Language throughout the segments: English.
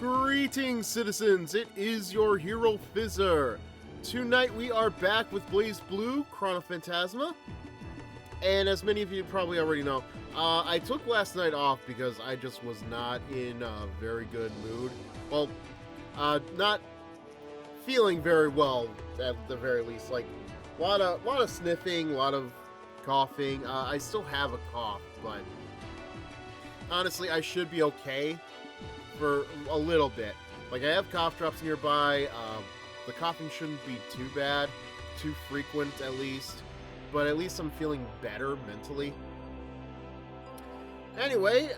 Greetings, citizens! It is your HeroFizzer. Tonight we are back with Blazblue, Chronophantasma. And as many of you probably already know, I took last night off because I just was not in a very good mood. Well, not feeling very well at the very least. Like, a lot of sniffing, a lot of coughing. I still have a cough, but honestly, I should be okay for a little bit. Like, I have cough drops nearby. The coughing shouldn't be too bad, too frequent at least, but at least I'm feeling better mentally. Anyway,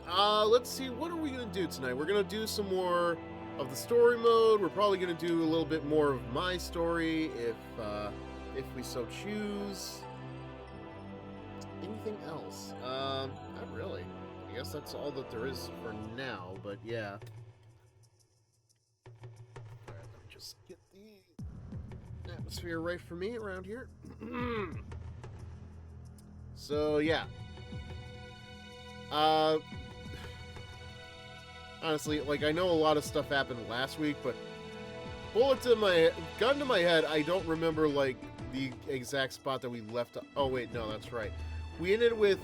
let's see, what are we gonna do tonight? We're gonna do some more of the story mode. We're probably gonna do a little bit more of my story if we so choose. Anything else? Not really. I guess that's all that there is for now, but yeah. Alright, let me just get the atmosphere right for me around here. So, yeah. Honestly, like, I know a lot of stuff happened last week, but gun to my head, I don't remember, like, the exact spot that we left. Oh, wait, no, that's right. We ended with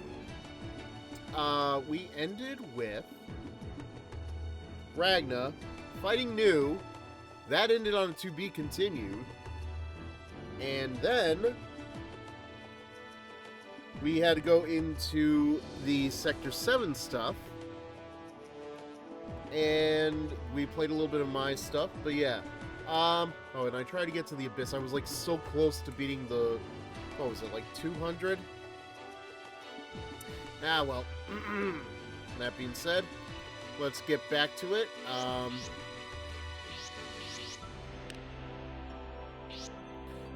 Ragna fighting New. That ended on a to be continued. And then we had to go into the Sector 7 stuff. And we played a little bit of my stuff, but yeah. Oh, and I tried to get to the Abyss. I was, like, so close to beating the, what was it, like 200? Ah, well. That being said, let's get back to it.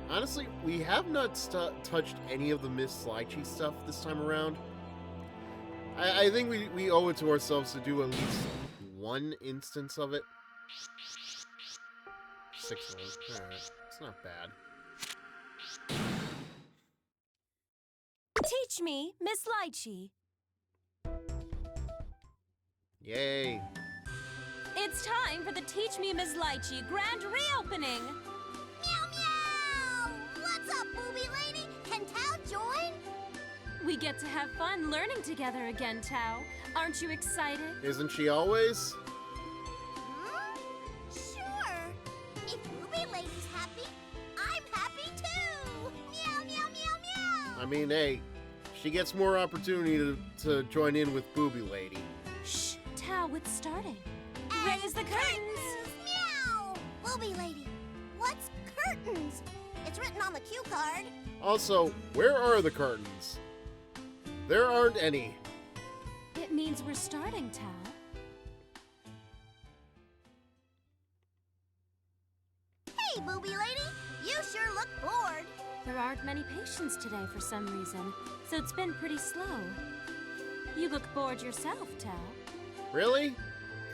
Honestly, we have not touched any of the Miss Lychee stuff this time around. I think we owe it to ourselves to do at least one instance of it. 6 hours. Alright, it's not bad. Teach me, Miss Lychee. Yay. It's time for the Teach Me, Miss Lychee grand reopening. Meow meow! What's up, booby lady? Can Tao join? We get to have fun learning together again, Tao. Aren't you excited? Isn't she always? Sure. If booby lady's happy, I'm happy too. Meow meow meow meow. I mean, hey, she gets more opportunity to join in with Booby Lady. Shh, Tao, it's starting. And Raise the curtains. Meow. Booby lady, what's curtains? It's written on the cue card. Also, where are the curtains? There aren't any. It means we're starting, Tao. Hey, booby lady, you sure look bored. There aren't many patients today for some reason, so it's been pretty slow. You look bored yourself, Tao. Really?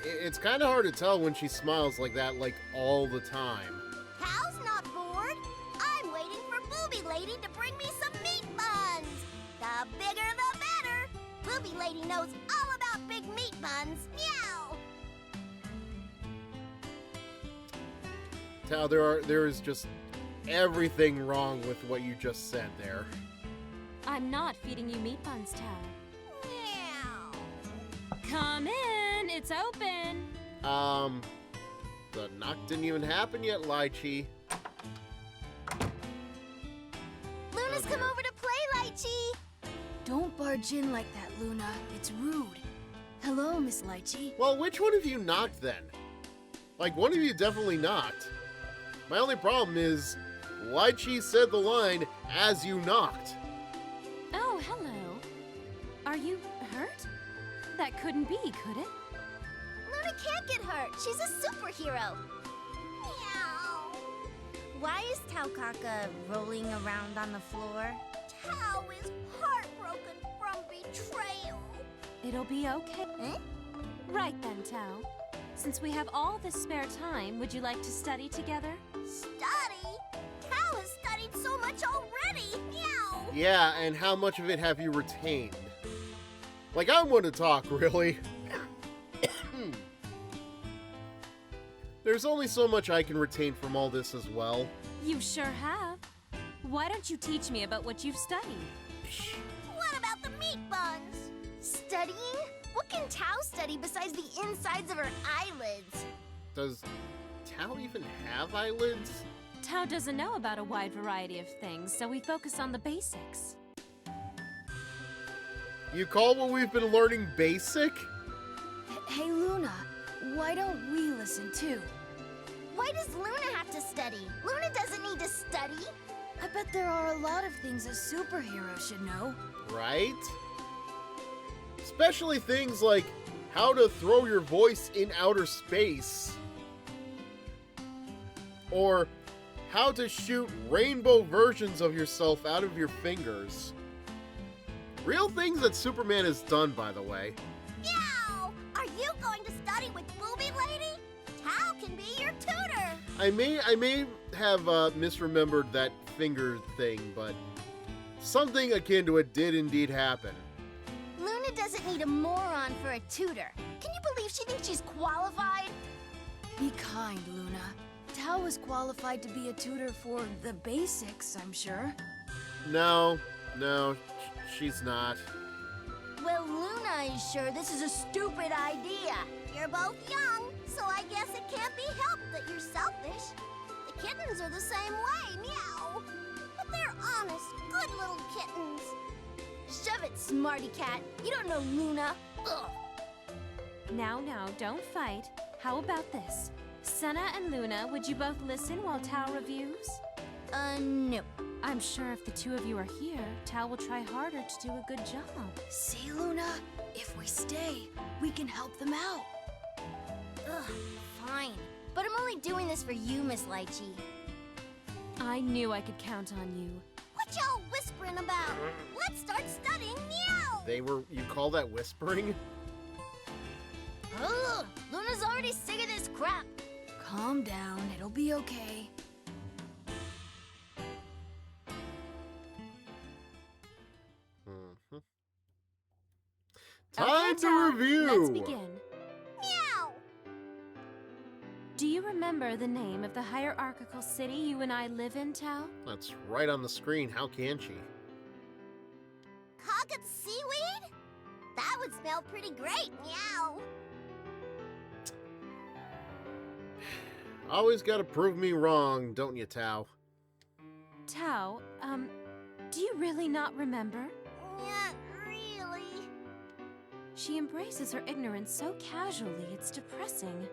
It's kind of hard to tell when she smiles like that, like, all the time. Tao's not bored. I'm waiting for booby lady to bring me some meat buns. The bigger the better. Booby lady knows all about big meat buns. Meow. Tao, there is just everything wrong with what you just said there. I'm not feeding you meat buns, Tao. Meow. Come in, it's open. The knock didn't even happen yet, Lychee. Luna's come over to play, Lychee. Don't barge in like that, Luna. It's rude. Hello, Miss Lychee. Well, which one of you knocked then? Like, one of you definitely knocked. My only problem is, Lychee said the line as you knocked. Oh, hello. Are you hurt? That couldn't be, could it? Luna can't get hurt. She's a superhero. Meow. Why is Tao Kaka rolling around on the floor? Tao is heartbroken from betrayal. It'll be okay. Huh? Right then, Tao. Since we have all this spare time, would you like to study together? Study? Tao has studied so much already. Meow. Yeah, and how much of it have you retained? Like, I want to talk, really. There's only so much I can retain from all this as well. You sure have. Why don't you teach me about what you've studied? What about the meat buns? Studying? What can Tao study besides the insides of her eyelids? Does Tao even have eyelids? Tao doesn't know about a wide variety of things, so we focus on the basics. You call what we've been learning basic? Hey, Luna, why don't we listen too? Why does Luna have to study? Luna doesn't need to study. I bet there are a lot of things a superhero should know. Right? Especially things like how to throw your voice in outer space. Or how to shoot rainbow versions of yourself out of your fingers. Real things that Superman has done, by the way. Meow! Are you going to study with Booby Lady? Tao can be your tutor. I may have misremembered that finger thing, but something akin to it did indeed happen. Luna doesn't need a moron for a tutor. Can you believe she thinks she's qualified? Be kind, Luna. Tao is qualified to be a tutor for the basics, I'm sure. No, she's not. Well, Luna is sure this is a stupid idea. You're both young, so I guess it can't be helped that you're selfish. The kittens are the same way, meow. But they're honest, good little kittens. Shove it, smarty cat. You don't know Luna. Ugh. Now, don't fight. How about this? Senna and Luna, would you both listen while Tao reviews? No. I'm sure if the two of you are here, Tao will try harder to do a good job. See, Luna? If we stay, we can help them out. Ugh, fine. But I'm only doing this for you, Miss Lychee. I knew I could count on you. What y'all whispering about? Let's start studying meow. You call that whispering? Ugh, Luna's already sick of this crap. Calm down, it'll be okay. Time Okay, to Tao, review! Let's begin. Meow. Do you remember the name of the hierarchical city you and I live in, Tao? That's right on the screen, how can she? Cogged seaweed? That would smell pretty great, meow. Always gotta prove me wrong, don't you, Tao? Tao, do you really not remember? Not really. She embraces her ignorance so casually, it's depressing.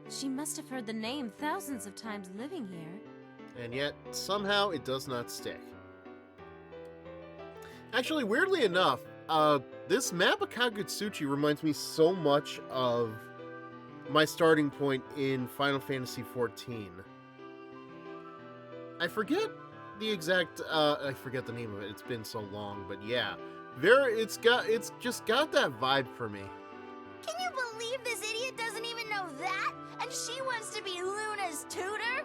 She must have heard the name thousands of times living here. And yet, somehow, it does not stick. Actually, weirdly enough, this map of Kagutsuchi reminds me so much of my starting point in Final Fantasy XIV. I forget the exact, I forget the name of it, it's been so long, but yeah. It's just got that vibe for me. Can you believe this idiot doesn't even know that? And she wants to be Luna's tutor?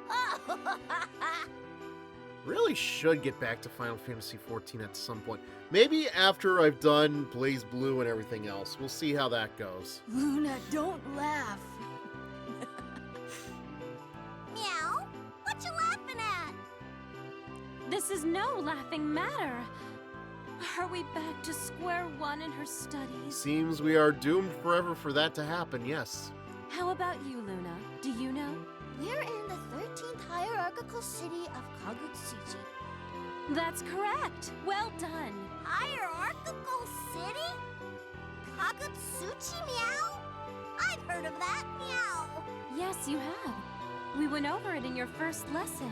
Really should get back to Final Fantasy XIV at some point. Maybe after I've done Blazblue and everything else. We'll see how that goes. Luna, don't laugh. Meow. What you laughing at? This is no laughing matter. Are we back to square one in her studies? Seems we are doomed forever for that to happen, yes. How about you, Luna? Do you know? We're in the 13th hierarchical city of Kagutsuchi. That's correct. Well done. Hierarchical city? Kagutsuchi, meow? I've heard of that, meow. Yes, you have. We went over it in your first lesson.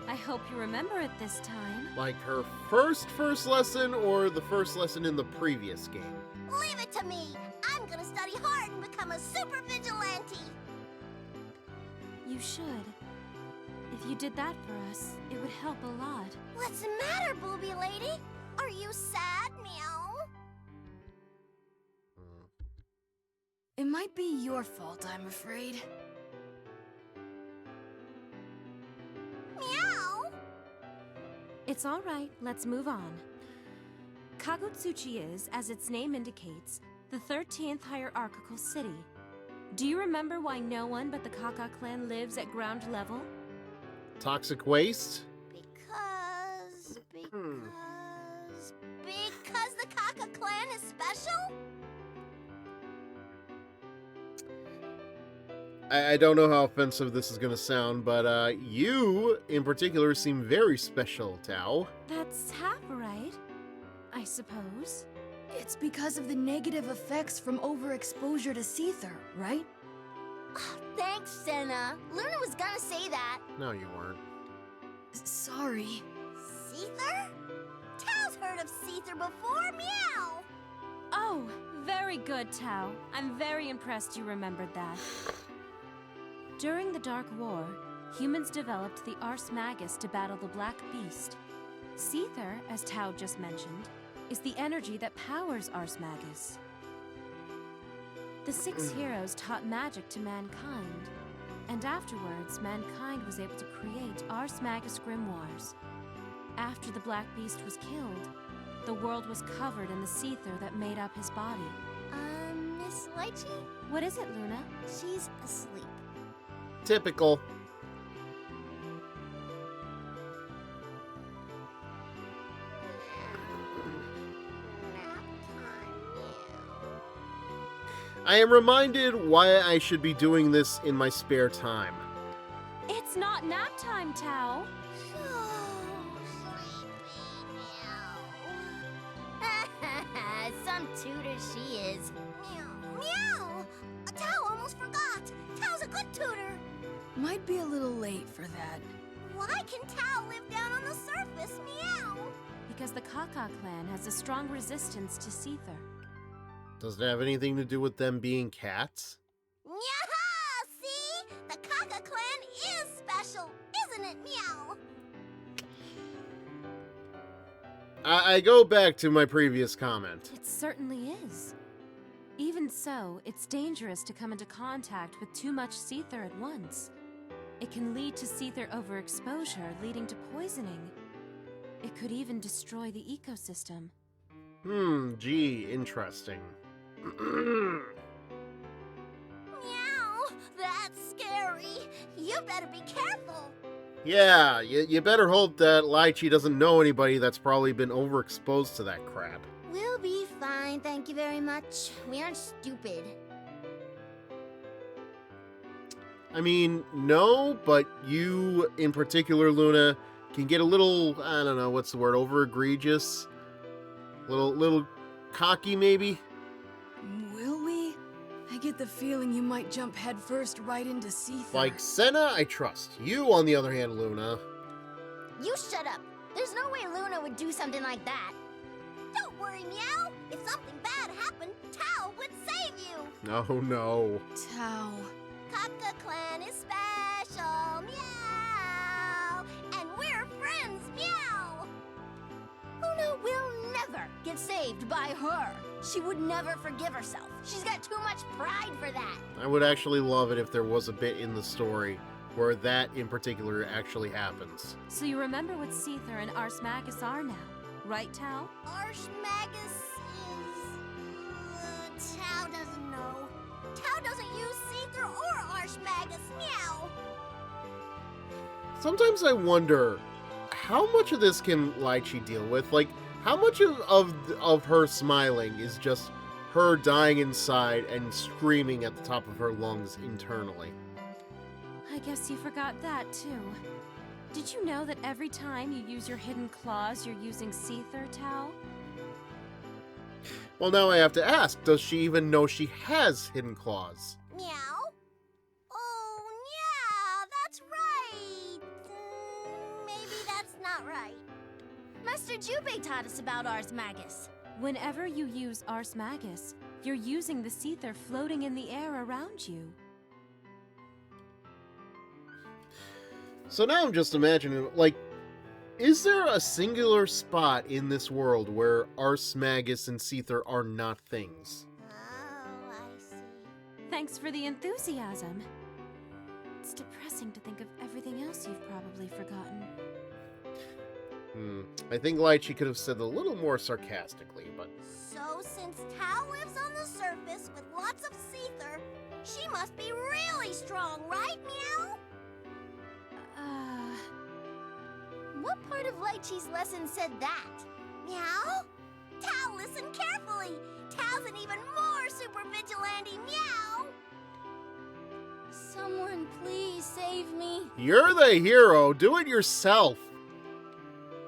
I hope you remember it this time. Like her first lesson or the first lesson in the previous game? Leave it to me. I'm gonna study hard and become a super vigilante. You should. If you did that for us, it would help a lot. What's the matter, booby lady? Are you sad, meow? It might be your fault, I'm afraid. Meow? It's all right. Let's move on. Kagutsuchi is, as its name indicates, the 13th hierarchical city. Do you remember why no one but the Kaka clan lives at ground level? Toxic waste? Because the Kaka clan is special? I don't know how offensive this is going to sound, but you, in particular, seem very special, Tao. That's half right, I suppose. It's because of the negative effects from overexposure to Seether, right? Thanks, Senna. Luna was gonna say that. No, you weren't. Sorry. Seether? Tao's heard of Seether before, meow! Oh, very good, Tao. I'm very impressed you remembered that. During the Dark War, humans developed the Ars Magus to battle the Black Beast. Seether, as Tao just mentioned, is the energy that powers Ars Magus. The 6 heroes taught magic to mankind, and afterwards, mankind was able to create Ars Magus grimoires. After the Black Beast was killed, the world was covered in the Seether that made up his body. Miss Lychee? What is it, Luna? She's asleep. Typical. I am reminded why I should be doing this in my spare time. It's not nap time, Tao. Some tutor she is. Meow. Meow! Tao almost forgot. Tao's a good tutor. Might be a little late for that. Why can Tao live down on the surface? Meow! Because the Kaka clan has a strong resistance to Seether. Does it have anything to do with them being cats? Yaha! See? The Kaka clan is special, isn't it, Meow? I go back to my previous comment. It certainly is. Even so, it's dangerous to come into contact with too much Seether at once. It can lead to Seether overexposure, leading to poisoning. It could even destroy the ecosystem. Gee, interesting. Meow! That's scary. You better be careful. Yeah, you better hope that Lychee doesn't know anybody that's probably been overexposed to that crap. We'll be fine, thank you very much. We aren't stupid. I mean, no, but you, in particular, Luna, can get a little, I don't know, what's the word, over-egregious? Little cocky, maybe? Will we? I get the feeling you might jump headfirst right into Seether. Like Senna, I trust. You, on the other hand, Luna. You shut up. There's no way Luna would do something like that. Don't worry, Meow. If something bad happened, Tao would save you. Oh, no. Tao. Kaka clan is special, Meow. And we're friends, Meow. Luna will never get saved by her. She would never forgive herself. She's got too much pride for that. I would actually love it if there was a bit in the story where that in particular actually happens. So you remember what Seether and Ars Magus are now, right, Tao? Ars Magus is... Tao doesn't know. Tao doesn't use Seether or Ars Magus, Meow. Sometimes I wonder, how much of this can Lychee deal with? Like, how much of her smiling is just her dying inside and screaming at the top of her lungs internally? I guess you forgot that, too. Did you know that every time you use your hidden claws, you're using Seether, Tao? Well, now I have to ask, does she even know she has hidden claws? Meow? Oh, yeah, that's right. Maybe that's not right. Master Jubei taught us about Ars Magus. Whenever you use Ars Magus, you're using the Seether floating in the air around you. So now I'm just imagining, like, is there a singular spot in this world where Ars Magus and Seether are not things? Oh, I see. Thanks for the enthusiasm. It's depressing to think of everything else you've probably forgotten. I think Lychee could have said a little more sarcastically, but... So, since Tao lives on the surface with lots of Seether, She must be really strong, right, Meow? What part of Lychee's lesson said that? Meow? Tao, listen carefully. Tao's an even more super vigilante, Meow. Someone please save me. You're the hero. Do it yourself.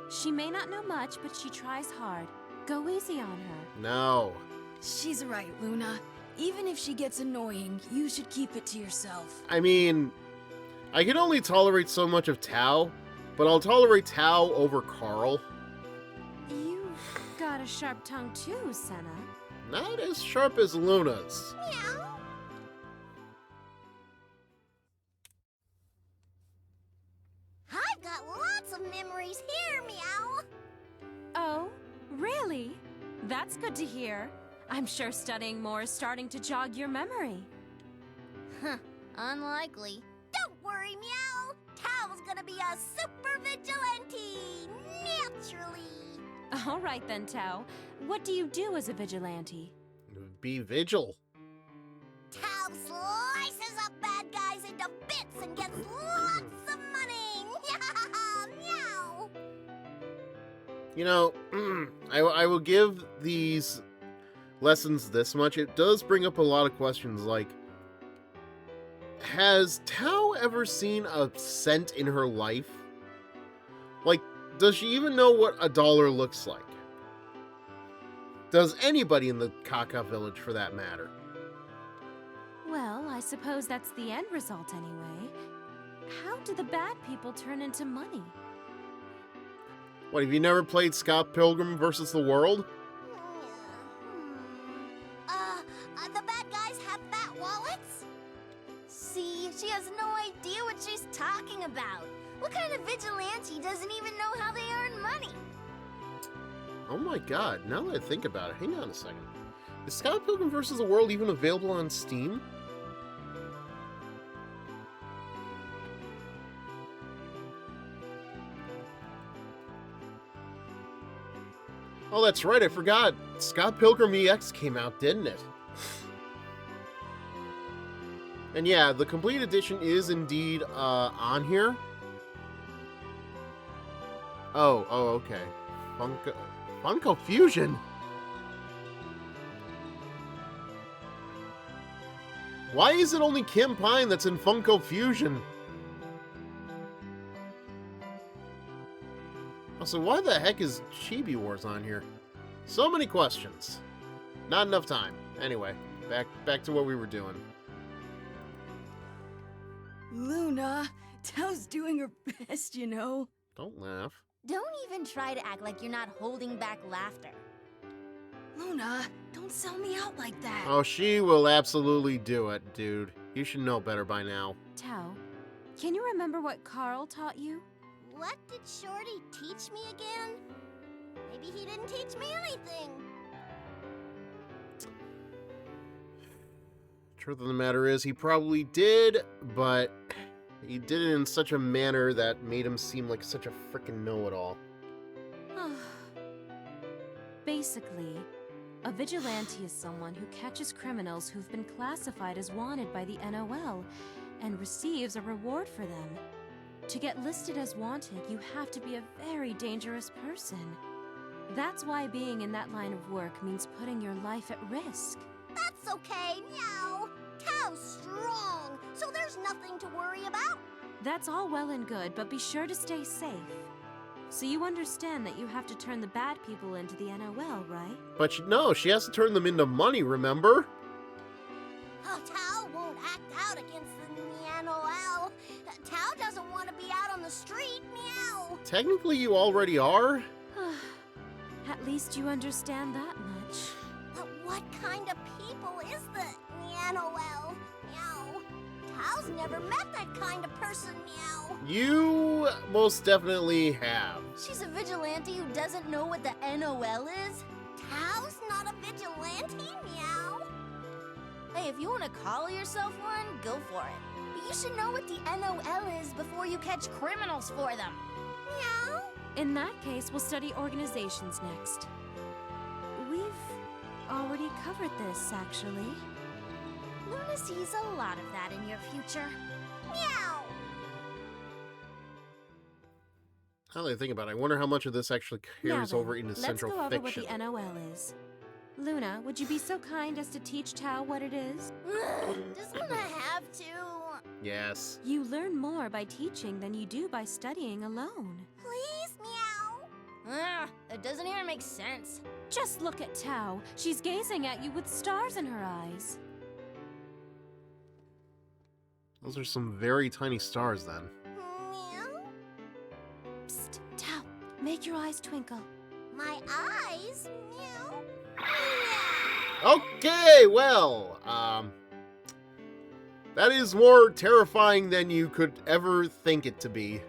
She may not know much, but she tries hard. Go easy on her. No. She's right, Luna. Even if she gets annoying, you should keep it to yourself. I mean, I can only tolerate so much of Tao, but I'll tolerate Tao over Carl. You've got a sharp tongue too, Senna. Not as sharp as Luna's. Meow. I've got lots of memories here, Meow. Oh, really? That's good to hear. I'm sure studying more is starting to jog your memory. Unlikely. Don't worry, Meow. Tao's gonna be a super vigilante, naturally. All right then, Tao. What do you do as a vigilante? Be vigil. Tao slices up bad guys into bits and gets lots of money. Meow. You know, I will give these lessons this much. It does bring up a lot of questions like, has Tao ever seen a cent in her life? Like, does she even know what a dollar looks like? Does anybody in the Kaka village, for that matter? Well, I suppose that's the end result anyway. How do the bad people turn into money? What, have you never played Scott Pilgrim versus the World? The bad guys have fat wallets? See, she has no idea what she's talking about. What kind of vigilante doesn't even know how they earn money? Oh my god, now that I think about it, hang on a second. Is Scott Pilgrim vs. the World even available on Steam? Oh, that's right, I forgot. Scott Pilgrim EX came out, didn't it? And yeah, the complete edition is indeed on here. Oh, okay. Funko Fusion? Why is it only Kim Pine that's in Funko Fusion? Also, why the heck is Chibi Wars on here? So many questions. Not enough time. Anyway, back to what we were doing. Luna, Tao's doing her best, you know. Don't laugh. Don't even try to act like you're not holding back laughter. Luna, don't sell me out like that. Oh, she will absolutely do it, dude. You should know better by now. Tao, can you remember what Carl taught you? What did Shorty teach me again? Maybe he didn't teach me anything. Truth of the matter is, he probably did, but he did it in such a manner that made him seem like such a frickin' know-it-all. Basically, a vigilante is someone who catches criminals who've been classified as wanted by the NOL and receives a reward for them. To get listed as wanted, you have to be a very dangerous person. That's why being in that line of work means putting your life at risk. That's okay, Meow. Tao's strong, so there's nothing to worry about. That's all well and good, but be sure to stay safe. So you understand that you have to turn the bad people into the NOL, right? But no, she has to turn them into money, remember? Oh, Tao won't act out against the NOL. Tao doesn't want to be out on the street, Meow. Technically, you already are. At least you understand that much. But what kind of people is the NOL? Meow. Tao's never met that kind of person, Meow. You most definitely have. She's a vigilante who doesn't know what the NOL is? Tao's not a vigilante, Meow. Hey, if you want to call yourself one, go for it. But you should know what the NOL is before you catch criminals for them. Meow. In that case, we'll study organizations next. We've already covered this, actually. Luna sees a lot of that in your future. Meow! Now that I think about it, I wonder how much of this actually carries now over then, into let's Central go over Fiction. what the NOL is. Luna, would you be so kind as to teach Tao what it is? Does Luna have to? Yes. You learn more by teaching than you do by studying alone. Please, meow. It doesn't even make sense. Just look at Tao. She's gazing at you with stars in her eyes. Those are some very tiny stars then. Meow? Psst, Tao, make your eyes twinkle. My eyes? Meow? Okay, well, that is more terrifying than you could ever think it to be.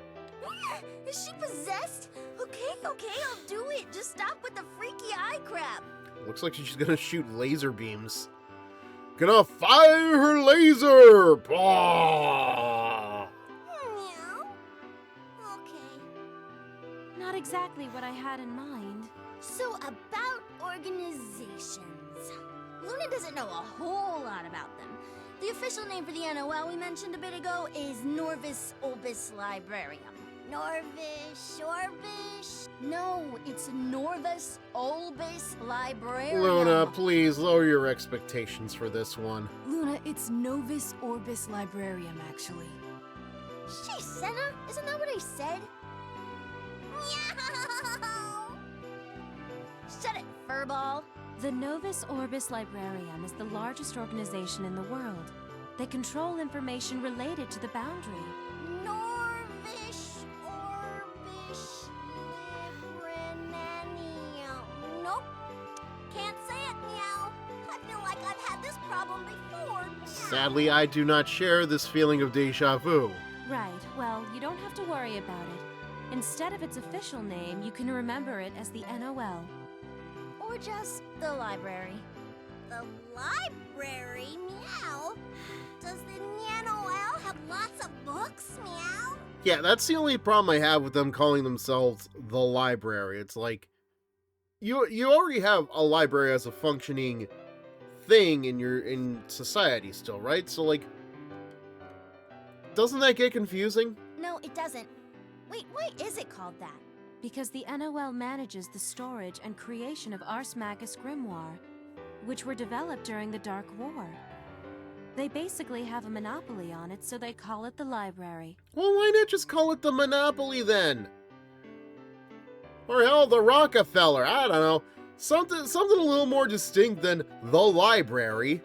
Is she possessed? Okay, I'll do it. Just stop with the freaky eye crap. Looks like she's gonna shoot laser beams. Gonna fire her laser! Bah! Meow? Okay. Not exactly what I had in mind. So, about organizations. Luna doesn't know a whole lot about them. The official name for the NOL we mentioned a bit ago is Norvis Orbis Librarium. Norvis Orbish? No, it's Norvis Orbis Librarium. Luna, please lower your expectations for this one. Luna, it's Novus Orbis Librarium, actually. She, Senna? Isn't that what I said? Meow! Shut it, furball. The Novus Orbis Librarium is the largest organization in the world. They control information related to the boundary. Norvish Orbish Librananium. Nope. Can't say it, meow. I feel like I've had this problem before. Meow. Sadly, I do not share this feeling of deja vu. Right, well, you don't have to worry about it. Instead of its official name, you can remember it as the NOL. Or just the library. The library? Meow. Does the NOL have lots of books? Meow. Yeah, that's the only problem I have with them calling themselves the library. It's like, you already have a library as a functioning thing in society still, right? So like, doesn't that get confusing? No, it doesn't. Wait, why is it called that? Because the NOL manages the storage and creation of Ars Magus Grimoire, which were developed during the Dark War. They basically have a monopoly on it, so they call it the library. Well, why not just call it the Monopoly then? Or hell, the Rockefeller, I don't know. Something a little more distinct than the library.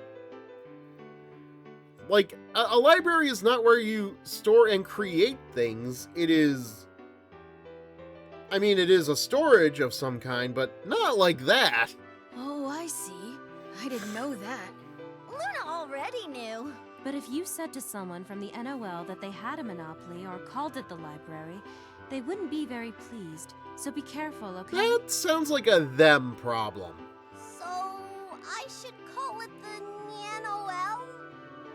Like, a library is not where you store and create things. It is... I mean, it is a storage of some kind, but not like that. Oh, I see. I didn't know that. Luna already knew. But if you said to someone from the NOL that they had a monopoly or called it the library, they wouldn't be very pleased. So be careful, okay? That sounds like a them problem. So, I should call it the NOL,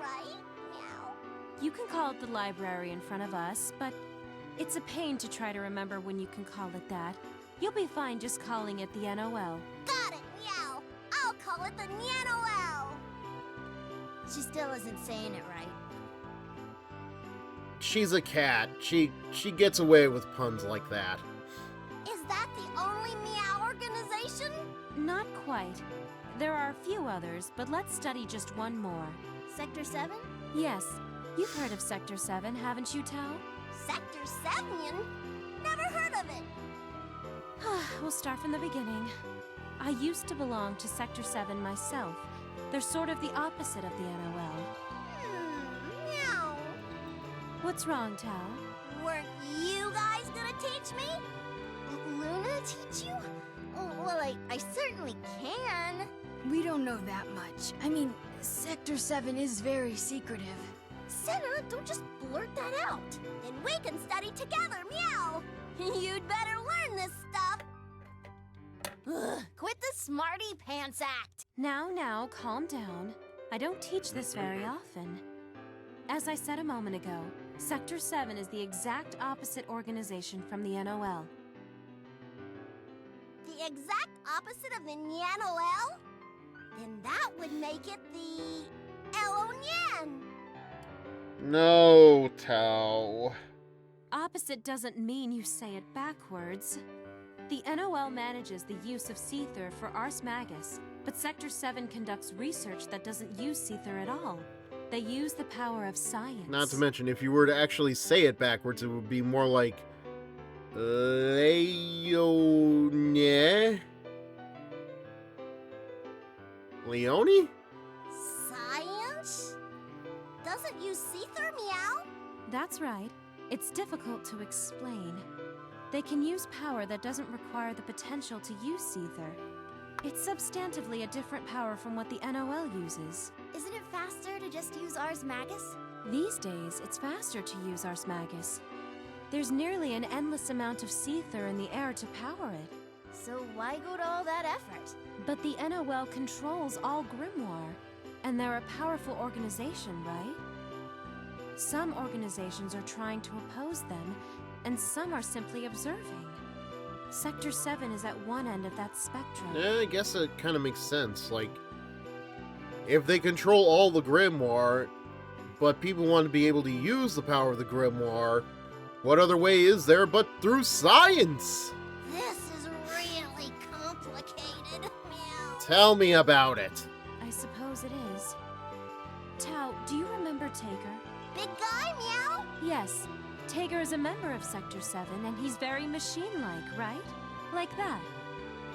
right? Meow. You can call it the library in front of us, but it's a pain to try to remember when you can call it that. You'll be fine just calling it the NOL. Got it, meow. I'll call it the NOL. She still isn't saying it right. She's a cat. She gets away with puns like that. Is that the only meow organization? Not quite. There are a few others, but let's study just one more. Sector 7? Yes, you've heard of Sector 7, haven't you, Tao? Sector 7? Never heard of it. We'll start from the beginning. I used to belong to Sector 7 myself. They're sort of the opposite of the NOL. Meow. What's wrong, Tao? Weren't you guys gonna teach me? Luna teach you? Well, I certainly can. We don't know that much. I mean, Sector 7 is very secretive. Senna, don't just blurt that out. Then we can study together, meow. You'd better learn this stuff. Ugh, quit the smarty pants act. Now, calm down. I don't teach this very often. As I said a moment ago, Sector 7 is the exact opposite organization from the NOL. The exact opposite of the NOL? Then that would make it the LOL. No, Tao. Opposite doesn't mean you say it backwards. The NOL manages the use of Seether for Ars Magus, but Sector 7 conducts research that doesn't use Seether at all. They use the power of science. Not to mention, if you were to actually say it backwards, it would be more like... Leone? Leone? Science? Doesn't use Seether, meow? That's right. It's difficult to explain. They can use power that doesn't require the potential to use Seether. It's substantively a different power from what the NOL uses. Isn't it faster to just use Ars Magus? These days, it's faster to use Ars Magus. There's nearly an endless amount of Seether in the air to power it. So why go to all that effort? But the NOL controls all Grimoire, and they're a powerful organization, right? Some organizations are trying to oppose them, and some are simply observing. Sector 7 is at one end of that spectrum. Yeah, I guess it kind of makes sense. Like, if they control all the Grimoire, but people want to be able to use the power of the Grimoire, what other way is there but through science? This is really complicated, meow. Tell me about it. I suppose it is. Tao, do you remember Tager? Big guy, meow? Yes. Tager is a member of Sector 7, and he's very machine-like, right? Like that.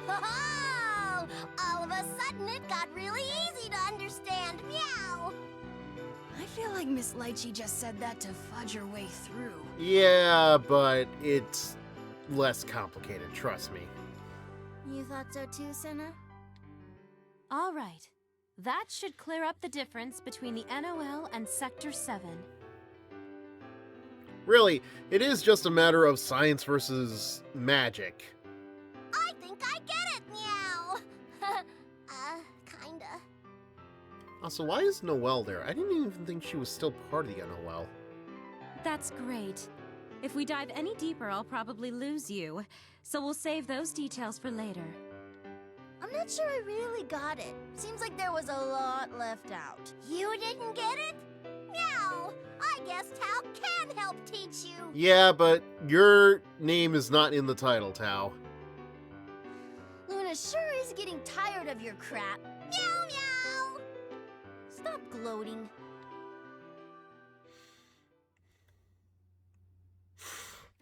Ho-ho! All of a sudden it got really easy to understand, meow. I feel like Miss Lychee just said that to fudge her way through. Yeah, but it's less complicated, trust me. You thought so too, Senna? All right. That should clear up the difference between the NOL and Sector 7. Really, it is just a matter of science versus magic. I think I get it, meow. Kinda. Also, why is Noelle there? I didn't even think she was still part of the NOL. That's great. If we dive any deeper, I'll probably lose you. So we'll save those details for later. I'm not sure I really got it. Seems like there was a lot left out. You didn't get it? Meow. I guess Tao can help teach you. Yeah, but your name is not in the title, Tao. Luna sure is getting tired of your crap. Meow, meow. Stop gloating.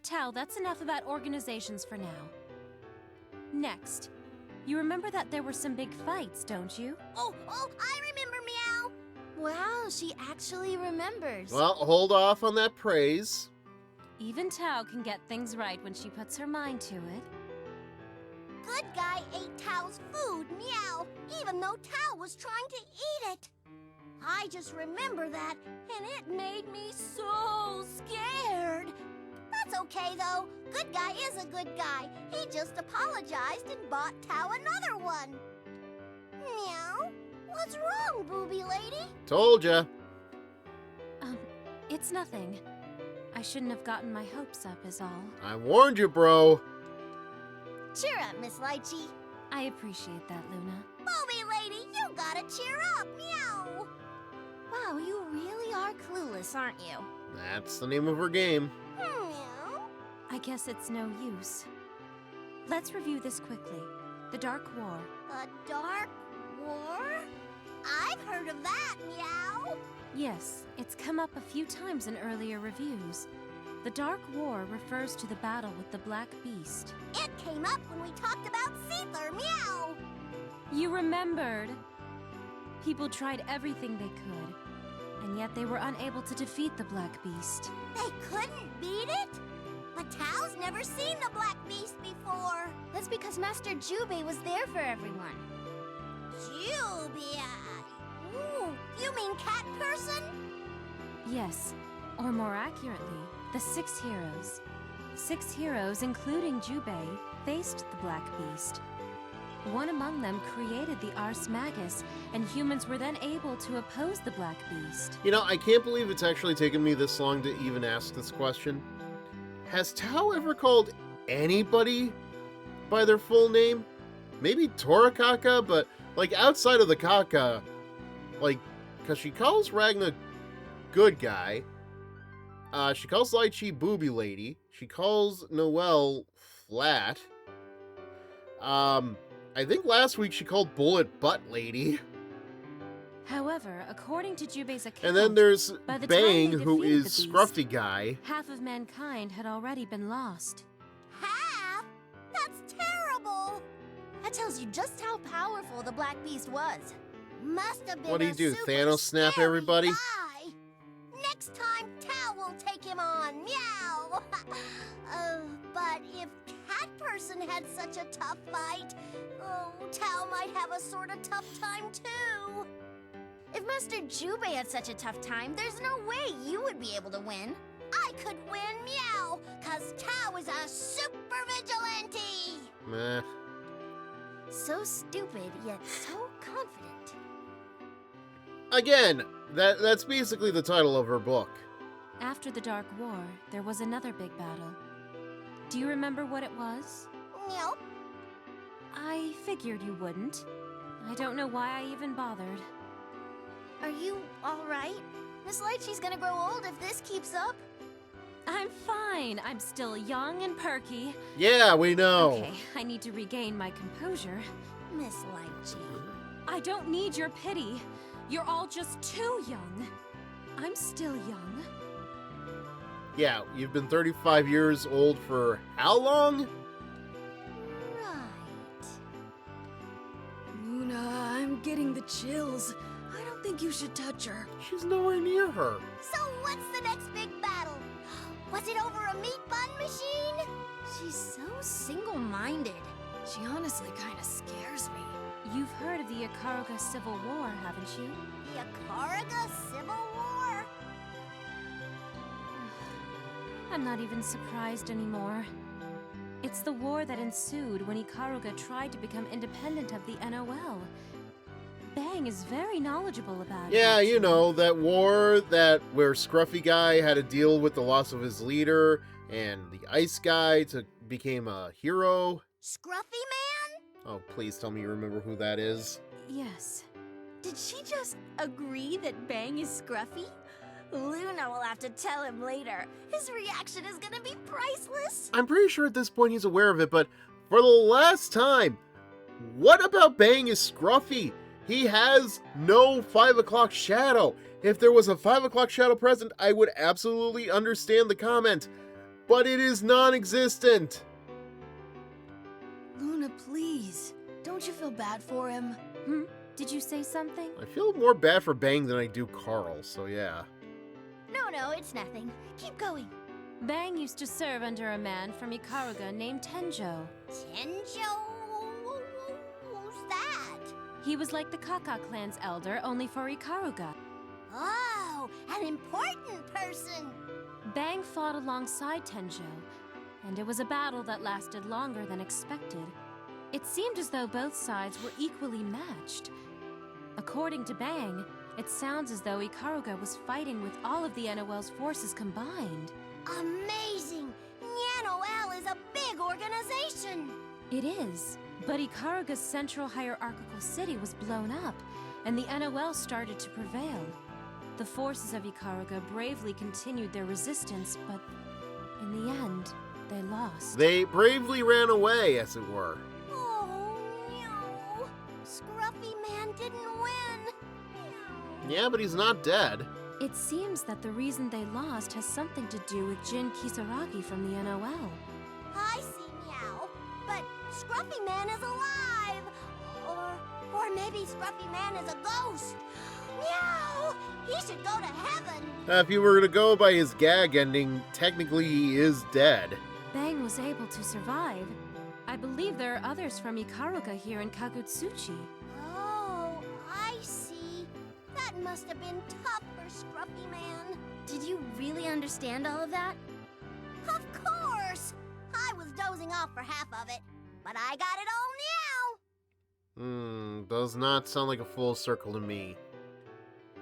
Tao, that's enough about organizations for now. Next, you remember that there were some big fights, don't you? Oh, I remember, meow. Wow, she actually remembers. Well, hold off on that praise. Even Tao can get things right when she puts her mind to it. Good guy ate Tao's food, meow, even though Tao was trying to eat it. I just remember that, and it made me so scared. That's okay, though. Good guy is a good guy. He just apologized and bought Tao another one. Meow. What's wrong, booby lady? Told ya. It's nothing. I shouldn't have gotten my hopes up is all. I warned you, bro. Cheer up, Miss Lychee. I appreciate that, Luna. Booby lady, you gotta cheer up, meow. Wow, you really are clueless, aren't you? That's the name of her game. Meow. I guess it's no use. Let's review this quickly. The Dark War. The Dark War? I've heard of that, meow. Yes, it's come up a few times in earlier reviews. The Dark War refers to the battle with the Black Beast. It came up when we talked about Seether, meow. You remembered! People tried everything they could, and yet they were unable to defeat the Black Beast. They couldn't beat it? But Tao's never seen the Black Beast before. That's because Master Jubei was there for everyone. Jubei. Ooh, you mean cat person? Yes, or more accurately, the 6 heroes. 6 heroes, including Jubei, faced the Black Beast. One among them created the Ars Magus, and humans were then able to oppose the Black Beast. You know, I can't believe it's actually taken me this long to even ask this question. Has Tao ever called anybody by their full name? Maybe Torikaka, but, like, outside of the Kaka, like, because she calls Ragna good guy, She calls Lychee Booby Lady. She calls Noelle Flat. I think last week she called Bullet Butt Lady. However, according to Jubei's account, And then there's by the time Bang, they who defeated is the beast, Scruffy Guy. half of mankind had already been lost. Half? That's terrible! That tells you just how powerful the Black Beast was. Must have been What do you a do, super Thanos snap scary everybody? guy. Next time, Tao will take him on. Meow! But if Cat Person had such a tough fight, Tao might have a sort of tough time too. If Master Jubei had such a tough time, there's no way you would be able to win. I could win, meow, cause Tao is a super vigilante. Meh. So stupid, yet so confident. Again, that's basically the title of her book. After the Dark War, there was another big battle. Do you remember what it was? Nope. I figured you wouldn't. I don't know why I even bothered. Are you alright? Miss Lychee's gonna grow old if this keeps up. I'm fine. I'm still young and perky. Yeah, we know. Okay, I need to regain my composure. Miss Lychee. I don't need your pity. You're all just too young. I'm still young. Yeah, you've been 35 years old for how long? Right. Luna, I'm getting the chills. I don't think you should touch her. She's nowhere near her. So what's the next big battle? Was it over a meat bun machine? She's so single-minded. She honestly kind of scares me. You've heard of the Ikaruga Civil War, haven't you? The Ikaruga Civil War? I'm not even surprised anymore. It's the war that ensued when Ikaruga tried to become independent of the NOL. Bang is very knowledgeable about it. Yeah, you actually. know, that war where Scruffy Guy had to deal with the loss of his leader, and the Ice Guy became a hero. Scruffy Man? Oh, please tell me you remember who that is. Yes. Did she just agree that Bang is Scruffy? Luna will have to tell him later. His reaction is gonna be priceless. I'm pretty sure at this point he's aware of it, but for the last time, what about Bang is Scruffy? He has no 5 o'clock shadow. If there was a 5 o'clock shadow present, I would absolutely understand the comment, but it is non-existent. Luna, please. Don't you feel bad for him? Did you say something? I feel more bad for Bang than I do Carl, so yeah. No, it's nothing. Keep going. Bang used to serve under a man from Ikaruga named Tenjo. Tenjo? Who's that? He was like the Kaka clan's elder, only for Ikaruga. Oh, an important person. Bang fought alongside Tenjo, and it was a battle that lasted longer than expected. It seemed as though both sides were equally matched. According to Bang, it sounds as though Ikaruga was fighting with all of the NOL's forces combined. Amazing! NOL is a big organization. It is, but Ikaruga's central hierarchical city was blown up, and the NOL started to prevail. The forces of Ikaruga bravely continued their resistance, but in the end, they lost. They bravely ran away, as it were. Oh, no. Scruffy Man didn't win. Yeah, but he's not dead. It seems that the reason they lost has something to do with Jin Kisaragi from the NOL. I see, Meow. But Scruffy Man is alive. Or maybe Scruffy Man is a ghost. Meow! He should go to heaven. If you were to go by his gag ending, technically he is dead. Bang was able to survive. I believe there are others from Ikaruga here in Kagutsuchi. Oh, I see. That must have been tough for Scruffy Man. Did you really understand all of that? Of course! I was dozing off for half of it, but I got it all Does not sound like a full circle to me.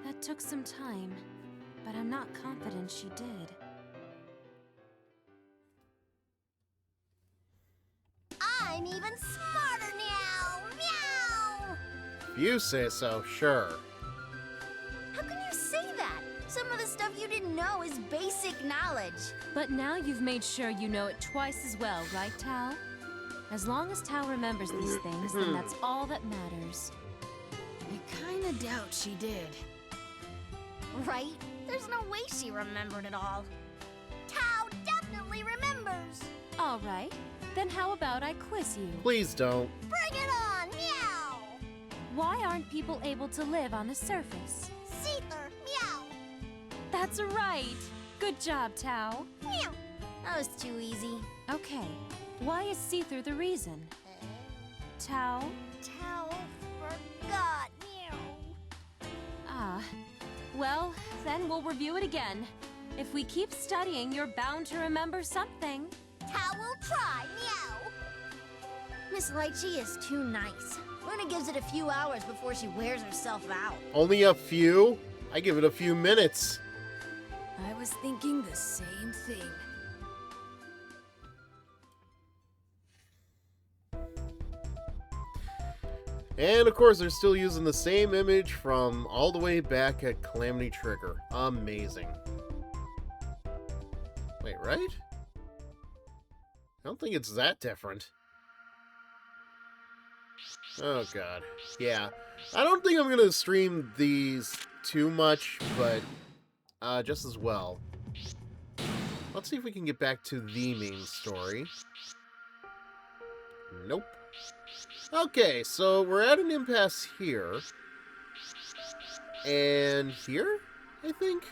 That took some time, but I'm not confident she did. I'm even smarter now! Meow! If you say so, sure. How can you say that? Some of the stuff you didn't know is basic basic knowledge. But now you've made sure you know it twice as well, right, Tao? As long as Tao remembers these things, then that's all that matters. I kinda doubt she did. Right? There's no way she remembered it all. Tao definitely remembers. All right, then how about I quiz you? Please don't. Bring it on, meow! Why aren't people able to live on the surface? Seether, meow! That's right! Good job, Tao. Meow! That was too easy. Okay, why is Seether the reason? Tao? Tao forgot, meow! Ah, well, then we'll review it again. If we keep studying, you're bound to remember something. Tao will try, meow! Miss Lychee is too nice. Luna gives it a few hours before she wears herself out. Only a few? I give it a few minutes. I was thinking the same thing. And of course, they're still using the same image from all the way back at Calamity Trigger. Amazing. Wait, right? I don't think it's that different. Oh god. Yeah. I don't think I'm gonna stream these too much, but just as well. Let's see if we can get back to the main story. Nope. Okay, so we're at an impasse here. And here, I think?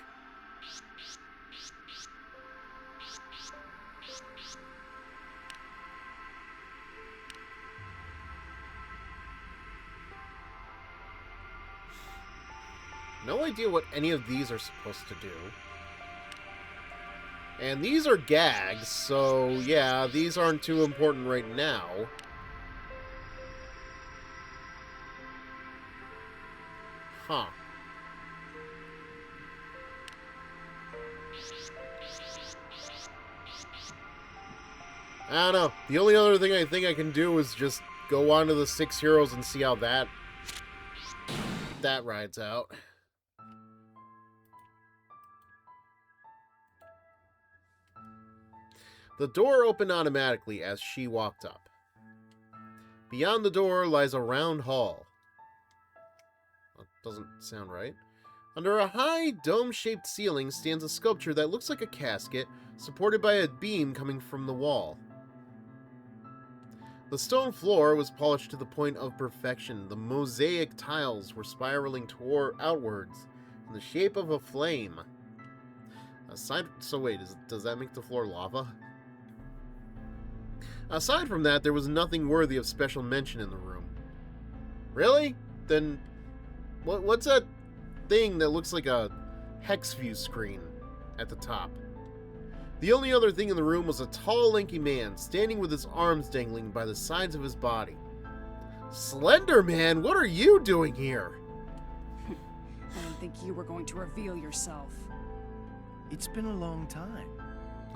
No idea what any of these are supposed to do. And these are gags, so yeah, these aren't too important right now. Huh. I don't know. The only other thing I think I can do is just go on to the 6 heroes and see how that rides out. The door opened automatically as she walked up. Beyond the door lies a round hall. That doesn't sound right. Under a high, dome-shaped ceiling stands a sculpture that looks like a casket, supported by a beam coming from the wall. The stone floor was polished to the point of perfection. The mosaic tiles were spiraling outwards in the shape of a flame. So wait, does that make the floor lava? Aside from that, there was nothing worthy of special mention in the room. Really? Then, what's that thing that looks like a hex view screen at the top? The only other thing in the room was a tall, lanky man, standing with his arms dangling by the sides of his body. Slender Man, what are you doing here? I didn't think you were going to reveal yourself. It's been a long time.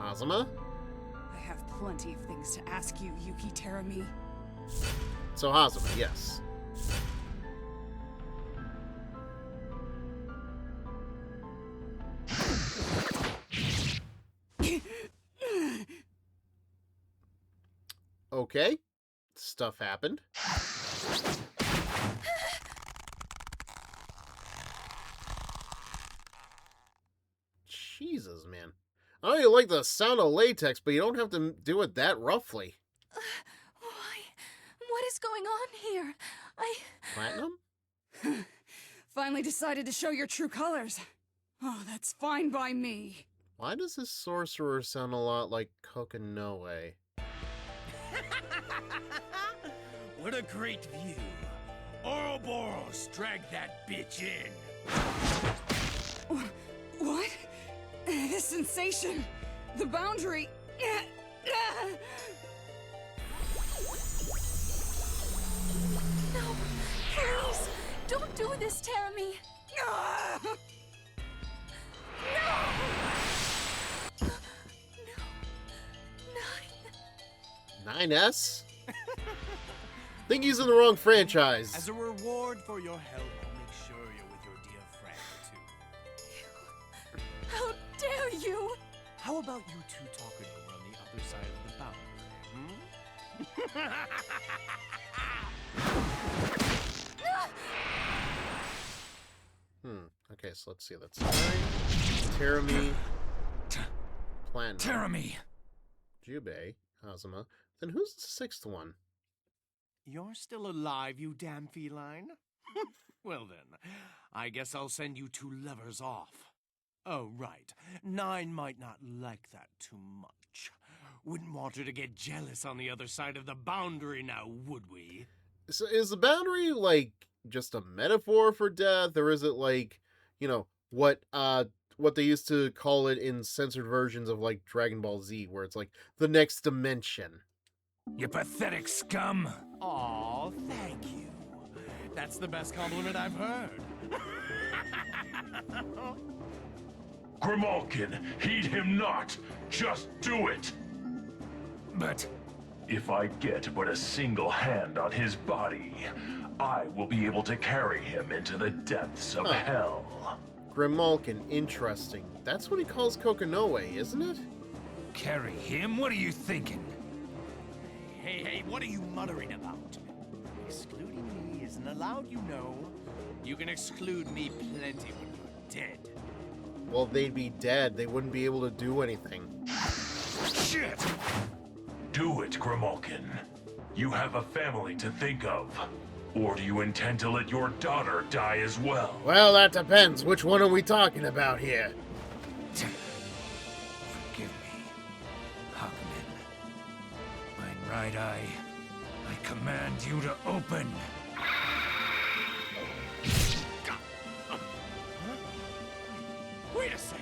Azuma? I have plenty of things to ask you, Yuki Terami. So Hazama, yes. Okay. Stuff happened. Jesus, man. I know you like the sound of latex, but you don't have to do it that roughly. Why? What is going on here? Platinum? Finally decided to show your true colors. Oh, that's fine by me. Why does this sorcerer sound a lot like Kokinoe? What a great view. Ouroboros, drag that bitch in. What? This sensation. The boundary. No, please, don't do this, Terami. No! 9S? Think he's in the wrong franchise. As a reward for your help, I'll make sure you're with your dear friend, too. How dare you? about you two talking over on the other side of the boundary, Okay, so let's see. That's 9. Terami. Platinum. Terami! Jubei. Hazama. Then who's the 6th one? You're still alive, you damn feline? Well then, I guess I'll send you 2 lovers off. Oh, right. 9 might not like that too much. Wouldn't want her to get jealous on the other side of the boundary now, would we? So is the boundary, like, just a metaphor for death, or is it, like, you know, what they used to call it in censored versions of, like, Dragon Ball Z, where it's, like, the next dimension? You pathetic scum! Aw, thank you. That's the best compliment I've heard. Grimalkin, heed him not. Just do it. But If I get but a single hand on his body, I will be able to carry him into the depths of hell. Grimalkin, interesting. That's what he calls Kokonoe, isn't it? carry him? What are you thinking? Hey, what are you muttering about? Excluding me isn't allowed, you know. You can exclude me plenty when you're dead. Well, they'd be dead. They wouldn't be able to do anything. Shit! Do it, Grimalkin. You have a family to think of. Or do you intend to let your daughter die as well? Well, that depends. Which one are we talking about here? Forgive me, Hawkman. Mine right eye, I command you to open. Wait a sec.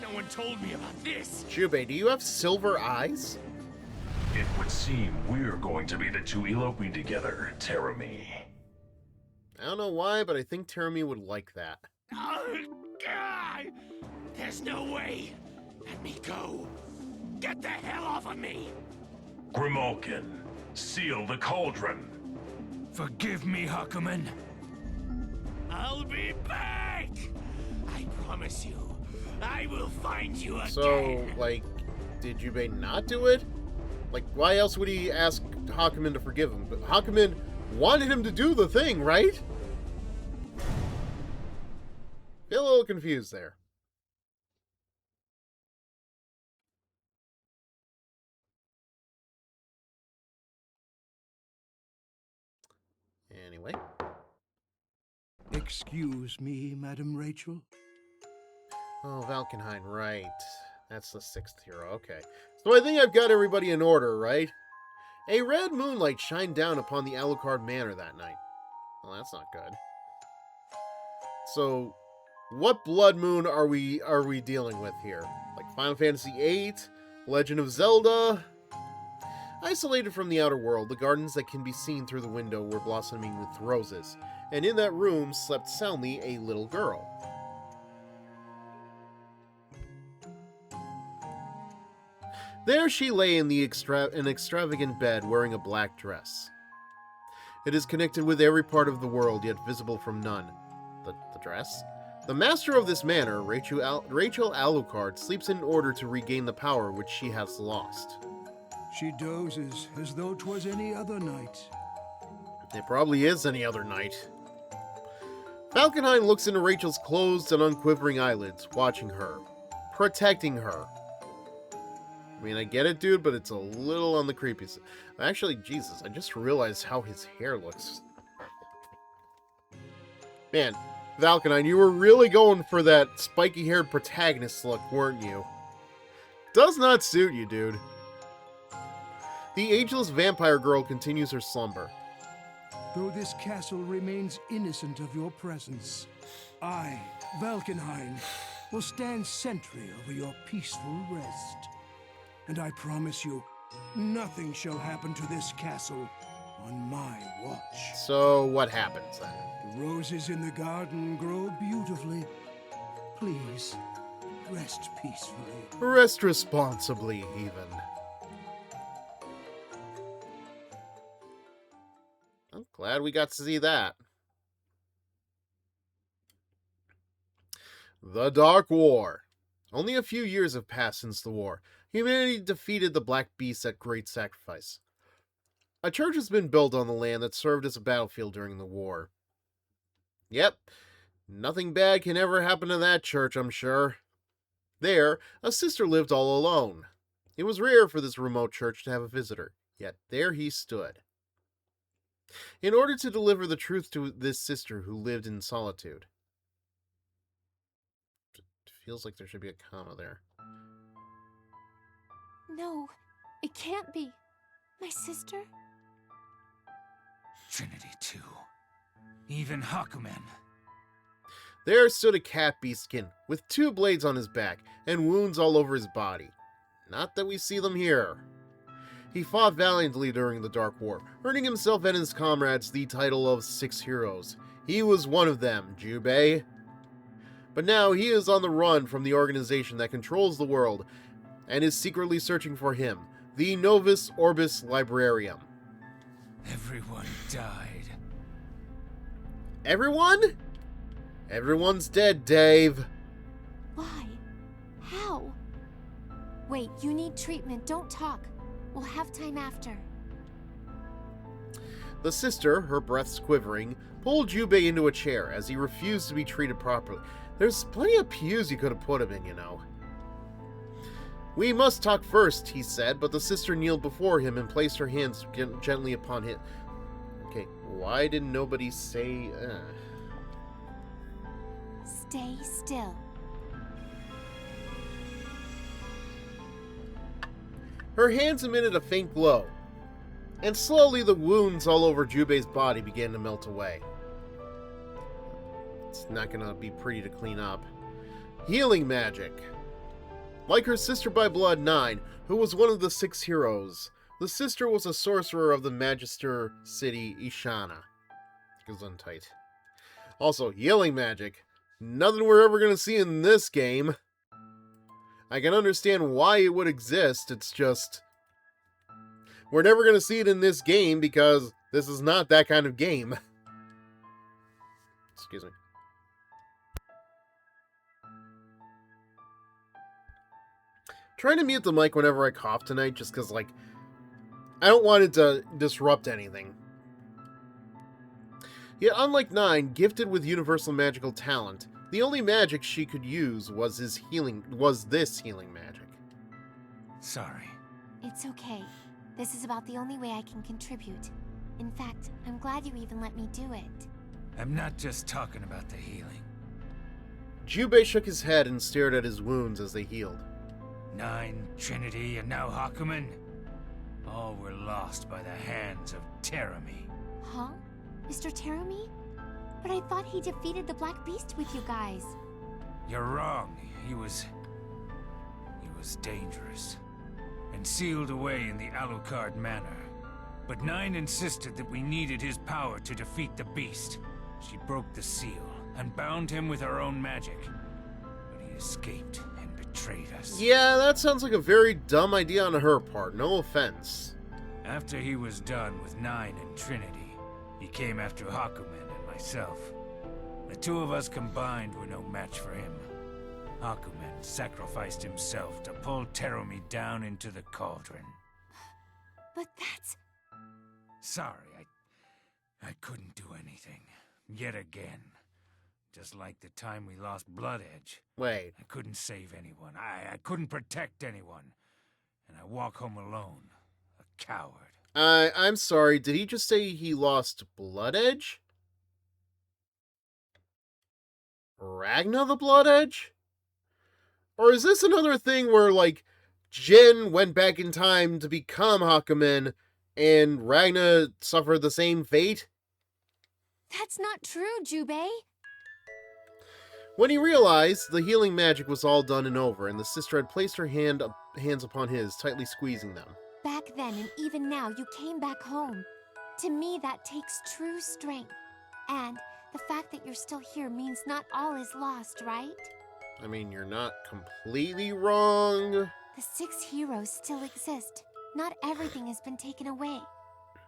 No one told me about this. Jubei, do you have silver eyes? It would seem we're going to be the 2 eloping together, Terami. I don't know why, but I think Terami would like that. Oh, God! There's no way. Let me go. Get the hell off of me. Grimalkin, seal the cauldron. Forgive me, Hawkman. I'll be back. I promise you. I will find you again. So, like, did Jubei not do it? Like, why else would he ask Hawkman to forgive him? But Hawkman wanted him to do the thing, right? Feel a little confused there. Anyway. Excuse me, Madam Rachel. Oh, Valkenhayn, right. That's the 6th hero, okay. So I think I've got everybody in order, right? A red moonlight shined down upon the Alucard Manor that night. Well, that's not good. So, what blood moon are we dealing with here? Like Final Fantasy VIII? Legend of Zelda? Isolated from the outer world, the gardens that can be seen through the window were blossoming with roses, and in that room slept soundly a little girl. There she lay in an extravagant bed wearing a black dress. It is connected with every part of the world, yet visible from none. The dress? The master of this manor, Rachel Alucard, sleeps in order to regain the power which she has lost. She dozes as though 'twas any other night. It probably is any other night. Valkenhayn looks into Rachel's closed and unquivering eyelids, watching her, protecting her. I mean, I get it, dude, but it's a little on the creepy side. Actually, Jesus, I just realized how his hair looks. Man, Valkenhayn, you were really going for that spiky-haired protagonist look, weren't you? Does not suit you, dude. The ageless vampire girl continues her slumber. Though this castle remains innocent of your presence, I, Valkenhayn, will stand sentry over your peaceful rest. And I promise you, nothing shall happen to this castle on my watch. So, what happens then? The roses in the garden grow beautifully. Please, rest peacefully. Rest responsibly, even. I'm glad we got to see that. The Dark War. Only a few years have passed since the war. Humanity defeated the Black Beast at great sacrifice. A church has been built on the land that served as a battlefield during the war. Yep, nothing bad can ever happen to that church, I'm sure. There, a sister lived all alone. It was rare for this remote church to have a visitor, yet there he stood. In order to deliver the truth to this sister who lived in solitude. It feels like there should be a comma there. No, it can't be. My sister? Trinity too. Even Hakumen. There stood a cat beastkin with 2 blades on his back and wounds all over his body. Not that we see them here. He fought valiantly during the Dark War, earning himself and his comrades the title of 6 heroes. He was one of them, Jubei. But now he is on the run from the organization that controls the world and is secretly searching for him, the Novus Orbis Librarium. Everyone died. Everyone? Everyone's dead, Dave. Why? How? Wait, you need treatment. Don't talk. We'll have time after. The sister, her breaths quivering, pulled Jubei into a chair as he refused to be treated properly. There's plenty of pews you could have put him in, you know. We must talk first, he said, but the sister kneeled before him and placed her hands gently upon him. Okay, why didn't nobody say... Stay still. Her hands emitted a faint glow, and slowly the wounds all over Jubei's body began to melt away. It's not gonna be pretty to clean up. Healing magic. Like her sister by blood, 9, who was one of the 6 heroes, the sister was a sorcerer of the Magister city, Ishana. Gesundheit. Also, healing magic. Nothing we're ever gonna see in this game. I can understand why it would exist, it's just... we're never gonna see it in this game because this is not that kind of game. Excuse me. Trying to mute the mic whenever I cough tonight just because, like, I don't want it to disrupt anything. Yet, unlike 9, gifted with universal magical talent, the only magic she could use was this healing magic. Sorry. It's okay. This is about the only way I can contribute. In fact, I'm glad you even let me do it. I'm not just talking about the healing. Jubei shook his head and stared at his wounds as they healed. 9, Trinity, and now Hakumen. All were lost by the hands of Terumi. Huh? Mr. Terumi? But I thought he defeated the Black Beast with you guys. You're wrong. He was dangerous. And sealed away in the Alucard Manor. But 9 insisted that we needed his power to defeat the beast. She broke the seal and bound him with her own magic. But he escaped and betrayed us. Yeah, that sounds like a very dumb idea on her part, no offense. After he was done with 9 and Trinity, he came after Hakumen and myself. The 2 of us combined were no match for him. Hakumen sacrificed himself to pull Terumi down into the cauldron. But that's... Sorry, I couldn't do anything. Yet again. Just like the time we lost Blood Edge. Wait. I couldn't save anyone. I couldn't protect anyone. And I walk home alone. A coward. I'm sorry, did he just say he lost Blood Edge? Ragna the Blood Edge? Or is this another thing where, like, Jin went back in time to become Hakumen, and Ragna suffered the same fate? That's not true, Jubei. When he realized the healing magic was all done and over, and the sister had placed her hands upon his, tightly squeezing them. Back then and even now, you came back home. To me, that takes true strength. And the fact that you're still here means not all is lost, right? I mean, you're not completely wrong. The 6 heroes still exist. Not everything has been taken away.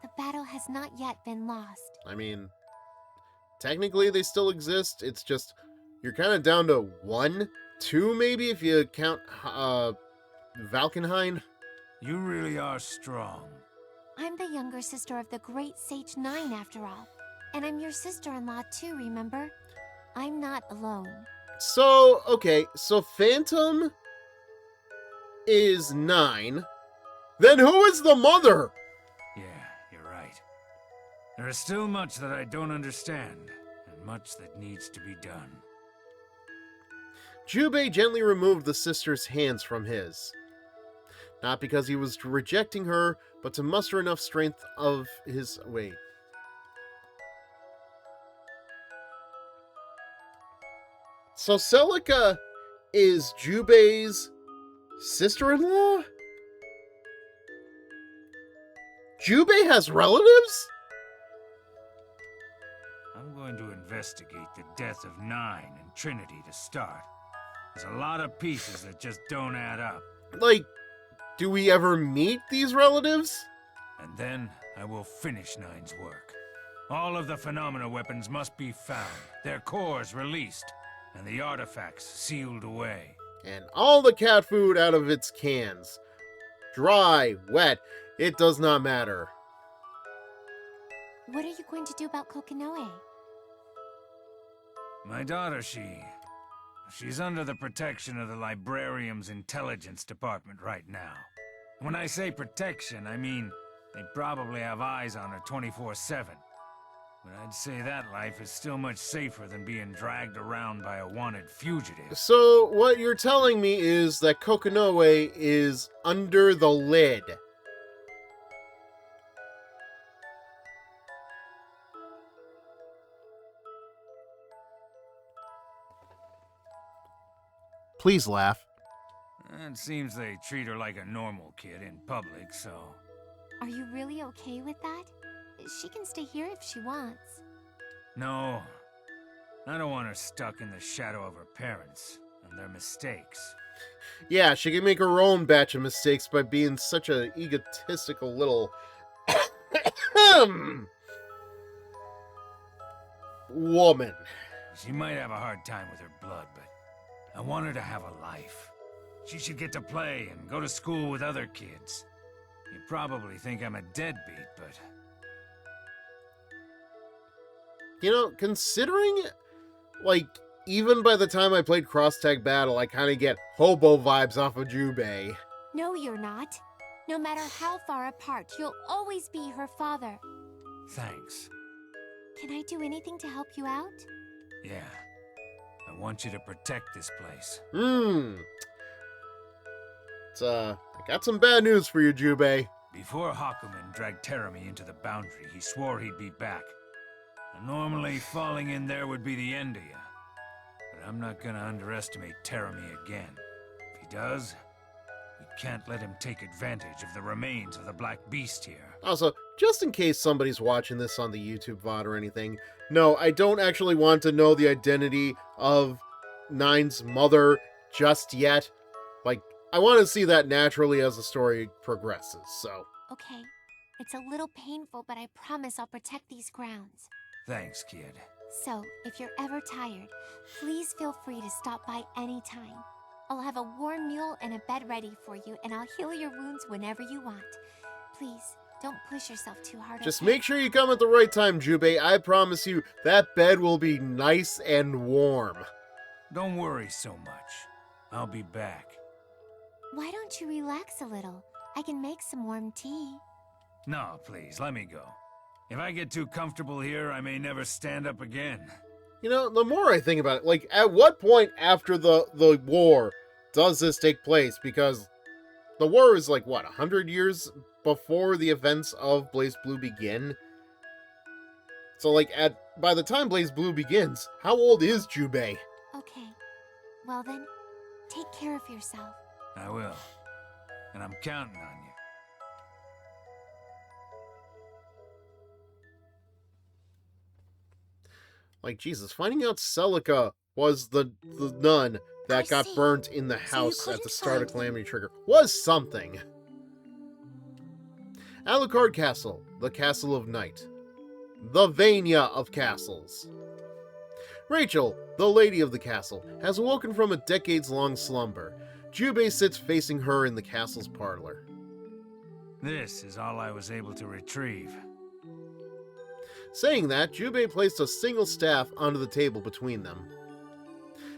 The battle has not yet been lost. I mean, technically they still exist. It's just, you're kind of down to 1 2 maybe, if you count, Valkenhayn. You really are strong. I'm the younger sister of the great Sage 9, after all. And I'm your sister-in-law too, remember? I'm not alone. So, okay, so Phantom is 9. Then who is the mother? Yeah, you're right. There is still much that I don't understand, and much that needs to be done. Jubei gently removed the sister's hands from his. Not because he was rejecting her, but to muster enough strength of his weight. So Celica is Jubei's sister-in-law? Jubei has relatives? I'm going to investigate the death of 9 and Trinity to start. There's a lot of pieces that just don't add up. Like, do we ever meet these relatives? And then I will finish 9's work. All of the phenomena weapons must be found, their cores released, and the artifacts sealed away. And all the cat food out of its cans. Dry, wet, it does not matter. What are you going to do about Kokinoe? My daughter, she's under the protection of the Librarium's intelligence department right now. When I say protection, I mean they probably have eyes on her 24/7. But I'd say that life is still much safer than being dragged around by a wanted fugitive. So, what you're telling me is that Kokinoe is under the lid. Please laugh. It seems they treat her like a normal kid in public, so... Are you really okay with that? She can stay here if she wants. No. I don't want her stuck in the shadow of her parents and their mistakes. Yeah, she can make her own batch of mistakes by being such an egotistical little... woman. She might have a hard time with her blood, but I want her to have a life. She should get to play and go to school with other kids. You probably think I'm a deadbeat, but... You know, considering, like, even by the time I played Cross Tag Battle, I kind of get hobo vibes off of Jubei. No, you're not. No matter how far apart, you'll always be her father. Thanks. Can I do anything to help you out? Yeah. I want you to protect this place. I got some bad news for you, Jubei. Before Hakumen dragged Terami into the boundary, he swore he'd be back. And normally, falling in there would be the end of you. But I'm not gonna underestimate Terami again. If he does, we can't let him take advantage of the remains of the Black Beast here. Also, just in case somebody's watching this on the YouTube VOD or anything, no, I don't actually want to know the identity of Nine's mother just yet. Like, I want to see that naturally as the story progresses, so... Okay. It's a little painful, but I promise I'll protect these grounds. Thanks, kid. So, if you're ever tired, please feel free to stop by anytime. I'll have a warm meal and a bed ready for you, and I'll heal your wounds whenever you want. Please, don't push yourself too hard. Just okay? make sure you come at the right time, Jubei. I promise you, that bed will be nice and warm. Don't worry so much. I'll be back. Why don't you relax a little? I can make some warm tea. No, please, let me go. If I get too comfortable here, I may never stand up again. You know, the more I think about it, like, at what point after the war does this take place? Because the war is like, what, 100 years before the events of Blazblue begin? So, like, by the time Blazblue begins, how old is Jubei? Okay. Well then, take care of yourself. I will. And I'm counting on you. Like, Jesus, finding out Celica was the nun that got see. burnt in the So you house at couldn't the start of find Calamity Trigger was something. Alucard Castle, the Castle of Night. The Vania of Castles. Rachel, the lady of the castle, has awoken from a decades-long slumber. Jubei sits facing her in the castle's parlor. This is all I was able to retrieve. Saying that, Jubei placed a single staff onto the table between them.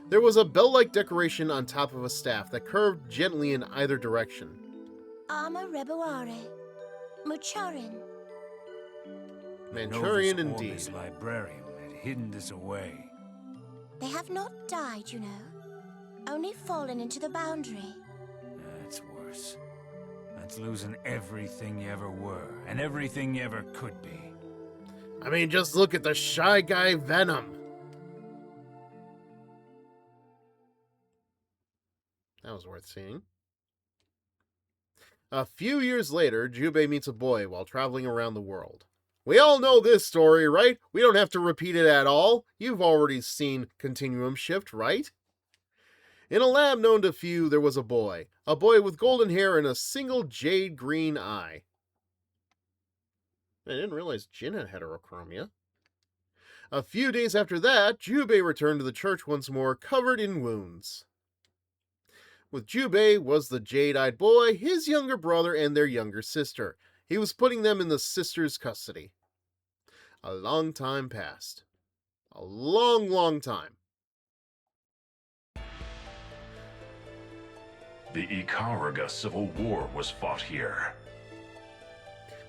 There was a bell-like decoration on top of a staff that curved gently in either direction. Ama Rebaware. Mucharin. Manchurian Nova's indeed. oldest librarian had hidden this away. They have not died, you know. Only fallen into the boundary. That's worse. That's losing everything you ever were, and everything you ever could be. I mean, just look at the Shy Guy Venom. That was worth seeing. A few years later, Jubei meets a boy while traveling around the world. We all know this story, right? We don't have to repeat it at all. You've already seen Continuum Shift, right? In a lab known to few, there was a boy with golden hair and a single jade green eye. I didn't realize Jin had heterochromia. A few days after that, Jubei returned to the church once more, covered in wounds. With Jubei was the jade-eyed boy, his younger brother, and their younger sister. He was putting them in the sister's custody. A long time passed. A long, long time. The Ikaruga Civil War was fought here.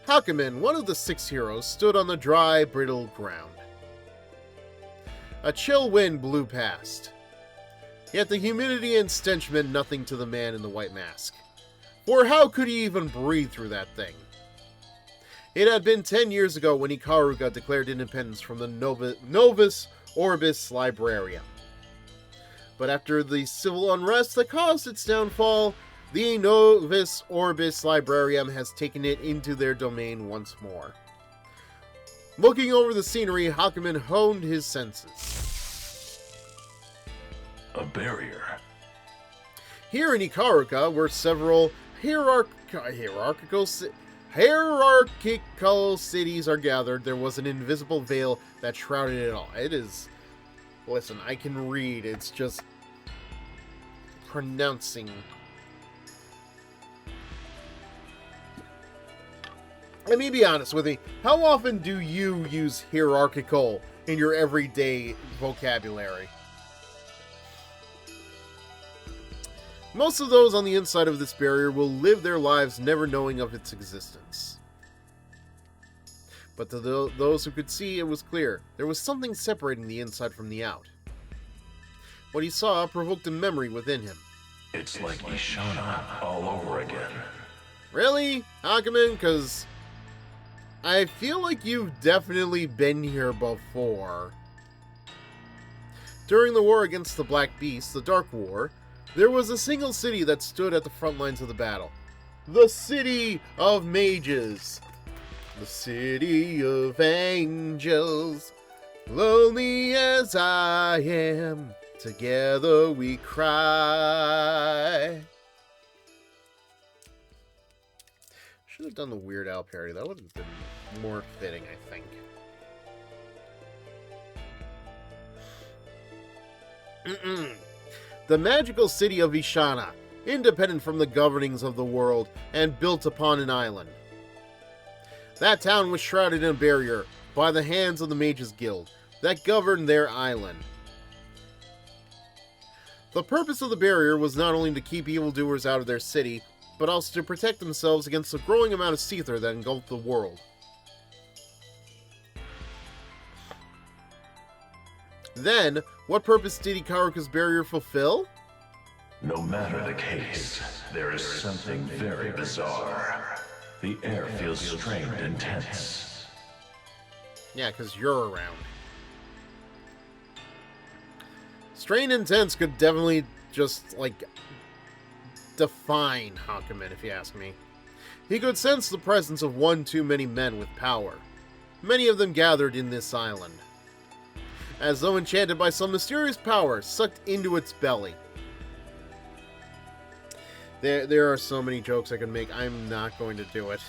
Hakumen, one of the 6 heroes, stood on the dry, brittle ground. A chill wind blew past. Yet the humidity and stench meant nothing to the man in the white mask. For how could he even breathe through that thing? It had been 10 years ago when Ikaruga declared independence from the Novus Orbis Librarium. But after the civil unrest that caused its downfall, the Novus Orbis Librarium has taken it into their domain once more. Looking over the scenery, Hakumen honed his senses. A barrier. Here in Ikaruga were several hierarchical cities are gathered. There was an invisible veil that shrouded it all. It is... Listen, I can read. It's just... pronouncing... Let me be honest with you. How often do you use hierarchical in your everyday vocabulary? Most of those on the inside of this barrier will live their lives never knowing of its existence. But to those who could see, it was clear. There was something separating the inside from the out. What he saw provoked a memory within him. It's like Ishana all over again. Really, Hakumen? Because I feel like you've definitely been here before. During the war against the Black Beast, the Dark War, there was a single city that stood at the front lines of the battle. The City of Mages. The City of Angels. Lonely as I am, together we cry. Should have done the Weird Al parody. That would have been more fitting, I think. The magical city of Ishana, independent from the governings of the world and built upon an island. That town was shrouded in a barrier by the hands of the Mages Guild that governed their island. The purpose of the barrier was not only to keep evildoers out of their city, but also to protect themselves against the growing amount of Seether that engulfed the world. Then, what purpose did Ikaruga's barrier fulfill? No matter the case, there is something very bizarre. The air feels strained and tense. Yeah, because you're around. Strained and tense could definitely just, like, define Hakumen, if you ask me. He could sense the presence of one too many men with power. Many of them gathered in this island, as though enchanted by some mysterious power sucked into its belly. There are so many jokes I could make. I'm not going to do it.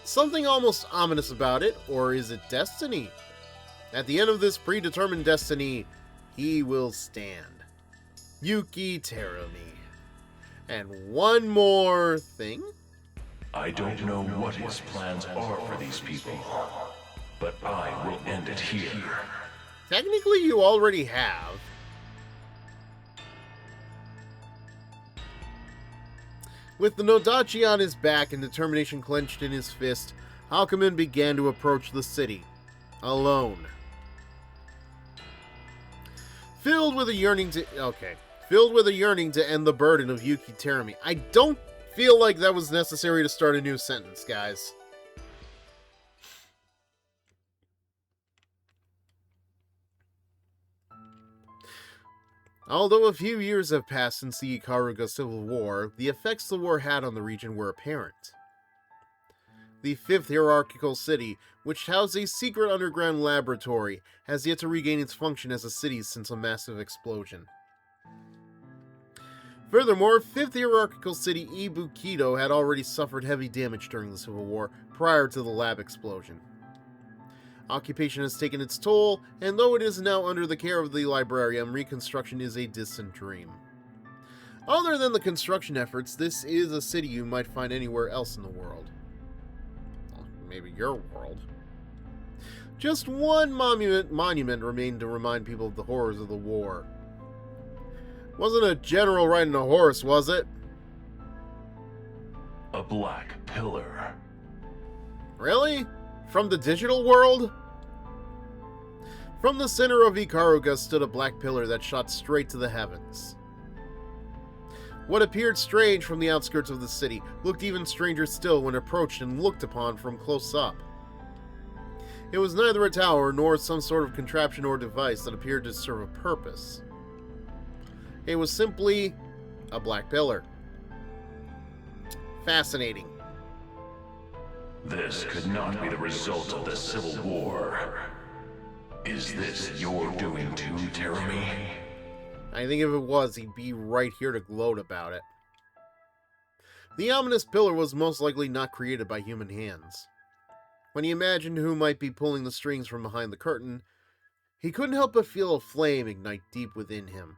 Something almost ominous about it, or is it destiny? At the end of this predetermined destiny, he will stand. Yuki Terumi. And one more thing? I don't know what his plans are for these people, but I will end it here. Technically, you already have. With the Nodachi on his back and determination clenched in his fist, Hakumen began to approach the city. Alone. Filled with a yearning to end the burden of Yuki Terumi. I don't feel like that was necessary to start a new sentence, guys. Although a few years have passed since the Ikaruga Civil War, the effects the war had on the region were apparent. The fifth hierarchical city, which housed a secret underground laboratory, has yet to regain its function as a city since a massive explosion. Furthermore, fifth hierarchical city Ibukido had already suffered heavy damage during the Civil War prior to the lab explosion. Occupation has taken its toll, and though it is now under the care of the librarian, reconstruction is a distant dream. Other than the construction efforts, this is a city you might find anywhere else in the world. Well, maybe your world. Just one monument remained to remind people of the horrors of the war. Wasn't a general riding a horse, was it? A black pillar. Really? From the digital world? From the center of Ikaruga stood a black pillar that shot straight to the heavens. What appeared strange from the outskirts of the city looked even stranger still when approached and looked upon from close up. It was neither a tower nor some sort of contraption or device that appeared to serve a purpose. It was simply a black pillar. Fascinating. This could not be the result of the Civil War. Is this your doing too, Terumi? I think if it was, he'd be right here to gloat about it. The ominous pillar was most likely not created by human hands. When he imagined who might be pulling the strings from behind the curtain, he couldn't help but feel a flame ignite deep within him.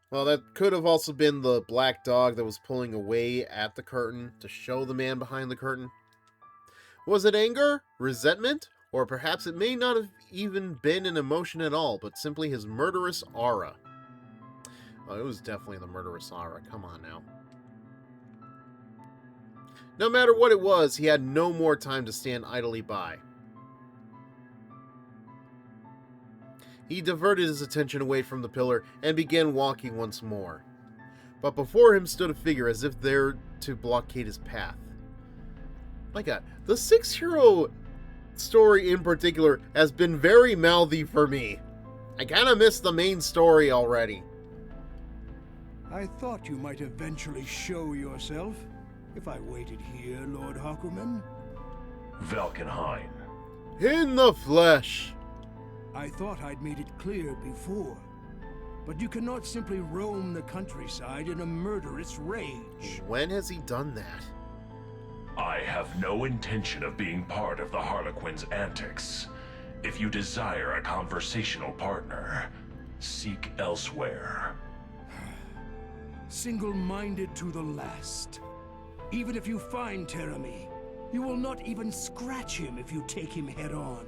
Well, that could have also been the black dog that was pulling away at the curtain to show the man behind the curtain. Was it anger, resentment, or perhaps it may not have even been an emotion at all, but simply his murderous aura? Oh, it was definitely the murderous aura. Come on now. No matter what it was, he had no more time to stand idly by. He diverted his attention away from the pillar and began walking once more. But before him stood a figure as if there to blockade his path. My god, the 6 hero story in particular has been very mouthy for me. I kinda missed the main story already. I thought you might eventually show yourself, if I waited here, Lord Hakumen. Valkenhayn. In the flesh. I thought I'd made it clear before, but you cannot simply roam the countryside in a murderous rage. When has he done that? I have no intention of being part of the Harlequin's antics. If you desire a conversational partner, seek elsewhere. Single-minded to the last. Even if you find Terumi, you will not even scratch him if you take him head-on.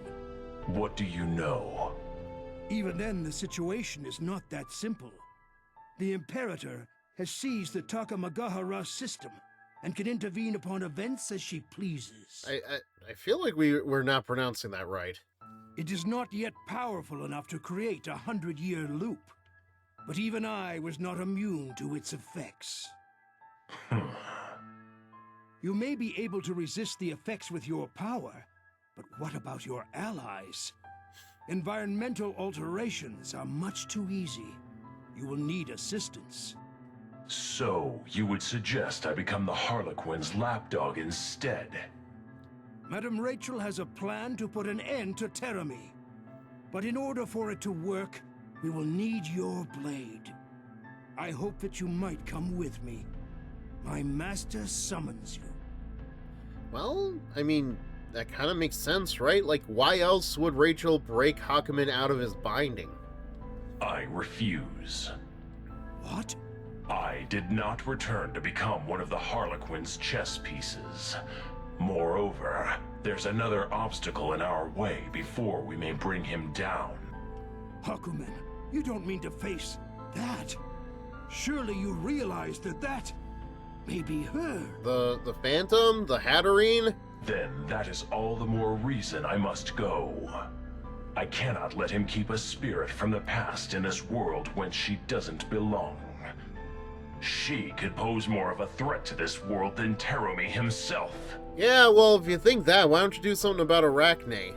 What do you know? Even then, the situation is not that simple. The Imperator has seized the Takamagahara system and can intervene upon events as she pleases. I feel like we're not pronouncing that right. It is not yet powerful enough to create a 100-year loop, but even I was not immune to its effects. You may be able to resist the effects with your power, but what about your allies? Environmental alterations are much too easy. You will need assistance. So, you would suggest I become the Harlequin's lapdog instead? Madame Rachel has a plan to put an end to Terumi. But in order for it to work, we will need your blade. I hope that you might come with me. My master summons you. Well, I mean, that kind of makes sense, right? Like, why else would Rachel break Hakumen out of his binding? I refuse. What? I did not return to become one of the Harlequin's chess pieces. Moreover, there's another obstacle in our way before we may bring him down. Hakumen, you don't mean to face that. Surely you realize that that may be her. The Phantom? The Hatterene? Then that is all the more reason I must go. I cannot let him keep a spirit from the past in this world whence she doesn't belong. She could pose more of a threat to this world than Terumi himself. Yeah, well, if you think that, why don't you do something about Arachne?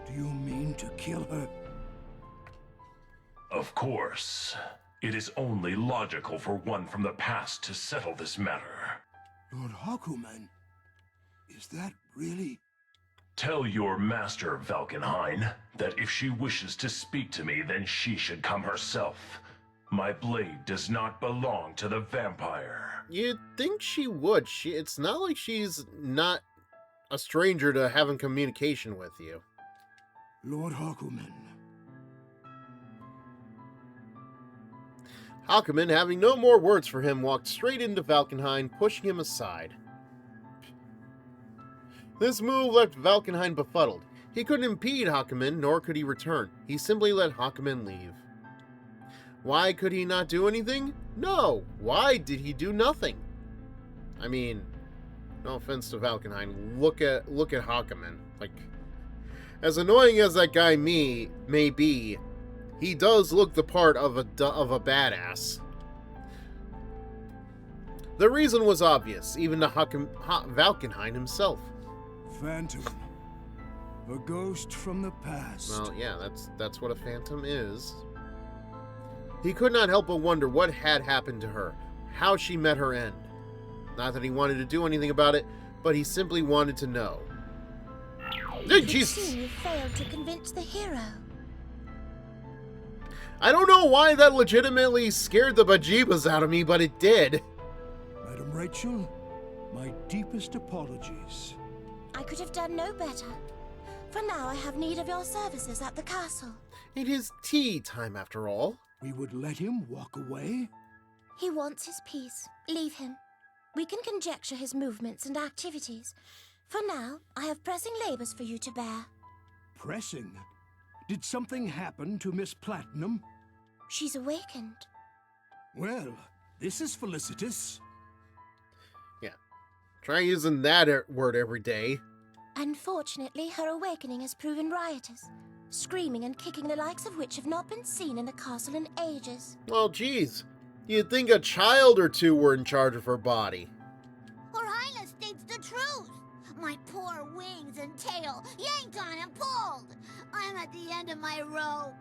Do you mean to kill her? Of course. It is only logical for one from the past to settle this matter. Lord Hakumen, is that really? Tell your master, Valkenhayn, that if she wishes to speak to me, then she should come herself. My blade does not belong to the vampire. You'd think she would. It's not like she's not a stranger to having communication with you. Lord Hakumen. Hakumen, having no more words for him, walked straight into Valkenhayn, pushing him aside. This move left Valkenhayn befuddled. He couldn't impede Hakumen, nor could he return. He simply let Hakumen leave. Why could he not do anything? No! Why did he do nothing? I mean, no offense to Valkenhayn, look at Hakumen. Like, as annoying as that guy may be, he does look the part of a badass. The reason was obvious, even to Valkenhayn himself. Phantom. A ghost from the past. Well, yeah, that's what a phantom is. He could not help but wonder what had happened to her, how she met her end. Not that he wanted to do anything about it, but he simply wanted to know. Jesus! You failed to convince the hero. I don't know why that legitimately scared the bejeebas out of me, but it did. Madam Rachel, my deepest apologies. I could have done no better. For now, I have need of your services at the castle. It is tea time, after all. We would let him walk away? He wants his peace. Leave him. We can conjecture his movements and activities. For now, I have pressing labors for you to bear. Pressing? Did something happen to Miss Platinum? She's awakened. Well, this is felicitous. Yeah. Try using that word every day. Unfortunately, her awakening has proven riotous, screaming and kicking the likes of which have not been seen in the castle in ages. Well, geez. You'd think a child or two were in charge of her body. Her Highness states the truth. My poor wings and tail yanked on and pulled. I'm at the end of my rope.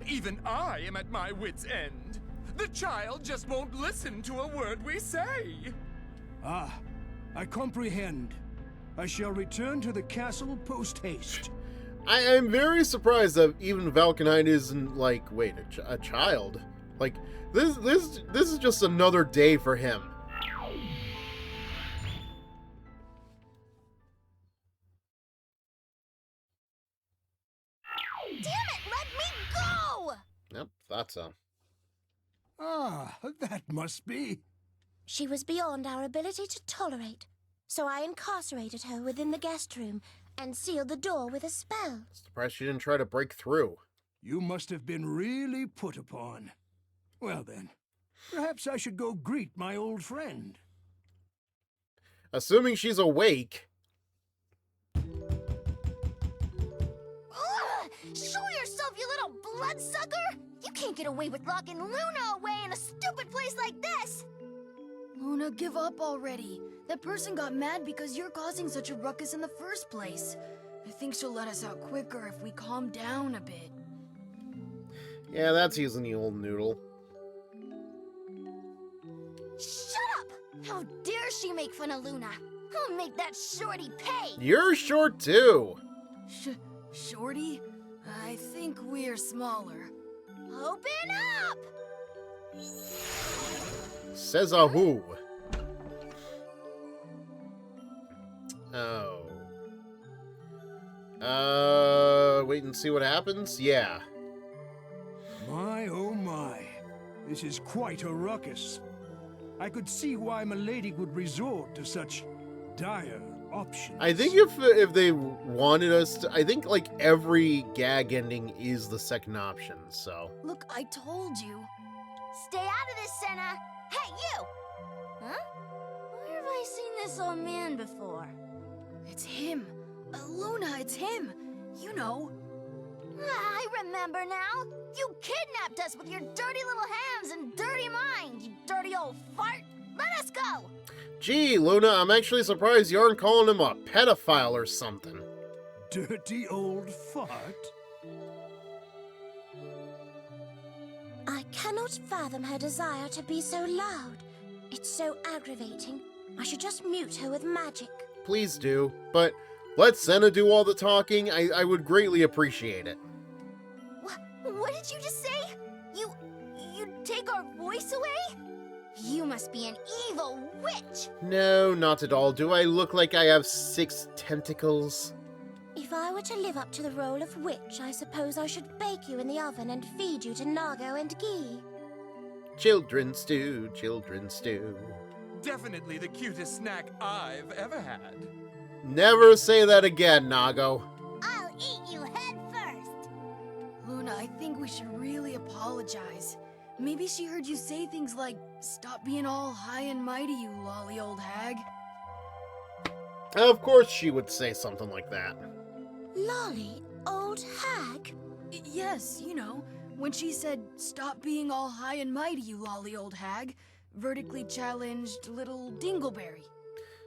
Even I am at my wit's end. The child just won't listen to a word we say. Ah, I comprehend. I shall return to the castle post-haste. I am very surprised that even Valkenhayn isn't like, wait, a child. Like, this is just another day for him. Damn it, let me go! Yep, thought so. Ah, that must be. She was beyond our ability to tolerate, so I incarcerated her within the guest room and sealed the door with a spell. Surprised she didn't try to break through. You must have been really put upon. Well then, perhaps I should go greet my old friend. Assuming she's awake. Ugh! Show yourself, you little bloodsucker! You can't get away with locking Luna away in a stupid place like this! Luna, give up already. That person got mad because you're causing such a ruckus in the first place. I think she'll let us out quicker if we calm down a bit. Yeah, that's using the old noodle. Shut up! How dare she make fun of Luna? I'll make that shorty pay! You're short too. Shorty? I think we're smaller. Open up! Says a who. see what happens? Yeah. My, oh my. This is quite a ruckus. I could see why Milady would resort to such dire options. I think if they wanted us to, I think like every gag ending is the second option, so. Look, I told you. Stay out of this, Senna. Hey, you! Huh? Where have I seen this old man before? It's him. Luna, it's him. You know. I remember now. You kidnapped us with your dirty little hands and dirty mind, you dirty old fart. Let us go. Gee, Luna, I'm actually surprised you aren't calling him a pedophile or something. Dirty old fart? I cannot fathom her desire to be so loud. It's so aggravating. I should just mute her with magic. Please do, but let Senna do all the talking. I would greatly appreciate it. What did you just say? You take our voice away? You must be an evil witch. No, not at all. Do I look like I have 6 tentacles? If I were to live up to the role of witch, I suppose I should bake you in the oven and feed you to Nago and ghee. Children stew, children stew. Definitely the cutest snack I've ever had. Never say that again, Nago. I'll eat you head first. Luna, I think we should really apologize. Maybe she heard you say things like, "Stop being all high and mighty, you lolly old hag." Of course she would say something like that. Lolly, old hag? Yes, you know, when she said, "Stop being all high and mighty, you lolly old hag," vertically challenged little Dingleberry.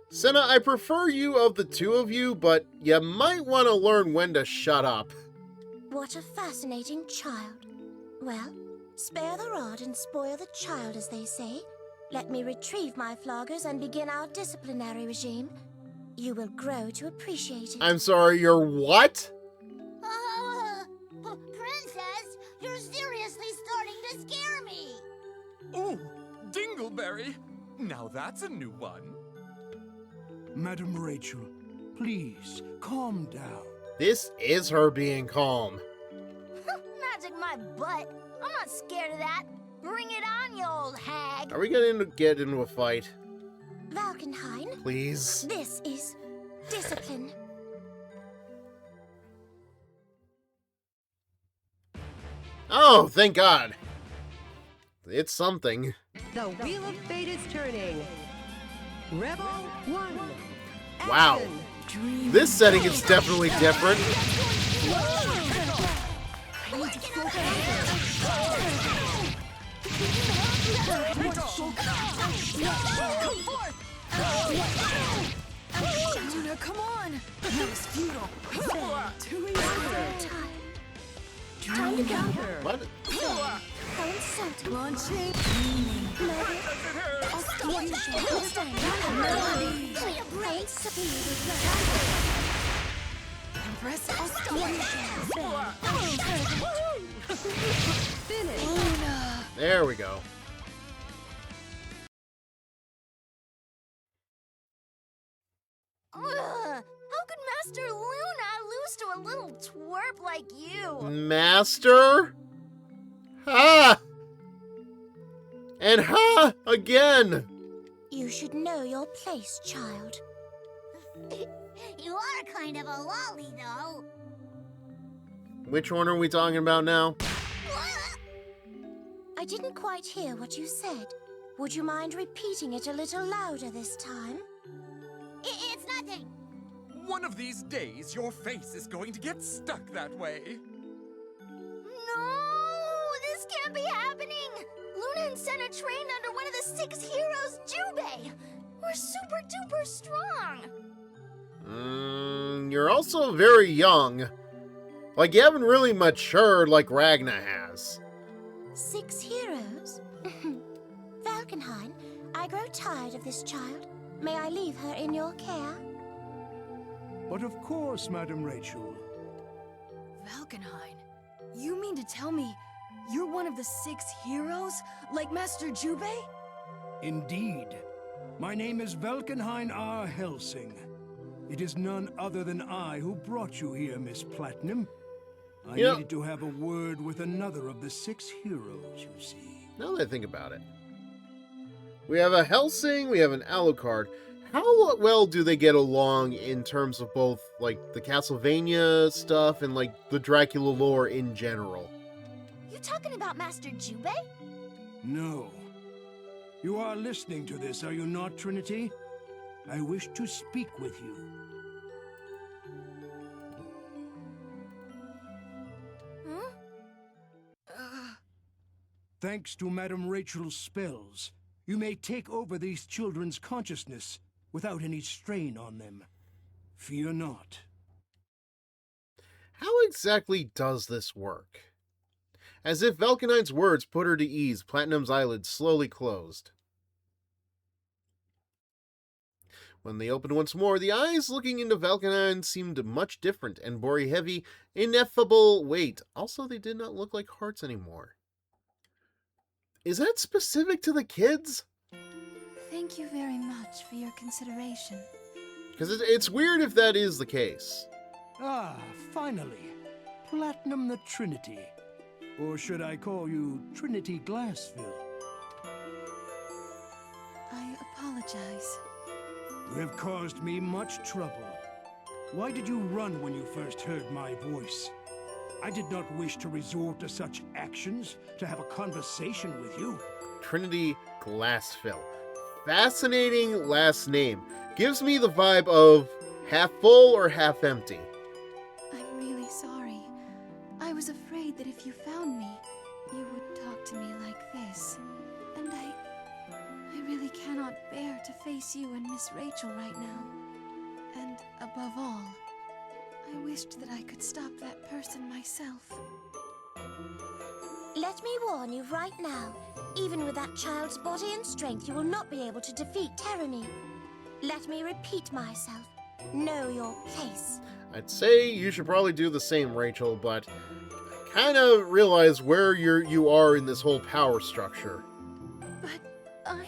Senna, I prefer you of the two of you, but you might want to learn when to shut up. What a fascinating child. Well, spare the rod and spoil the child, as they say. Let me retrieve my floggers and begin our disciplinary regime. You will grow to appreciate it. I'm sorry, you're what? Princess, you're seriously starting to scare me. Ooh, Dingleberry. Now that's a new one. Madam Rachel, please, calm down. This is her being calm. Magic my butt. I'm not scared of that. Bring it on, you old hag. Are we going to get into a fight? Valkenhayn, Please? this is discipline. Oh, thank God. It's something. The Wheel of Fate is turning. Rebel 1. Wow. This setting is definitely different. Luna, come on! That was futile. Too easy. Time to go. What? How insulting. Launching. I'll stop you. I'll stand up. Give me a break. Empress, I'll stop you. Finish. Luna. There we go. How could Master Luna lose to a little twerp like you? Master? Ha! And ha! Again! You should know your place, child. You are kind of a lolly, though. Which one are we talking about now? I didn't quite hear what you said. Would you mind repeating it a little louder this time? It's nothing. One of these days, your face is going to get stuck that way. No, this can't be happening. Luna and Senna trained under one of the 6 heroes, Jubei. We're super duper strong. You're also very young. Like, you haven't really matured like Ragna has. 6 heroes? Valkenhayn, I grow tired of this child. May I leave her in your care? But of course, Madam Rachel. Valkenhayn, you mean to tell me you're one of the 6 heroes, like Master Jubei? Indeed. My name is Valkenhayn R. Helsing. It is none other than I who brought you here, Miss Platinum. I You know- needed to have a word with another of the 6 heroes, you see. Now that I think about it. We have a Helsing, we have an Alucard. How well do they get along in terms of both, like, the Castlevania stuff and, like, the Dracula lore in general? You talking about Master Jubei? No. You are listening to this, are you not, Trinity? I wish to speak with you. Thanks to Madame Rachel's spells, you may take over these children's consciousness without any strain on them. Fear not. How exactly does this work? As if Valkynine's words put her to ease, Platinum's eyelids slowly closed. When they opened once more, the eyes looking into Valkynine seemed much different and bore a heavy, ineffable weight. Also, they did not look like hearts anymore. Is that specific to the kids? Thank you very much for your consideration. Because it's weird if that is the case. Ah, finally. Platinum the Trinity. Or should I call you Trinity Glassville? I apologize. You have caused me much trouble. Why did you run when you first heard my voice? I did not wish to resort to such actions to have a conversation with you. Trinity Glassville. Fascinating last name. Gives me the vibe of half full or half empty. I'm really sorry. I was afraid that if you found me, you would talk to me like this. And I really cannot bear to face you and Miss Rachel right now. And above all, I wished that I could stop that person myself. Let me warn you right now. Even with that child's body and strength, you will not be able to defeat Terramy. Let me repeat myself. Know your place. I'd say you should probably do the same, Rachel, but I kind of realize where you are in this whole power structure. But I'm...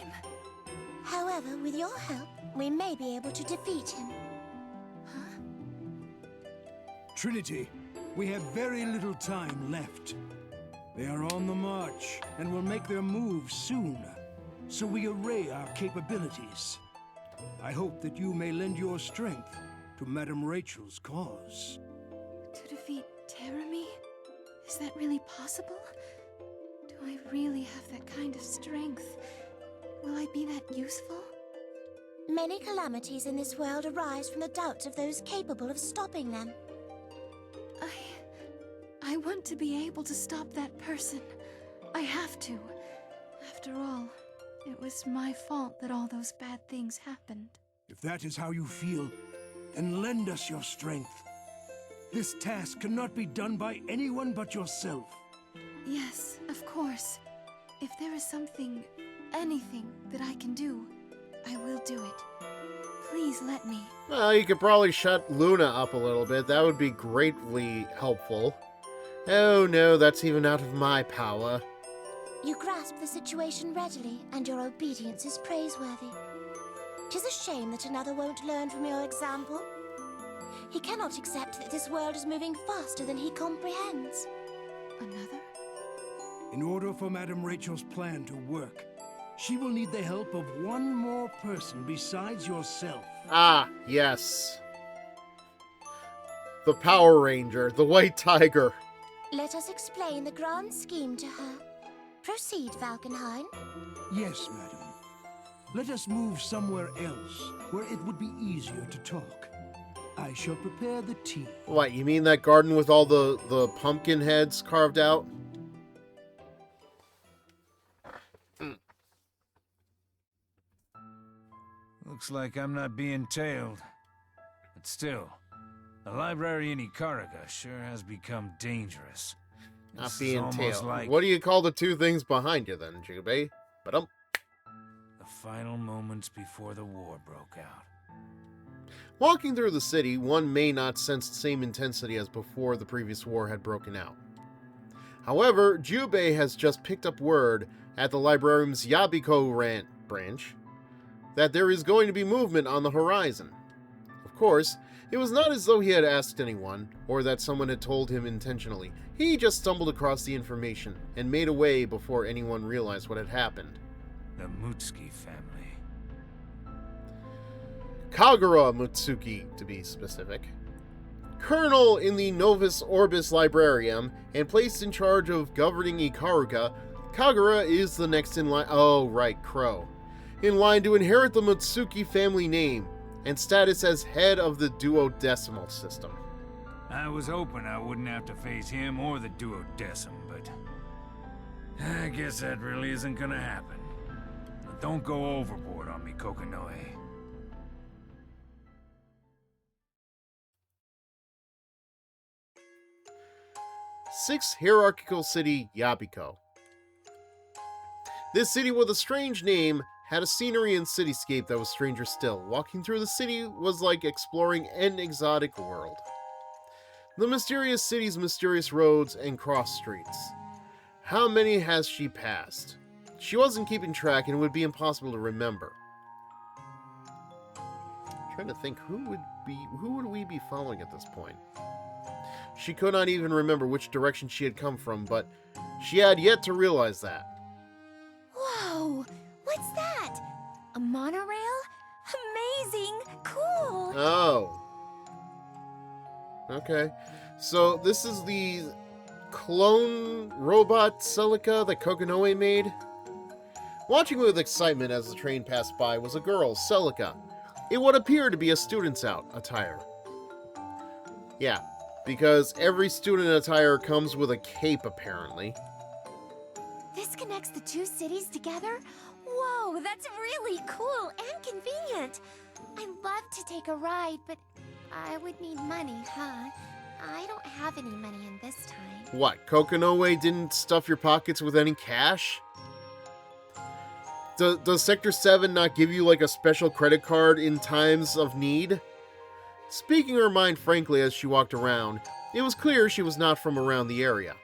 However, with your help, we may be able to defeat him. Trinity, we have very little time left. They are on the march and will make their move soon, so we array our capabilities. I hope that you may lend your strength to Madame Rachel's cause. To defeat Terramy? Is that really possible? Do I really have that kind of strength? Will I be that useful? Many calamities in this world arise from the doubts of those capable of stopping them. I want to be able to stop that person. I have to. After all, it was my fault that all those bad things happened. If that is how you feel, then lend us your strength. This task cannot be done by anyone but yourself. Yes, of course. If there is something, anything that I can do, I will do it. Please let me. Well, you could probably shut Luna up a little bit. That would be greatly helpful. Oh no, that's even out of my power. You grasp the situation readily, and your obedience is praiseworthy. 'Tis a shame that another won't learn from your example. He cannot accept that this world is moving faster than he comprehends. Another? In order for Madame Rachel's plan to work, she will need the help of one more person besides yourself. Ah, yes. The Power Ranger, the White Tiger. Let us explain the grand scheme to her. Proceed, Valkenhayn. Yes, madam. Let us move somewhere else, where it would be easier to talk. I shall prepare the tea. What, you mean that garden with all the pumpkin heads carved out? Looks like I'm not being tailed. But still, the library in Ikaraga sure has become dangerous. Not This is being almost tailed. like What do you call the two things behind you then, Jubei? But the final moments before the war broke out. walking through the city, one may not sense the same intensity as before the previous war had broken out. However, Jubei has just picked up word at the librarian's branch that there is going to be movement on the horizon. Of course, It was not as though he had asked anyone, or that someone had told him intentionally. He just stumbled across the information, and made away before anyone realized what had happened. The Mutsuki family. Kagura Mutsuki, to be specific. Colonel in the Novus Orbis Librarium, and placed in charge of governing Ikaruga, Kagura is the next in line— oh, right, Crow. In line to inherit the Mutsuki family name, and status as head of the duodecimal system. I was hoping I wouldn't have to face him or the duodecim, but I guess that really isn't gonna happen. Now don't go overboard on me, Kokonoe. 6th hierarchical city, Yabiko. This city with a strange name had a scenery and cityscape that was stranger still. Walking through the city was like exploring an exotic world. The mysterious city's mysterious roads and cross streets. How many has she passed? She wasn't keeping track and it would be impossible to remember. I'm trying to think who would we be following at this point? She could not even remember which direction she had come from, but she had yet to realize that. Whoa! What's that? A monorail? Amazing! Cool! Oh. Okay. So this is the clone robot Celica that Kokonoe made. Watching with excitement as the train passed by was a girl, Celica. It would appear to be a student's attire. Yeah, because every student attire comes with a cape, apparently. This connects the two cities together? Whoa, that's really cool and convenient. I'd love to take a ride, but I would need money, huh? I don't have any money in this time. What, Kokonoe didn't stuff your pockets with any cash? Does Sector 7 not give you like a special credit card in times of need? Speaking her mind frankly as she walked around, it was clear she was not from around the area.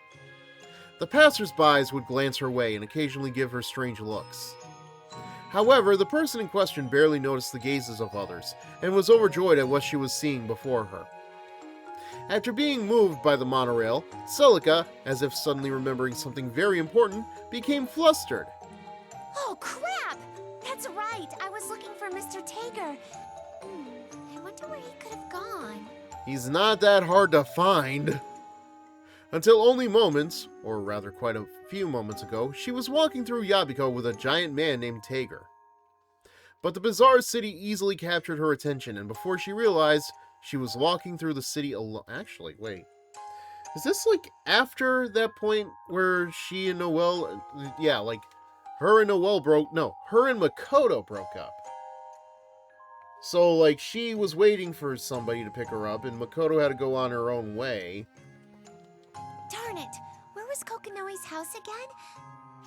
The passers-by would glance her way and occasionally give her strange looks. However, the person in question barely noticed the gazes of others, and was overjoyed at what she was seeing before her. After being moved by the monorail, Celica, as if suddenly remembering something very important, became flustered. Oh, crap! That's right, I was looking for Mr. Tager. I wonder where he could have gone. He's not that hard to find. Until only moments, or rather quite a few moments ago, she was walking through Yabiko with a giant man named Tager. But the bizarre city easily captured her attention, and before she realized, she was walking through the city alone. Actually, wait. Is this like after that point where she and Noelle, yeah, like her and Noelle her and Makoto broke up. So like she was waiting for somebody to pick her up, and Makoto had to go on her own way. Darn it! Where was Kokonoe's house again?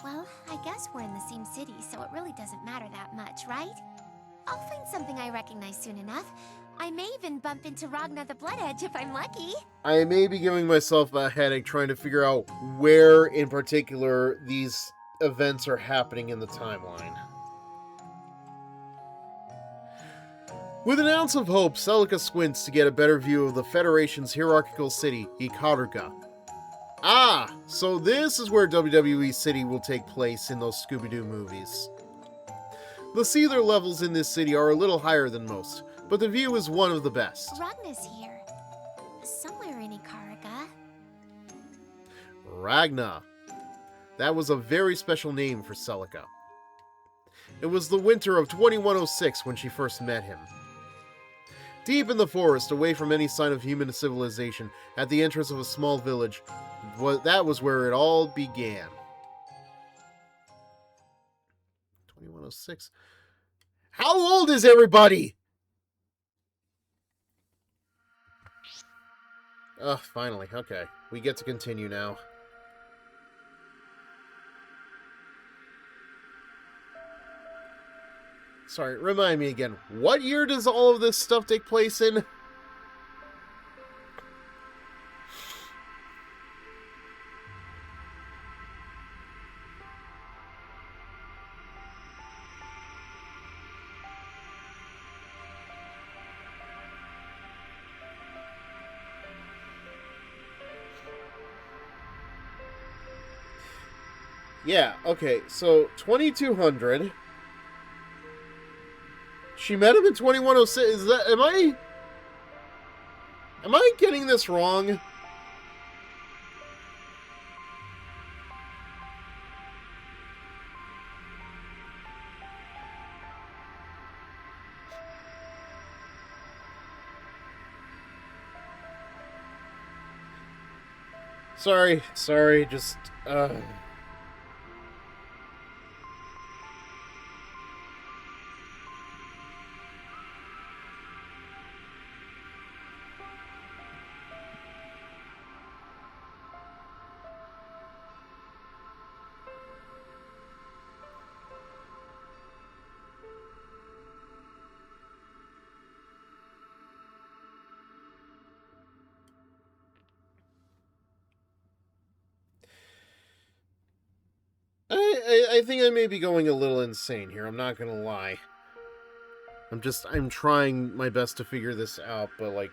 Well, I guess we're in the same city, so it really doesn't matter that much, right? I'll find something I recognize soon enough. I may even bump into Ragna the Bloodedge if I'm lucky. I may be giving myself a headache trying to figure out where in particular these events are happening in the timeline. With an ounce of hope, Celica squints to get a better view of the Federation's hierarchical city, Ikaruga. Ah, so this is where WWE City will take place in those Scooby-Doo movies. The seether levels in this city are a little higher than most, but the view is one of the best. Ragna's here. Somewhere in Ikaruga. Ragna. That was a very special name for Celica. It was the winter of 2106 when she first met him. Deep in the forest, away from any sign of human civilization, at the entrance of a small village, that was where it all began. 2106. How old is everybody? Ugh, finally. Okay. We get to continue now. Sorry, remind me again. What year does all of this stuff take place in? Yeah, okay, so 2200. She met him in 2106. Is that... Am I getting this wrong? Sorry, just, I think I may be going a little insane here, I'm not gonna lie. I'm trying my best to figure this out, but, like...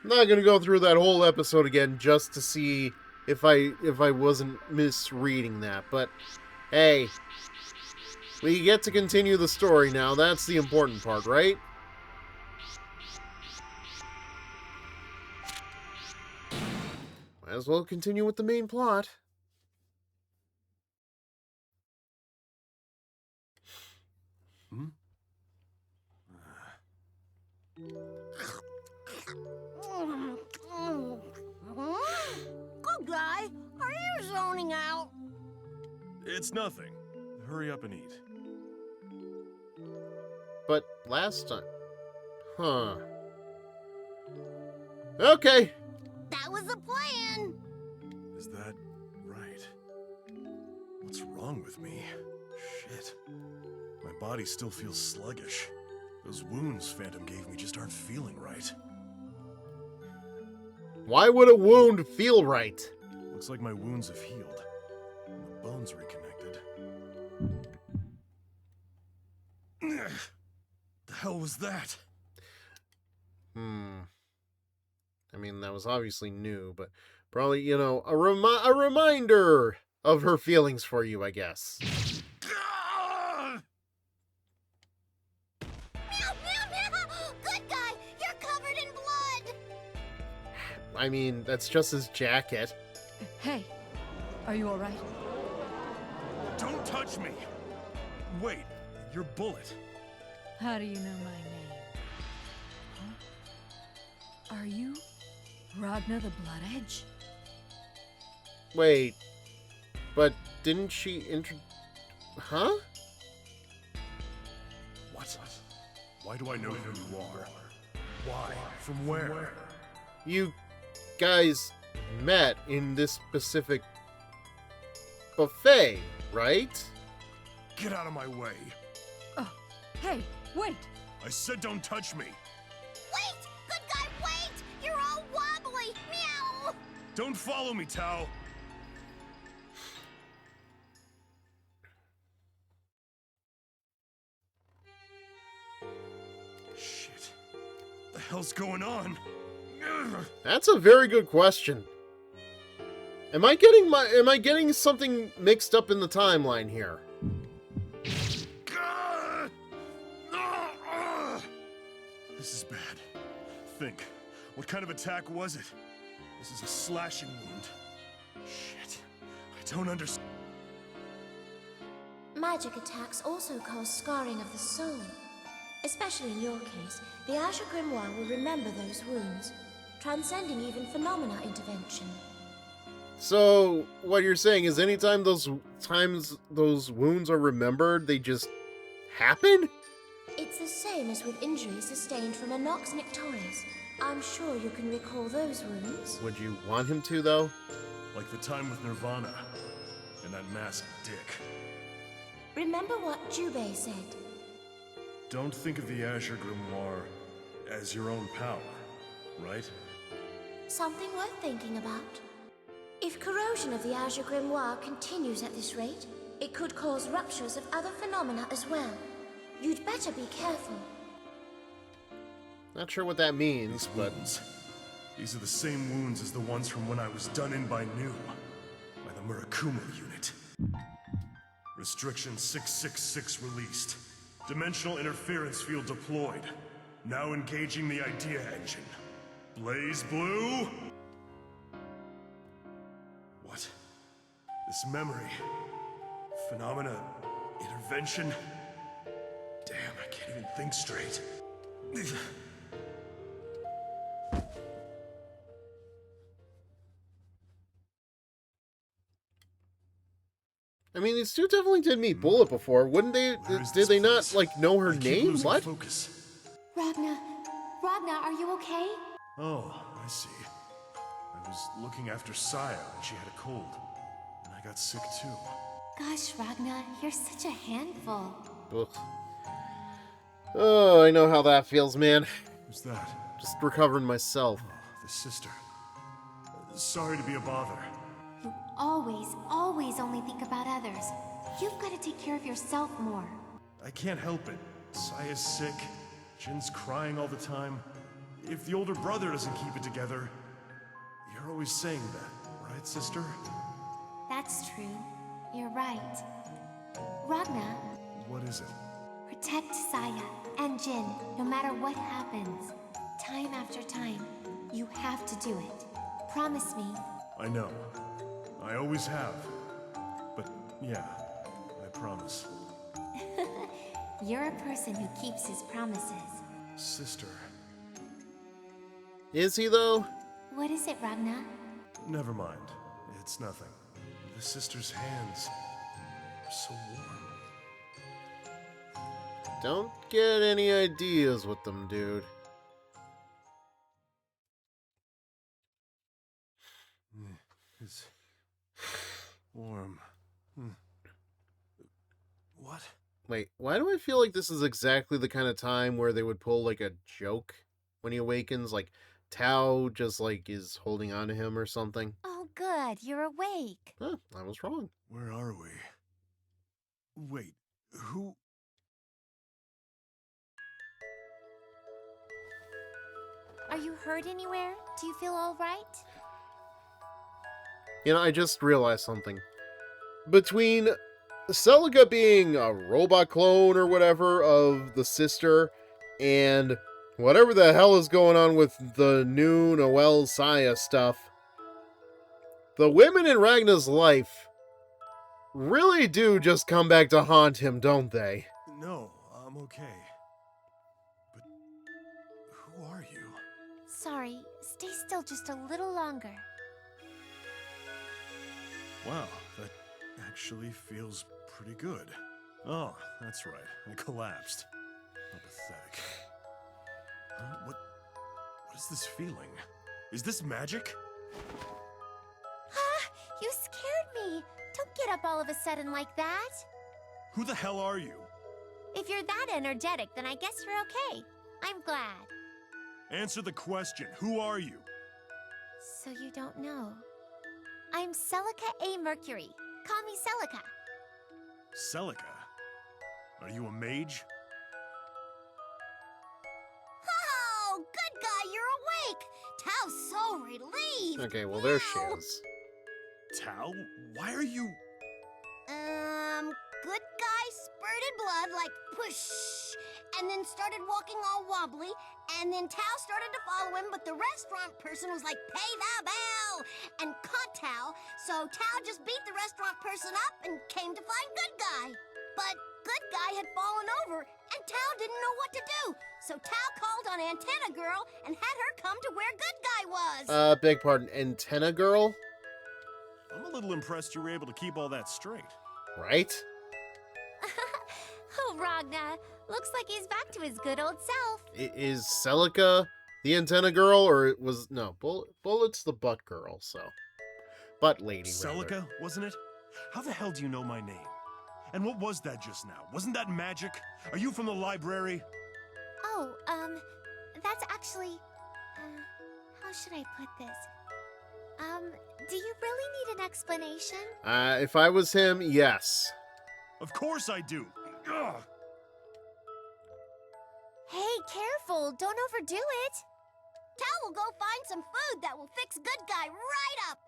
I'm not gonna go through that whole episode again just to see if I wasn't misreading that, but... Hey... We get to continue the story now, that's the important part, right? Might as well continue with the main plot. Good guy, are you zoning out? It's nothing. Hurry up and eat. But last time... Huh. Okay. That was the plan. Is that right? What's wrong with me? Shit. My body still feels sluggish. Those wounds Phantom gave me just aren't feeling right. Why would a wound feel right? Looks like my wounds have healed. And the bones reconnected. The hell was that? I mean, that was obviously new, but probably, you know, a reminder of her feelings for you, I guess. Meow, meow, meow! Good guy, you're covered in blood! I mean, that's just his jacket. Hey, are you alright? Don't touch me! Wait, your bullet. How do you know my name? Huh? Are you Ragna the Blood Edge? Wait, but didn't she Huh? What? Why do I know who you are? Why? From where? You guys met in this specific buffet, right? Get out of my way. Hey, wait! I said don't touch me. Wait! Good guy, wait! You're all wobbly! Meow! Don't follow me, Tao. Shit. The hell's going on? That's a very good question. Am I getting something mixed up in the timeline here? This is bad. Think. What kind of attack was it? This is a slashing wound. Shit. I don't understand. Magic attacks also cause scarring of the soul. Especially in your case, the Azure Grimoire will remember those wounds, transcending even phenomena intervention. So, what you're saying is anytime those wounds are remembered, they just happen? It's the same as with injuries sustained from a Nox Nictoris. I'm sure you can recall those wounds. Would you want him to, though? Like the time with Nirvana and that masked dick. Remember what Jubei said. Don't think of the Azure Grimoire as your own power, right? Something worth thinking about. If corrosion of the Azure Grimoire continues at this rate, it could cause ruptures of other phenomena as well. You'd better be careful. Not sure what that means, but... These are the same wounds as the ones from when I was done in by Nu. Murakumo unit. Restriction 666 released. Dimensional interference field deployed. Now engaging the idea engine. Blazblue? What? This memory... Phenomena... Intervention? Damn, I can't even think straight. I mean, these two definitely did meet Bullet before. Wouldn't they? Did they not, like, know her name? What? Focus. Ragna, are you okay? Oh, I see. I was looking after Saya and she had a cold. And I got sick too. Gosh, Ragna, you're such a handful. Ugh. Oh, I know how that feels, man. Who's that? Just recovering myself. Oh, the sister. Sorry to be a bother. You always only think about others. You've got to take care of yourself more. I can't help it. Saya's sick. Jin's crying all the time. If the older brother doesn't keep it together... You're always saying that, right, sister? That's true. You're right. Ragna, What is it? protect Saya and Jin, no matter what happens. Time after time, you have to do it. Promise me. I know. I always have. But, yeah, I promise. You're a person who keeps his promises. Sister. Is he, though? What is it, Ragna? Never mind. It's nothing. The sister's hands are so warm. Don't get any ideas with them, dude. It's warm. What? Wait, why do I feel like this is exactly the kind of time where they would pull, like, a joke when he awakens? Like, Tao just, like, is holding on to him or something? Oh, good. You're awake. Huh, I was wrong. Where are we? Wait, who... Are you hurt anywhere? Do you feel all right? You know, I just realized something. Between Celica being a robot clone or whatever of the sister and whatever the hell is going on with the new Noelle Saya stuff, the women in Ragna's life really do just come back to haunt him, don't they? No, I'm okay. But who are you? Sorry. Stay still just a little longer. Wow, that actually feels pretty good. Oh, that's right. I collapsed. How pathetic. Huh? What is this feeling? Is this magic? Ah! You scared me! Don't get up all of a sudden like that! Who the hell are you? If you're that energetic, then I guess you're okay. I'm glad. Answer the question. Who are you? So you don't know. I'm Celica A. Mercury. Call me Celica. Celica? Are you a mage? Oh, good guy, you're awake! Tao's so relieved! Okay, well, there she is. Tao? Why are you... Good guy spurted blood like push, and then started walking all wobbly, and then Tao started to follow him, but the restaurant person was like, pay the bell, and caught Tao, so Tao just beat the restaurant person up and came to find good guy. But good guy had fallen over, and Tao didn't know what to do, so Tao called on Antenna Girl and had her come to where good guy was. Beg pardon, Antenna Girl? I'm a little impressed you were able to keep all that straight. Right? Oh, Ragna, looks like he's back to his good old self. Is Celica the Antenna Girl, or it was... No, Bullet's the Butt Girl, so... Butt Lady, Celica, rather. wasn't it? How the hell do you know my name? And what was that just now? Wasn't that magic? Are you from the library? Oh, that's actually... how should I put this? Do you really need an explanation? If I was him, yes. Of course I do. Ugh. Hey, careful! Don't overdo it! Tao will go find some food that will fix good guy right up!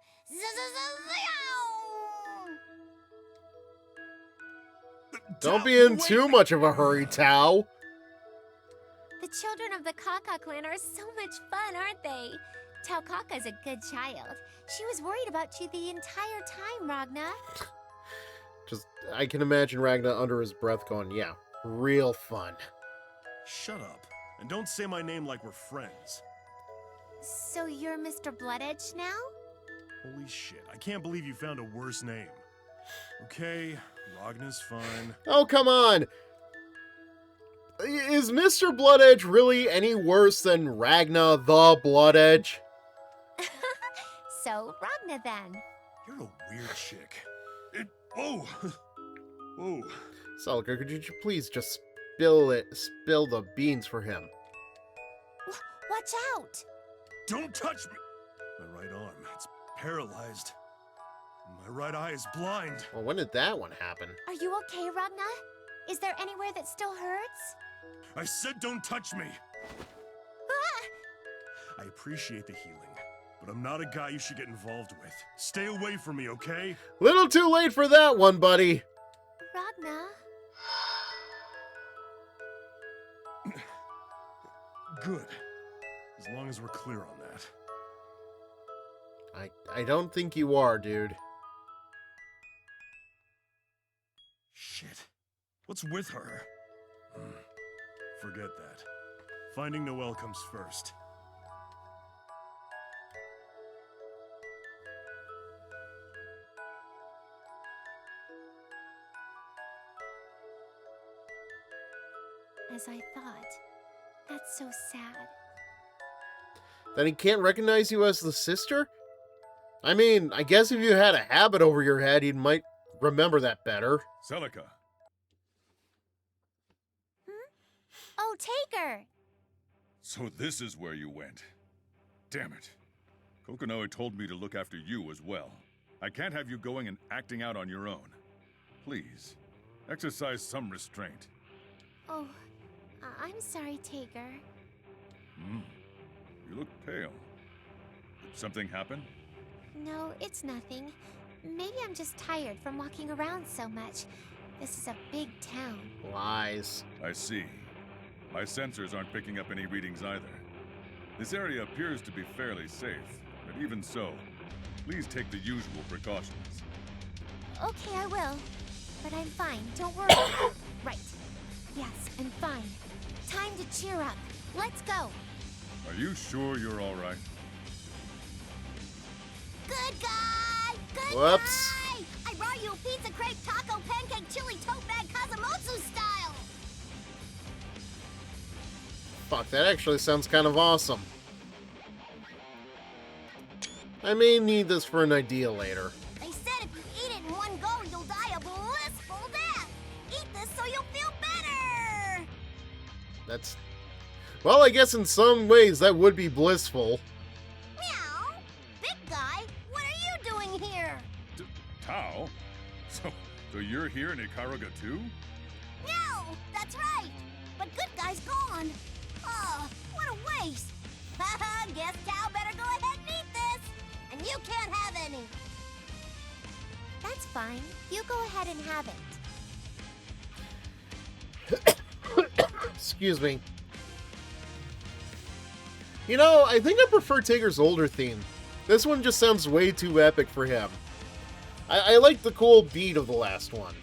Don't be in too much of a hurry, Tao. The children of the Kaka clan are so much fun, aren't they? Tao Kaka's a good child. She was worried about you the entire time, Ragna. I can imagine Ragna under his breath going, yeah, real fun. Shut up. And don't say my name like we're friends. So you're Mr. Bloodedge now? Holy shit, I can't believe you found a worse name. Okay, Ragna's fine. Oh, come on! Is Mr. Bloodedge really any worse than Ragna the Bloodedge? So, Ragna then. You're a weird chick. Oh! Oh. Celica, could you please just spill the beans for him? Watch out! Don't touch me! My right arm, it's paralyzed. My right eye is blind. Well, when did that one happen? Are you okay, Ragna? Is there anywhere that still hurts? I said don't touch me! Ah! I appreciate the healing, but I'm not a guy you should get involved with. Stay away from me, okay? Little too late for that one, buddy. Ragna? Good. As long as we're clear on that. I don't think you are, dude. Shit. What's with her? Forget that. Finding Noelle comes first. As I thought. That's so sad. Then he can't recognize you as the sister? I mean, I guess if you had a habit over your head, he might remember that better. Celica. Oh, Taker! So this is where you went. Damn it. Kokonoe told me to look after you as well. I can't have you going and acting out on your own. Please, exercise some restraint. Oh, I'm sorry, Taker. You look pale. Did something happen? No, it's nothing. Maybe I'm just tired from walking around so much. This is a big town. Lies. I see. My sensors aren't picking up any readings either. This area appears to be fairly safe, but even so, please take the usual precautions. Okay, I will. But I'm fine, don't worry. Right. Yes, I'm fine. Time to cheer up. Let's go. Are you sure you're all right? Good guy! Good Whoops. guy! I brought you a pizza, crepe, taco, pancake, chili, tote bag, Kazamotsu style! Fuck, that actually sounds kind of awesome. I may need this for an idea later. They said if you eat it in one go, you'll die a blissful death! Eat this so you'll feel better! That's... Well, I guess in some ways that would be blissful. Meow! Big guy, what are you doing here? Tao? So you're here in Ikaruga too? No, that's right! But good guy's gone! Oh, what a waste! Haha, guess Tao better go ahead and eat this! And you can't have any! That's fine. You go ahead and have it. Excuse me. You know, I think I prefer Taker's older theme. This one just sounds way too epic for him. I like the cool beat of the last one.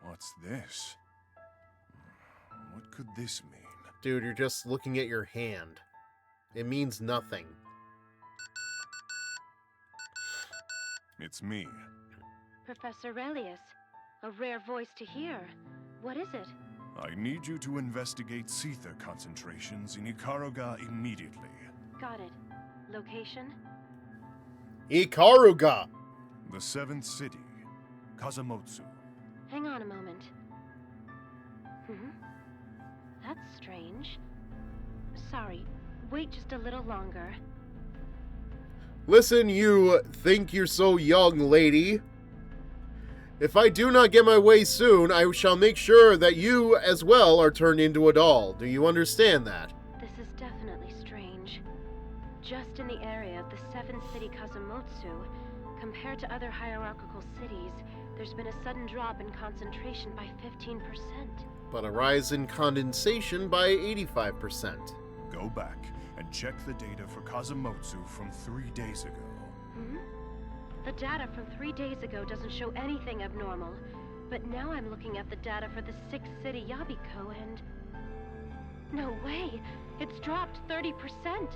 What's this? What could this mean? Dude, you're just looking at your hand. It means nothing. It's me. Professor Relius, a rare voice to hear. What is it? I need you to investigate Seether concentrations in Ikaruga immediately. Got it. Location? Ikaruga! The 7th city, Kazamotsu. Hang on a moment. That's strange. Sorry, wait just a little longer. Listen, you think you're so young, lady. If I do not get my way soon, I shall make sure that you as well are turned into a doll. Do you understand that? This is definitely strange. just in the area of the 7-city Kazumotsu. Compared to other hierarchical cities, there's been a sudden drop in concentration by 15%. But a rise in condensation by 85%. Go back and check the data for Kazumotsu from 3 days ago. Hmm? The data from 3 days ago doesn't show anything abnormal. But now I'm looking at the data for the 6th city Yabiko and... No way! It's dropped 30%!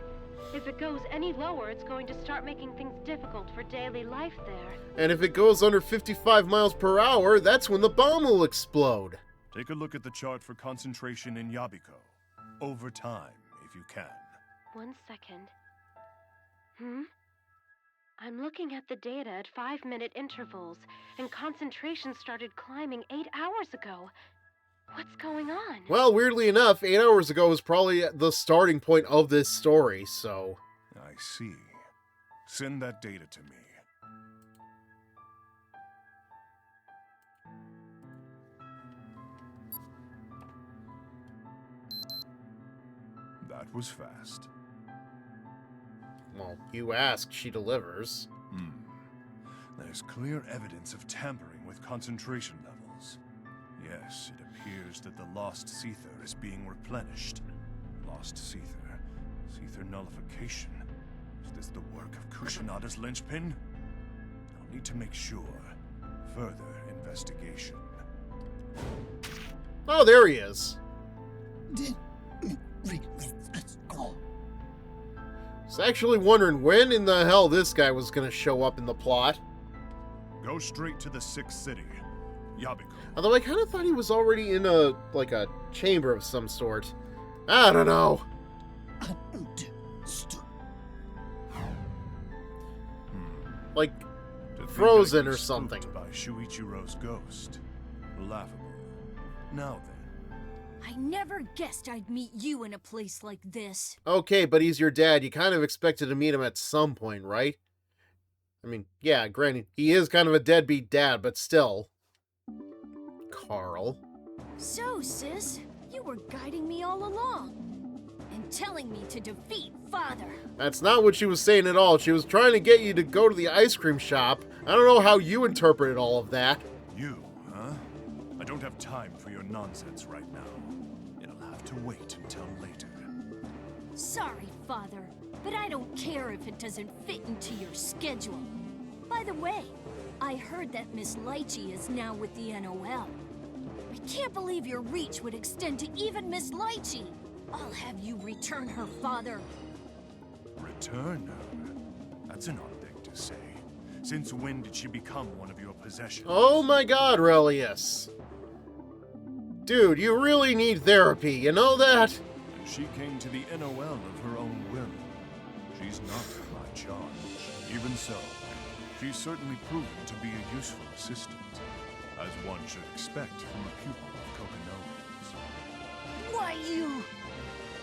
If it goes any lower, it's going to start making things difficult for daily life there. And if it goes under 55 miles per hour, that's when the bomb will explode. Take a look at the chart for concentration in Yabiko. Over time, if you can. 1 second. I'm looking at the data at 5-minute intervals, and concentration started climbing 8 hours ago. What's going on? Well, weirdly enough, 8 hours ago was probably the starting point of this story, so... I see. Send that data to me. That was fast. Well, you ask, she delivers. There's clear evidence of tampering with concentration levels. Yes, it appears that the lost Seether is being replenished. Lost Seether. Seether nullification. Is this the work of Kushinada's linchpin? I'll need to make sure. Further investigation. Oh, there he is. I was actually wondering when in the hell this guy was going to show up in the plot. Go straight to the 6th city, Yabiko. Although I kind of thought he was already in a chamber of some sort. I don't know. Like frozen or something. By Shuichiro's ghost. Laughable. Now then. I never guessed I'd meet you in a place like this. Okay, but he's your dad. You kind of expected to meet him at some point, right? I mean, yeah, granted, he is kind of a deadbeat dad, but still. Carl. So, sis, you were guiding me all along. And telling me to defeat Father. That's not what she was saying at all. She was trying to get you to go to the ice cream shop. I don't know how you interpreted all of that. You, huh? I don't have time for your nonsense right now. It'll have to wait until later. Sorry, Father, but I don't care if it doesn't fit into your schedule. By the way, I heard that Miss Lychee is now with the NOL. I can't believe your reach would extend to even Miss Lychee. I'll have you return her, Father. Return her? That's an odd thing to say. Since when did she become one of your possessions? Oh my god, Relius. Dude, you really need therapy, you know that? And she came to the NOL of her own will. She's not my charge. Even so, she's certainly proven to be a useful assistant, as one should expect from a pupil of Kokonoe's. Why, you...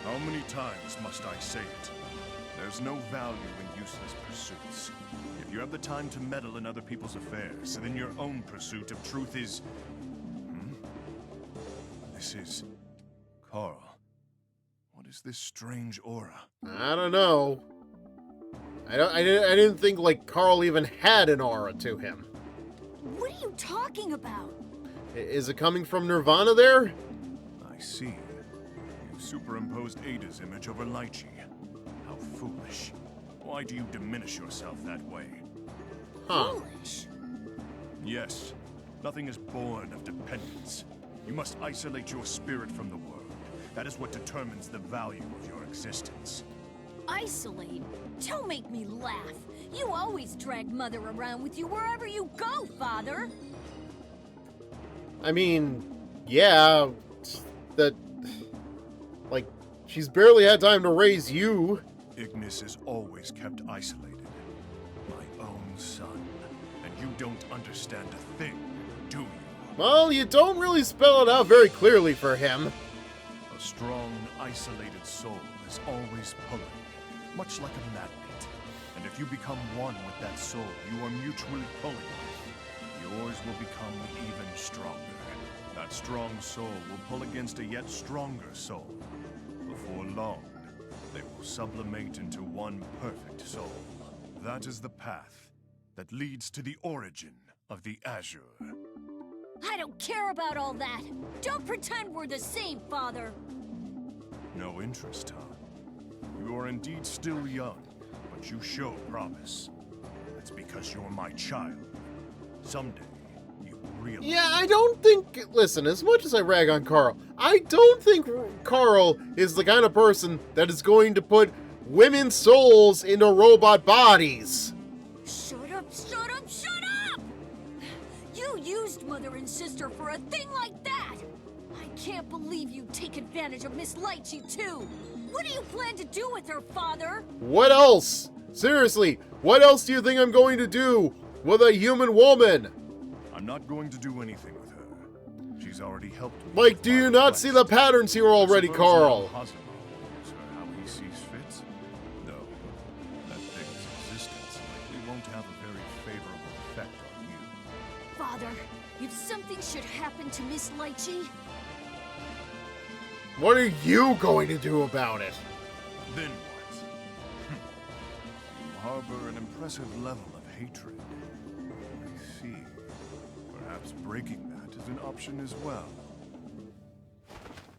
How many times must I say it? There's no value in useless pursuits. If you have the time to meddle in other people's affairs, then your own pursuit of truth is... This is... Carl. What is this strange aura? I don't know. I didn't think, Carl even had an aura to him. What are you talking about? Is it coming from Nirvana there? I see. You superimposed Ada's image over Lychee. How foolish. Why do you diminish yourself that way? Huh. Foolish? Yes. Nothing is born of dependence. You must isolate your spirit from the world. That is what determines the value of your existence. Isolate? Don't make me laugh. You always drag Mother around with you wherever you go, Father. I mean, yeah, she's barely had time to raise you. Ignis is always kept isolated. My own son. And you don't understand a thing, do you? Well, you don't really spell it out very clearly for him. A strong, isolated soul is always pulling, much like a magnet. And if you become one with that soul you are mutually pulling with, yours will become even stronger. That strong soul will pull against a yet stronger soul. Before long, They will sublimate into one perfect soul. That is the path that leads to the origin of the Azure. I don't care about all that. Don't pretend we're the same, Father. No interest, huh? You are indeed still young, but you show promise. That's because you're my child. Someday, you will realize... Yeah, I don't think... Listen, as much as I rag on Carl, I don't think Carl is the kind of person that is going to put women's souls into robot bodies. Shut up, shut up, shut up! You used Mother and Sister for a thing like that! I can't believe you take advantage of Miss Lychee, too! What do you plan to do with her, Father? What else? Seriously, what else do you think I'm going to do with a human woman? I'm not going to do anything with her. She's already helped me. Like, do you not see the patterns here already, Carl? How he sees fit? No. That thing's existence likely won't have a very favorable effect on you. Father, if something should happen to Miss Lychee... What are you going to do about it? Then what? You harbor an impressive level of hatred. I see. Perhaps breaking that is an option as well.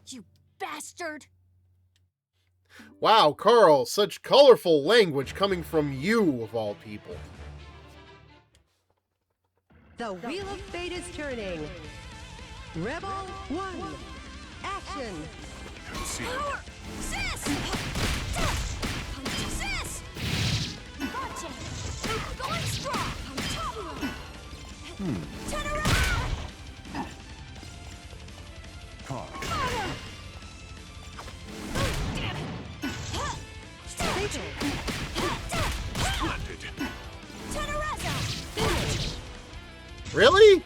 You bastard! Wow, Carl, such colorful language coming from you, of all people. The Wheel of Fate is turning. Rebel 1. Action! Power! Sis! Sis! Gotcha! Going strong! Turn around! Carl. Damn it! Splendid! Really?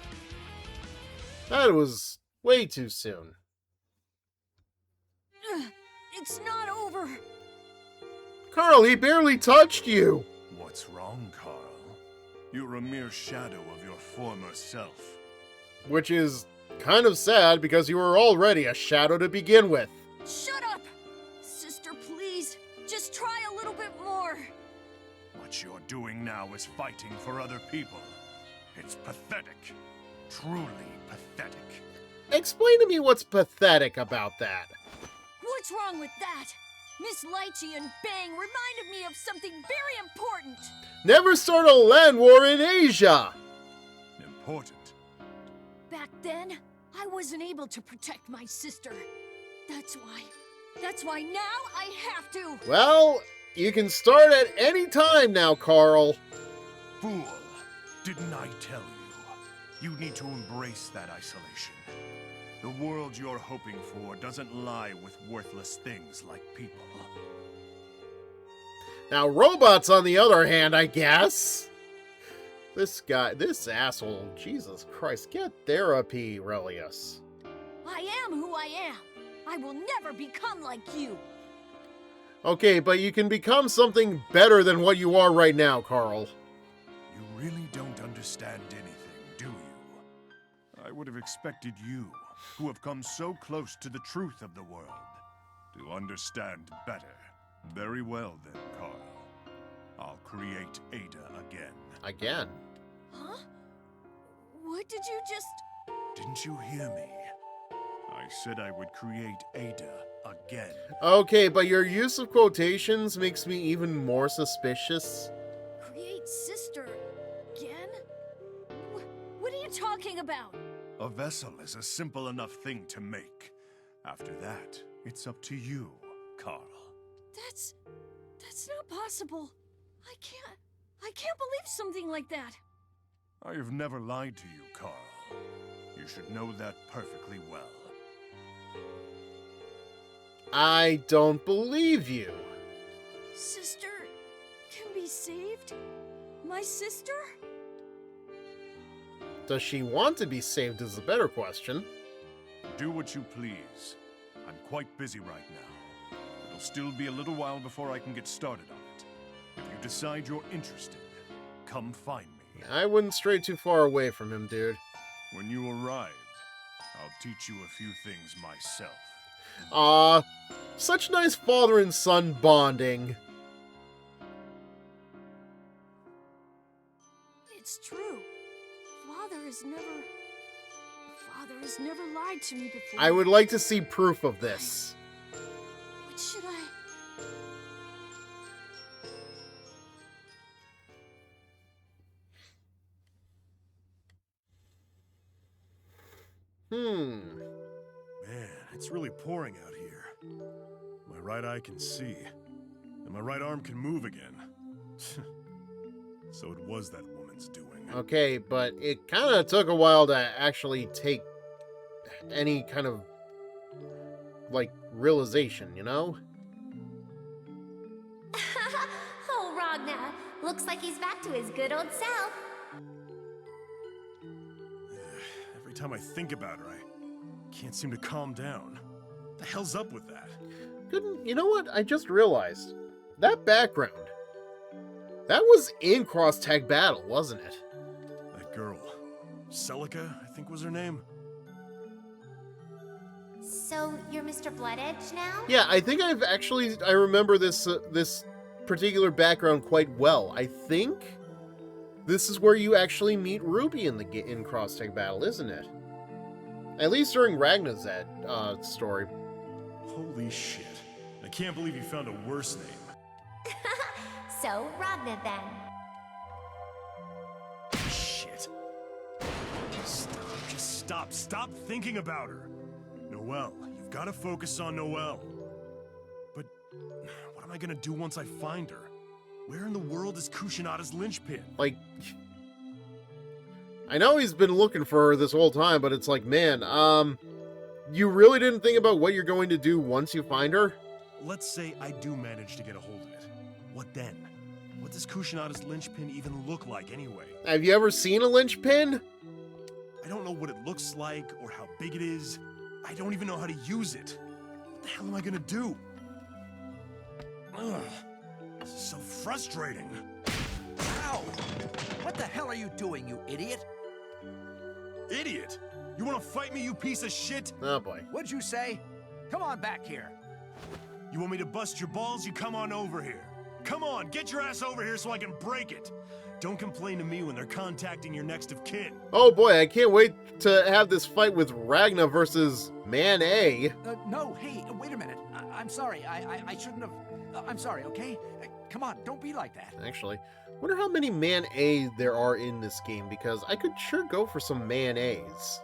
That was way too soon. It's not over. Carl, he barely touched you. What's wrong, Carl? You're a mere shadow of your former self. Which is kind of sad because you were already a shadow to begin with. Shut up! Sister, please. Just try a little bit more. What you're doing now is fighting for other people. It's pathetic. Truly pathetic. Explain to me what's pathetic about that. What's wrong with that? Miss Lychee and Bang reminded me of something very important. Never start a land war in Asia. Important? Back then, I wasn't able to protect my sister. That's why now I have to. Well, you can start at any time now, Carl. Fool. Didn't I tell you? You need to embrace that isolation. The world you're hoping for doesn't lie with worthless things like people. Now, robots, on the other hand, I guess. This guy, this asshole, Jesus Christ, get therapy, Relius. I am who I am. I will never become like you. Okay, but you can become something better than what you are right now, Carl. You really don't understand anything, do you? I would have expected you, who have come so close to the truth of the world, to understand better. Very well then, Carl. I'll create Ada again. Again? Huh? What did you just... Didn't you hear me? I said I would create Ada again. Okay, but your use of quotations makes me even more suspicious. Create sister again? What are you talking about? A vessel is a simple enough thing to make. After that, it's up to you, Carl. That's not possible. I can't believe something like that. I have never lied to you, Carl. You should know that perfectly well. I don't believe you. Sister can be saved? My sister? Does she want to be saved is the better question. Do what you please. I'm quite busy right now. It'll still be a little while before I can get started on it. If you decide you're interested, come find me. I wouldn't stray too far away from him, dude. When you arrive, I'll teach you a few things myself. Such nice father and son bonding. It's true. Father has never lied to me before. I would like to see proof of this. What should I... Man, it's really pouring out here. My right eye can see, and my right arm can move again. So it was that woman's doing. Okay, but it kind of took a while to actually take any kind of, like, realization, you know? Oh, Ragnar. Looks like he's back to his good old self. Every time I think about her, I can't seem to calm down. What the hell's up with that? You know what? I just realized. That background. That was in Cross Tag Battle, wasn't it? That girl. Celica, I think was her name. So, you're Mr. Bloodedge now? Yeah, I think I remember this this particular background quite well. I think this is where you actually meet Ruby in Cross Tag Battle, isn't it? At least during Ragnar's story. Holy shit. I can't believe you found a worse name. So, Ragnar then. Shit. Stop thinking about her. Noelle, you've got to focus on Noelle. But what am I gonna do once I find her? Where in the world is Kushinada's linchpin? Like, I know he's been looking for her this whole time, but it's like, man, you really didn't think about what you're going to do once you find her? Let's say I do manage to get a hold of it. What then? What does Kushinada's linchpin even look like anyway? Have you ever seen a linchpin? I don't know what it looks like or how big it is. I don't even know how to use it. What the hell am I gonna do? Ugh. This is so frustrating. Ow! What the hell are you doing, you idiot? Idiot? You wanna fight me, you piece of shit? Oh boy. What'd you say? Come on back here. You want me to bust your balls? You come on over here. Come on, get your ass over here so I can break it. Don't complain to me when they're contacting your next of kin. Oh boy, I can't wait to have this fight with Ragnar versus Man A. No, hey, wait a minute. I'm sorry. I shouldn't have... I'm sorry, okay? Come on, don't be like that. Actually, wonder how many Man A there are in this game, because I could sure go for some Man A's.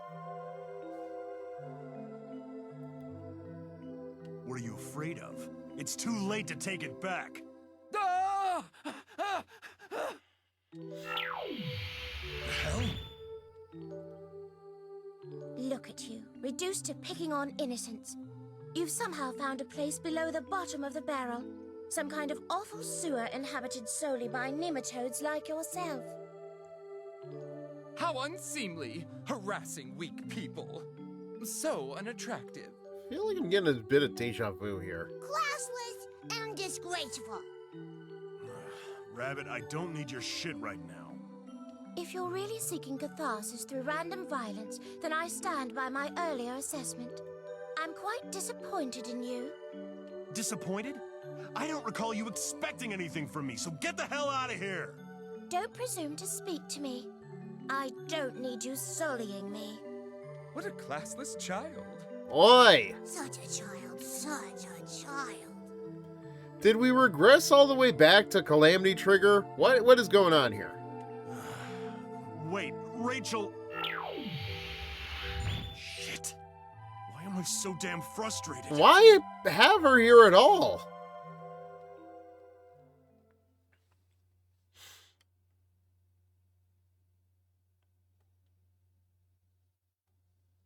What are you afraid of? It's too late to take it back. Ah! The hell? Look at you, reduced to picking on innocents. You've somehow found a place below the bottom of the barrel. Some kind of awful sewer inhabited solely by nematodes like yourself. How unseemly! Harassing weak people. So unattractive. I feel like I'm getting a bit of deja vu here. Classless and disgraceful. Rabbit, I don't need your shit right now. If you're really seeking catharsis through random violence, then I stand by my earlier assessment. I'm quite disappointed in you. Disappointed? I don't recall you expecting anything from me, so get the hell out of here! Don't presume to speak to me. I don't need you sullying me. What a classless child. Oi! Such a child, such a child. Did we regress all the way back to Calamity Trigger? What is going on here? Wait, Rachel... Shit. Why am I so damn frustrated? Why have her here at all?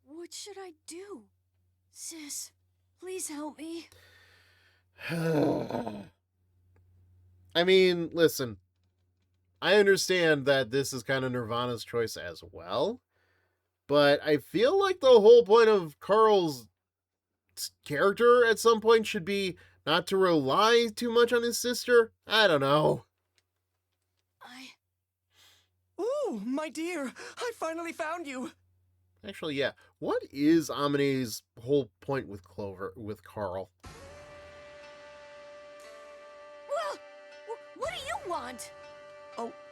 What should I do? Sis, please help me. I mean, listen. I understand that this is kind of Nirvana's choice as well, but I feel like the whole point of Carl's character at some point should be not to rely too much on his sister. I don't know. Ooh, my dear, I finally found you. Actually, yeah. What is Amine's whole point with Carl? Well, what do you want?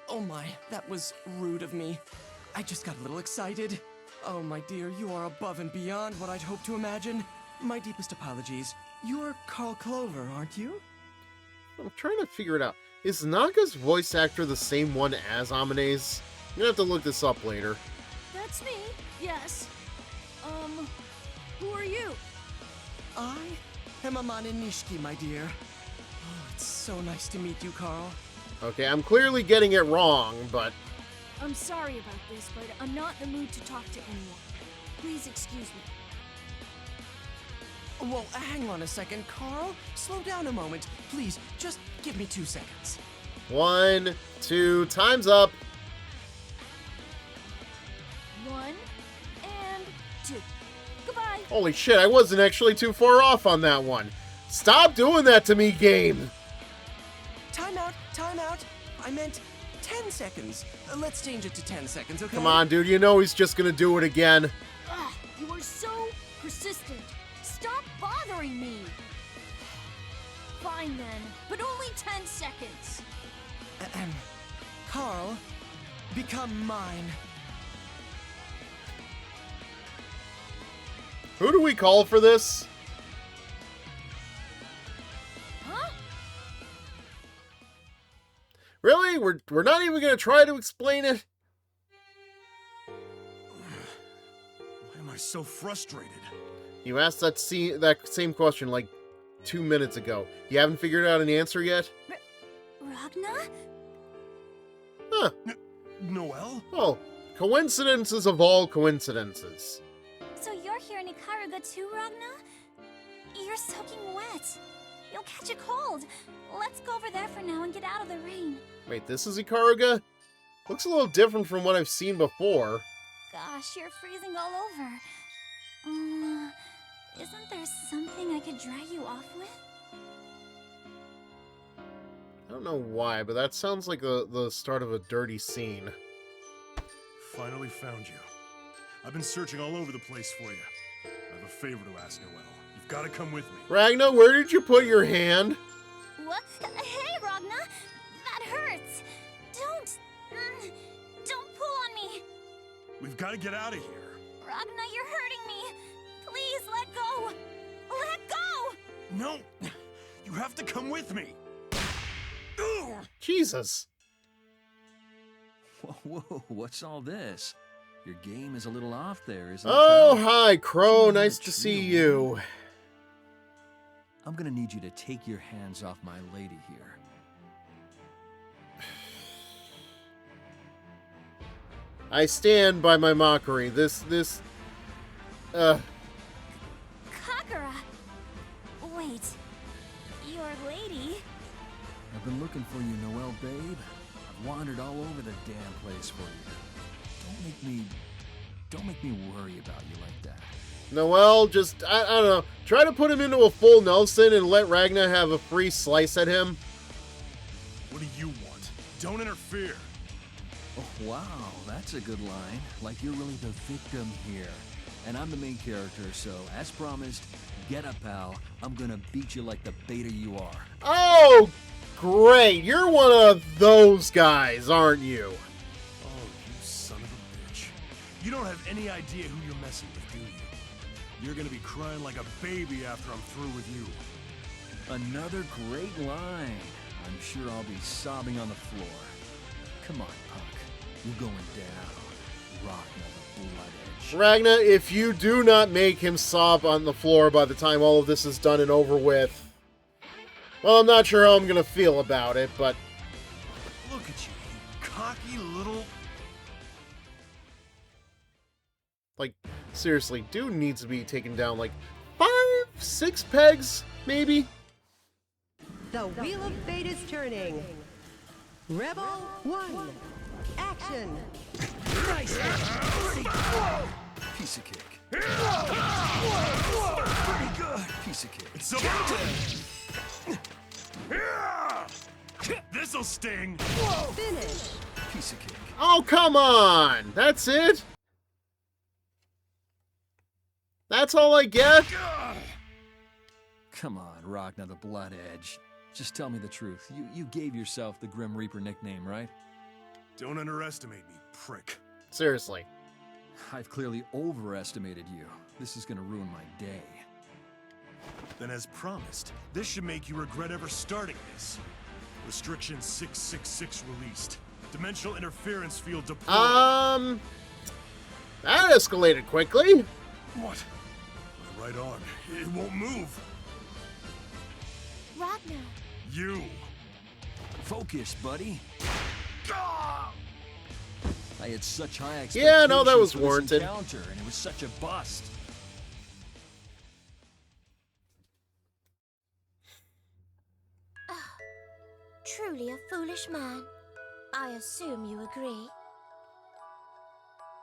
Oh my, that was rude of me. I just got a little excited. Oh my dear, you are above and beyond what I'd hoped to imagine. My deepest apologies. You're Carl Clover, aren't you? I'm trying to figure it out. Is Naga's voice actor the same one as Amine's? I'm gonna have to look this up later. That's me, yes. Who are you? I am Amane Nishiki, my dear. Oh, it's so nice to meet you, Carl. Okay, I'm clearly getting it wrong, but... I'm sorry about this, but I'm not in the mood to talk to anyone. Please excuse me. Well, hang on a second, Carl. Slow down a moment. Please, just give me 2 seconds. 1, 2, time's up. 1 and 2. Goodbye. Holy shit, I wasn't actually too far off on that one. Stop doing that to me, game. Time out, time out. I meant 10 seconds. Let's change it to 10 seconds, okay? Come on, dude, you know he's just gonna do it again. Ugh, you are so persistent. Stop bothering me. Fine then, but only 10 seconds. Carl, become mine. Who do we call for this? Huh? Really? We're not even gonna try to explain it? Why am I so frustrated? You asked that same question like 2 minutes ago. You haven't figured out an answer yet? Ragna? Huh. Noelle? Oh, coincidences of all coincidences. So you're here in Ikaruga too, Ragna? You're soaking wet. You'll catch a cold. Let's go over there for now and get out of the rain. Wait, this is Ikaruga? Looks a little different from what I've seen before. Gosh, you're freezing all over. Isn't there something I could dry you off with? I don't know why, but that sounds like the start of a dirty scene. Finally found you. I've been searching all over the place for you. I have a favor to ask, Noelle. You've got to come with me. Ragna, where did you put your hand? What? Hey, Ragna! That hurts! Don't pull on me! We've got to get out of here. Ragna, you're hurting me! Please, let go! Let go! No! You have to come with me! Jesus. Whoa, what's all this? Your game is a little off there, isn't it? Oh, hi, Crow. Nice to see you. I'm gonna need you to take your hands off my lady here. I stand by my mockery. Kakura! Wait, your lady? I've been looking for you, Noelle, babe. I've wandered all over the damn place for you. Don't make me worry about you like that. Noelle, just, I don't know, try to put him into a full Nelson and let Ragna have a free slice at him. What do you want? Don't interfere. Oh, wow, that's a good line. Like you're really the victim here. And I'm the main character, so as promised, get up, pal. I'm gonna beat you like the beta you are. Oh, great. You're one of those guys, aren't you? Oh, you son of a bitch. You don't have any idea who you're messing with, do you? You're gonna be crying like a baby after I'm through with you. Another great line. I'm sure I'll be sobbing on the floor. Come on, Puck. You're going down. Ragna the Blood Edge. Ragna, if you do not make him sob on the floor by the time all of this is done and over with, well, I'm not sure how I'm gonna feel about it, but... Look at you, you cocky little... Like, seriously, dude needs to be taken down like 5, 6 pegs, maybe? The Wheel of Fate is turning. Rebel 1. Action! Nice! Piece of cake. Pretty good! Piece of cake. It's so This'll sting! Finish! Piece of cake. Oh, come on! That's it? That's all I get? Come on, Ragnar the Blood Edge. Just tell me the truth. You gave yourself the Grim Reaper nickname, right? Don't underestimate me, prick. Seriously. I've clearly overestimated you. This is gonna ruin my day. Then as promised, this should make you regret ever starting this. Restriction 666 released. Dimensional interference field deployed. That escalated quickly. What? My right arm. It won't move. Ragnar. You. Focus, buddy. I had such high expectations. Yeah, no, that was for this warranted. encounter, and it was such a bust. Truly a foolish man. I assume you agree.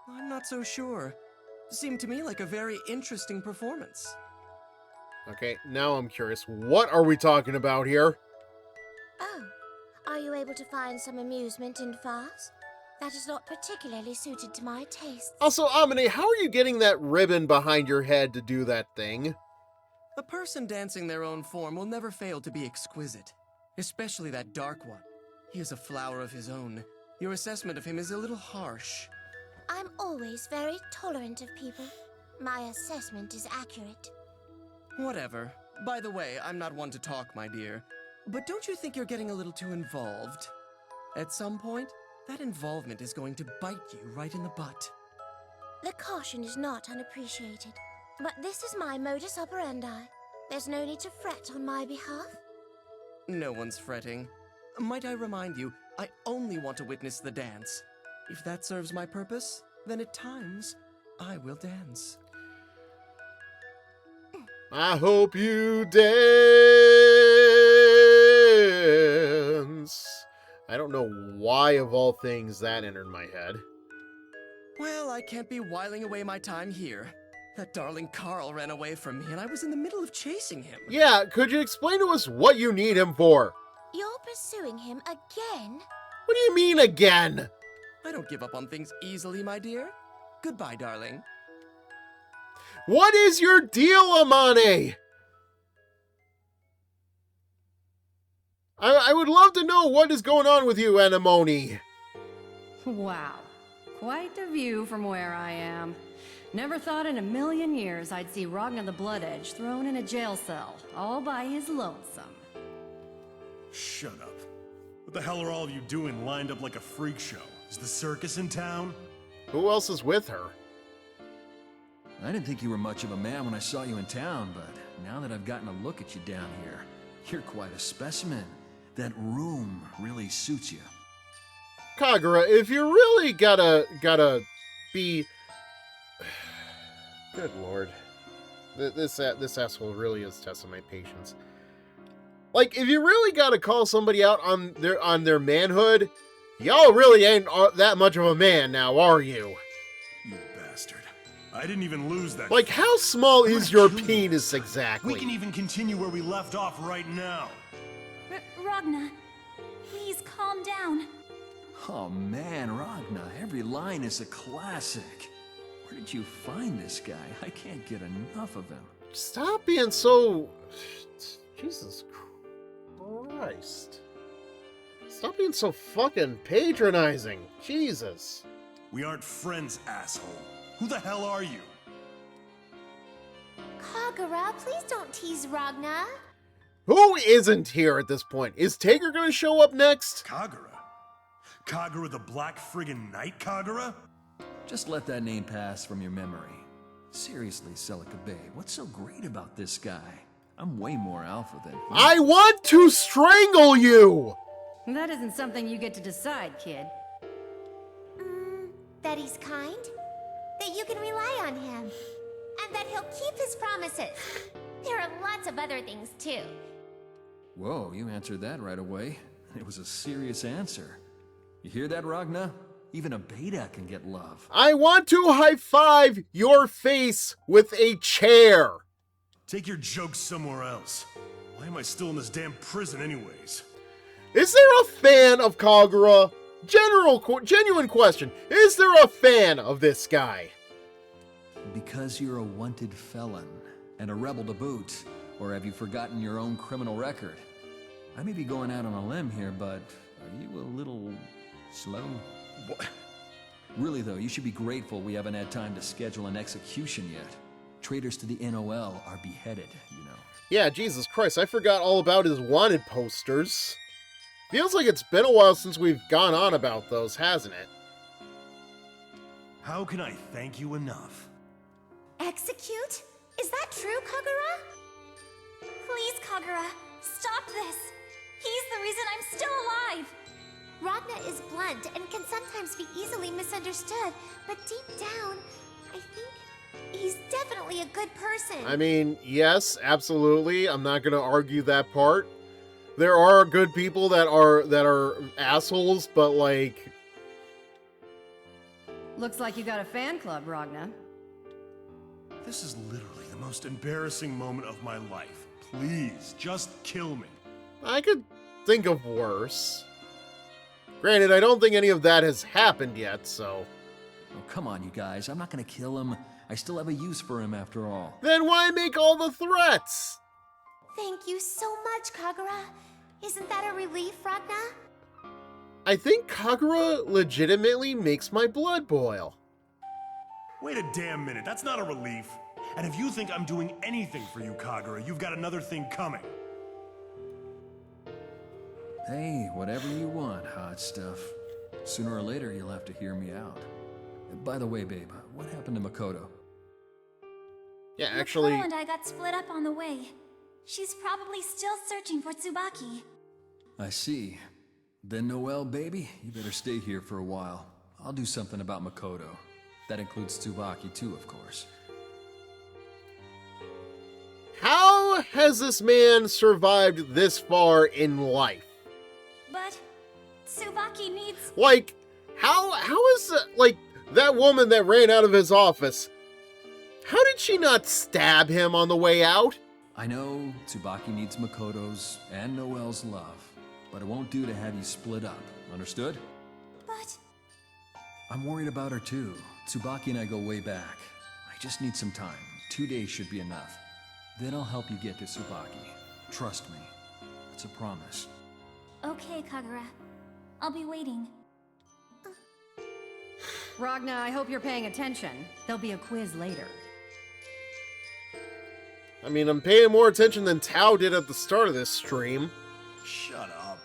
I'm not so sure. Seemed to me like a very interesting performance. Okay, now I'm curious. What are we talking about here? Oh, are you able to find some amusement in farce? That is not particularly suited to my tastes. Also, Amine, how are you getting that ribbon behind your head to do that thing? A person dancing their own form will never fail to be exquisite. Especially that dark one. He is a flower of his own. Your assessment of him is a little harsh. I'm always very tolerant of people. My assessment is accurate. Whatever. By the way, I'm not one to talk, my dear. But don't you think you're getting a little too involved? At some point, that involvement is going to bite you right in the butt. The caution is not unappreciated. But this is my modus operandi. There's no need to fret on my behalf. No one's fretting. Might I remind you, I only want to witness the dance. If that serves my purpose, then at times, I will dance. I hope you dance. I don't know why, of all things, that entered my head. Well, I can't be whiling away my time here. That darling Carl ran away from me, and I was in the middle of chasing him. Yeah, could you explain to us what you need him for? You're pursuing him again? What do you mean, again? I don't give up on things easily, my dear. Goodbye, darling. What is your deal, Amane? I would love to know what is going on with you, Anemone. Wow. Quite the view from where I am. Never thought in a million years I'd see Ragnar the Blood Edge thrown in a jail cell, all by his lonesome. Shut up. What the hell are all of you doing lined up like a freak show? Is the circus in town? Who else is with her? I didn't think you were much of a man when I saw you in town, but now that I've gotten a look at you down here, you're quite a specimen. That room really suits you. Kagura, if you really gotta be... Good lord. This asshole really is testing my patience. Like, if you really gotta call somebody out on their manhood, y'all really ain't that much of a man now, are you? You bastard. I didn't even lose that. Like, how small is your penis exactly? We can even continue where we left off right now. Ragnar, please calm down. Oh man, Ragnar, every line is a classic. Where did you find this guy? I can't get enough of him. Stop being so... Jesus Christ. Stop being so fucking patronizing. Jesus. We aren't friends, asshole. Who the hell are you? Kagura, please don't tease Ragnar. Who isn't here at this point? Is Tager gonna show up next? Kagura? Kagura the Black Friggin' Knight Kagura? Just let that name pass from your memory. Seriously, Celica Bay, what's so great about this guy? I'm way more alpha than him. I want to strangle you! That isn't something you get to decide, kid. That he's kind, that you can rely on him, and that he'll keep his promises. There are lots of other things, too. Whoa, you answered that right away. It was a serious answer. You hear that, Ragnar? Even a beta can get love. I want to high-five your face with a chair. Take your jokes somewhere else. Why am I still in this damn prison anyways? Is there a fan of Kagura? Genuine question. Is there a fan of this guy? Because you're a wanted felon, and a rebel to boot, or have you forgotten your own criminal record? I may be going out on a limb here, but are you a little slow? What? Really though, you should be grateful we haven't had time to schedule an execution yet. Traitors to the NOL are beheaded, you know. Yeah, Jesus Christ, I forgot all about his wanted posters. Feels like it's been a while since we've gone on about those, hasn't it? How can I thank you enough? Execute? Is that true, Kagura? Please, Kagura, stop this. He's the reason I'm still alive. Ragna is blunt and can sometimes be easily misunderstood, but deep down, I think he's definitely a good person. I mean, yes, absolutely. I'm not going to argue that part. There are good people that are assholes, but like... Looks like you got a fan club, Ragna. This is literally the most embarrassing moment of my life. Please, just kill me. I could think of worse. Granted, I don't think any of that has happened yet, so... Oh, come on, you guys. I'm not gonna kill him. I still have a use for him after all. Then why make all the threats? Thank you so much, Kagura. Isn't that a relief, Ragna? I think Kagura legitimately makes my blood boil. Wait a damn minute, that's not a relief. And if you think I'm doing anything for you, Kagura, you've got another thing coming. Hey, whatever you want, hot stuff. Sooner or later, you'll have to hear me out. By the way, babe, what happened to Makoto? Yeah, actually... Makoto and I got split up on the way. She's probably still searching for Tsubaki. I see. Then Noelle, baby, you better stay here for a while. I'll do something about Makoto. That includes Tsubaki too, of course. How has this man survived this far in life? But Tsubaki needs... Like, how is, like, that woman that ran out of his office, how did she not stab him on the way out? I know Tsubaki needs Makoto's and Noelle's love, but it won't do to have you split up. Understood? But... I'm worried about her too. Tsubaki and I go way back. I just need some time. 2 days should be enough. Then I'll help you get to Tsubaki. Trust me. It's a promise. Okay, Kagura. I'll be waiting. Ragna, I hope you're paying attention. There'll be a quiz later. I mean, I'm paying more attention than Tao did at the start of this stream. Shut up.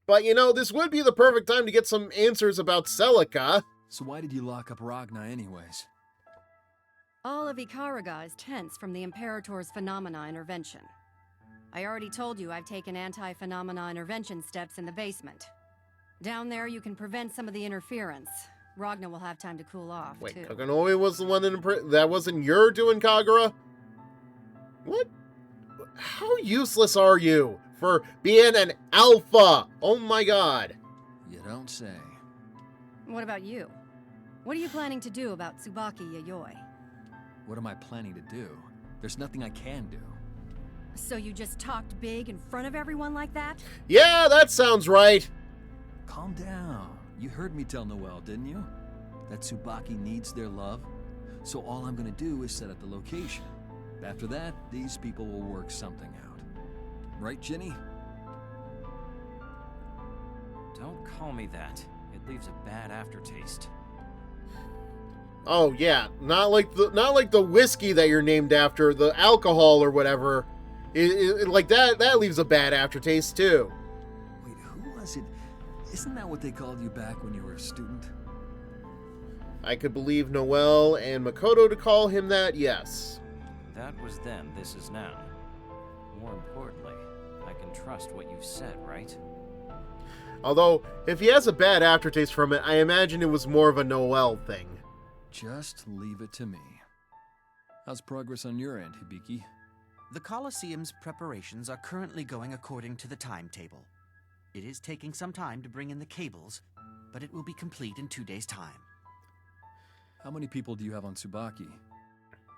But, you know, this would be the perfect time to get some answers about Celica. So why did you lock up Ragna anyways? All of Ikaraga is tense from the Imperator's phenomena intervention. I already told you I've taken anti-phenomena intervention steps in the basement. Down there you can prevent some of the interference. Ragna will have time to cool off, Wait, too. Kokonoi was the one that wasn't your doing, Kagura? What? How useless are you for being an alpha? Oh my god. You don't say. What about you? What are you planning to do about Tsubaki Yayoi? What am I planning to do? There's nothing I can do. So you just talked big in front of everyone like that? Yeah, that sounds right. Calm down. You heard me tell Noelle, didn't you? That Tsubaki needs their love. So all I'm gonna do is set up the location. After that, these people will work something out. Right, Ginny? Don't call me that. It leaves a bad aftertaste. Oh yeah, not like the whiskey that you're named after, the alcohol or whatever. Like that leaves a bad aftertaste too. Wait, who was it? Isn't that what they called you back when you were a student? I could believe Noelle and Makoto to call him that, yes. That was then, this is now. More importantly, I can trust what you've said, right? Although, if he has a bad aftertaste from it, I imagine it was more of a Noelle thing. Just leave it to me. How's progress on your end, Hibiki? The Colosseum's preparations are currently going according to the timetable. It is taking some time to bring in the cables, but it will be complete in 2 days' time. How many people do you have on Tsubaki?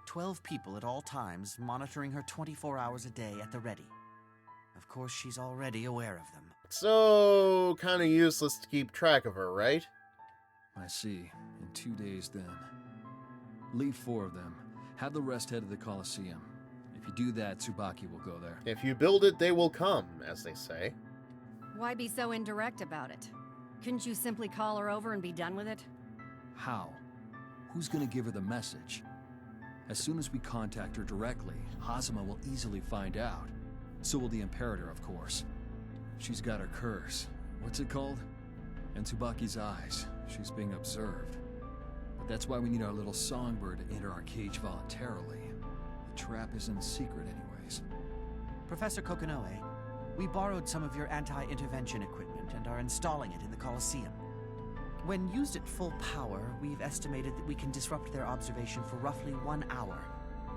12 people at all times, monitoring her 24 hours a day at the ready. Of course, she's already aware of them. So, kind of useless to keep track of her, right? I see. In 2 days then. Leave 4 of them. Have the rest head to the Colosseum. If you do that, Tsubaki will go there. If you build it, they will come, as they say. Why be so indirect about it? Couldn't you simply call her over and be done with it? How? Who's gonna give her the message? As soon as we contact her directly, Hazama will easily find out. So will the Imperator, of course. She's got her curse. What's it called? And Tsubaki's eyes. She's being observed. But that's why we need our little songbird to enter our cage voluntarily. The trap isn't secret anyways. Professor Kokonoe, we borrowed some of your anti-intervention equipment and are installing it in the Colosseum. When used at full power, we've estimated that we can disrupt their observation for roughly 1 hour.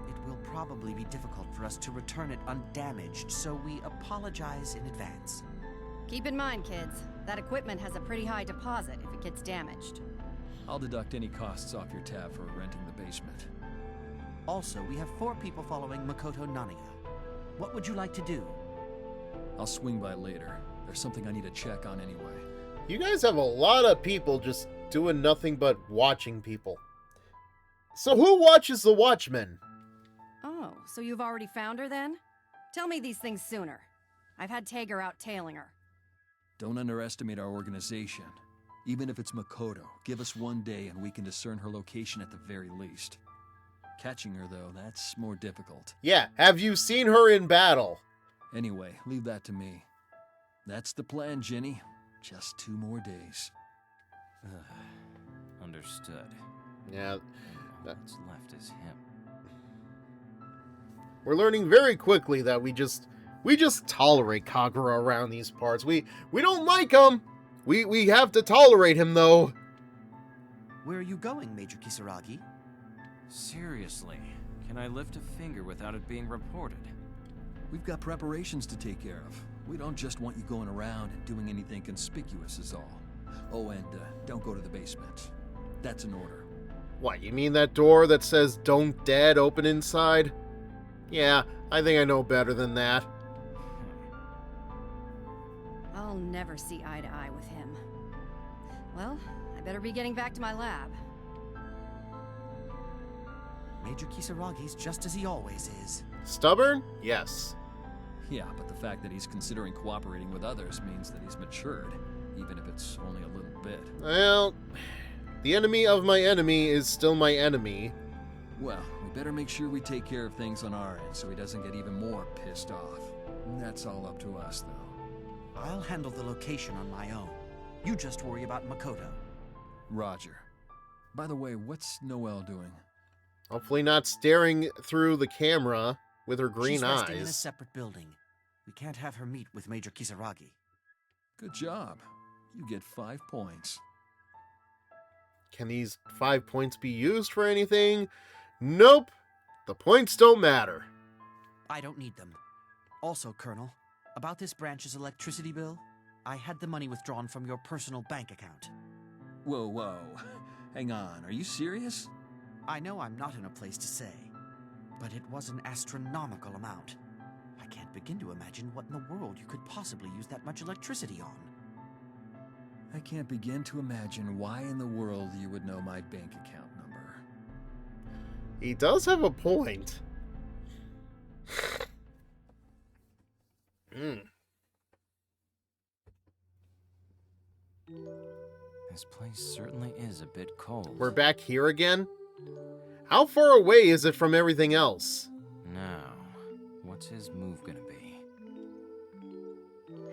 It will probably be difficult for us to return it undamaged, so we apologize in advance. Keep in mind, kids, that equipment has a pretty high deposit if it gets damaged. I'll deduct any costs off your tab for renting the basement. Also, we have 4 people following Makoto Naniga. What would you like to do? I'll swing by later. There's something I need to check on anyway. You guys have a lot of people just doing nothing but watching people. So who watches the Watchmen? Oh, so you've already found her then? Tell me these things sooner. I've had Tager out tailing her. Don't underestimate our organization. Even if it's Makoto, give us 1 day and we can discern her location at the very least. Catching her, though, that's more difficult. Yeah, have you seen her in battle? Anyway, leave that to me. That's the plan, Jenny. Just 2 more days. Understood. Yeah. What's left is him. We're learning very quickly that we just tolerate Kagura around these parts. We don't like him. We have to tolerate him, though. Where are you going, Major Kisaragi? Seriously, can I lift a finger without it being reported? We've got preparations to take care of. We don't just want you going around and doing anything conspicuous is all. Oh, and don't go to the basement. That's an order. What, you mean that door that says "Don't Dead" open inside? Yeah, I think I know better than that. I'll never see eye to eye with him. Well, I better be getting back to my lab. Major Kisaragi's just as he always is. Stubborn? Yes. Yeah, but the fact that he's considering cooperating with others means that he's matured, even if it's only a little bit. Well, the enemy of my enemy is still my enemy. Well, we better make sure we take care of things on our end so he doesn't get even more pissed off. That's all up to us, though. I'll handle the location on my own. You just worry about Makoto. Roger. By the way, what's Noelle doing? Hopefully not staring through the camera with her green She's eyes. resting in a separate building. We can't have her meet with Major Kisaragi. Good job. You get 5 points. Can these 5 points be used for anything? Nope. The points don't matter. I don't need them. Also, Colonel, about this branch's electricity bill, I had the money withdrawn from your personal bank account. Whoa. Hang on, are you serious? I know I'm not in a place to say, but it was an astronomical amount. I can't begin to imagine what in the world you could possibly use that much electricity on. I can't begin to imagine why in the world you would know my bank account number. He does have a point. This place certainly is a bit cold. We're back here again? How far away is it from everything else? Now, what's his move gonna be?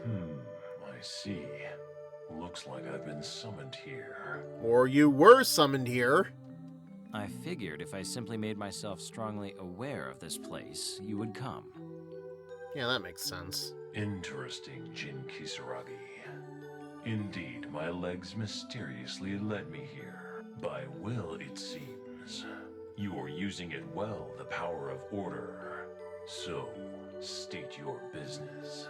I see. Looks like I've been summoned here. Or you were summoned here. I figured if I simply made myself strongly aware of this place, you would come. Yeah, that makes sense. Interesting, Jin Kisaragi. Indeed, my legs mysteriously led me here. By will, it seems. You are using it well, the power of order. So, state your business.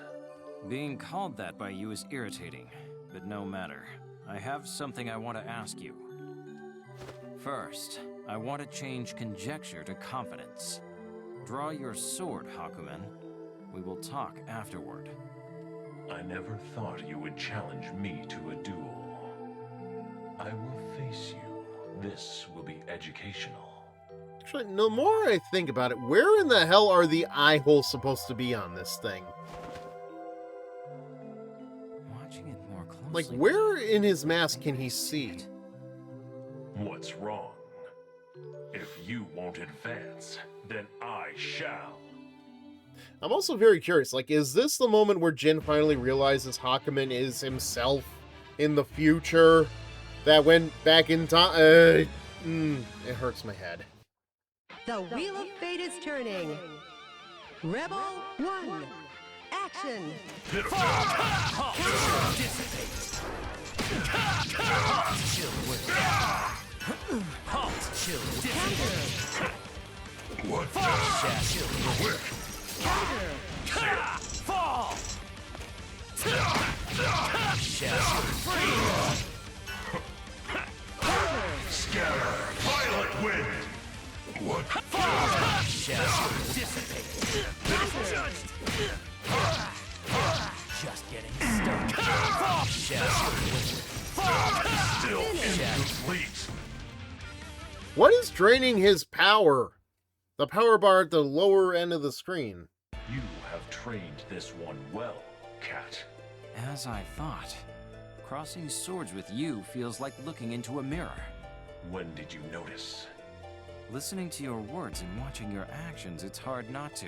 Being called that by you is irritating, but no matter. I have something I want to ask you. First, I want to change conjecture to confidence. Draw your sword, Hakumen. We will talk afterward. I never thought you would challenge me to a duel. I will face you. This will be educational. Actually, the more I think about it, where in the hell are the eye holes supposed to be on this thing? Watching it more closely. Like, where in his mask can he see? What's wrong? If you won't advance, then I shall. I'm also very curious, like, is this the moment where Jin finally realizes Hakumen is himself in the future? That went back in time? It hurts my head. The Wheel of Fate is turning. Rebel 1, action! What quick? Fall! Scatter! Violent wind! What? Dissipate! Just getting started. Still incomplete. What is draining his power? The power bar at the lower end of the screen. You have trained this one well, Cat. As I thought. Crossing swords with you feels like looking into a mirror. When did you notice? Listening to your words and watching your actions, it's hard not to.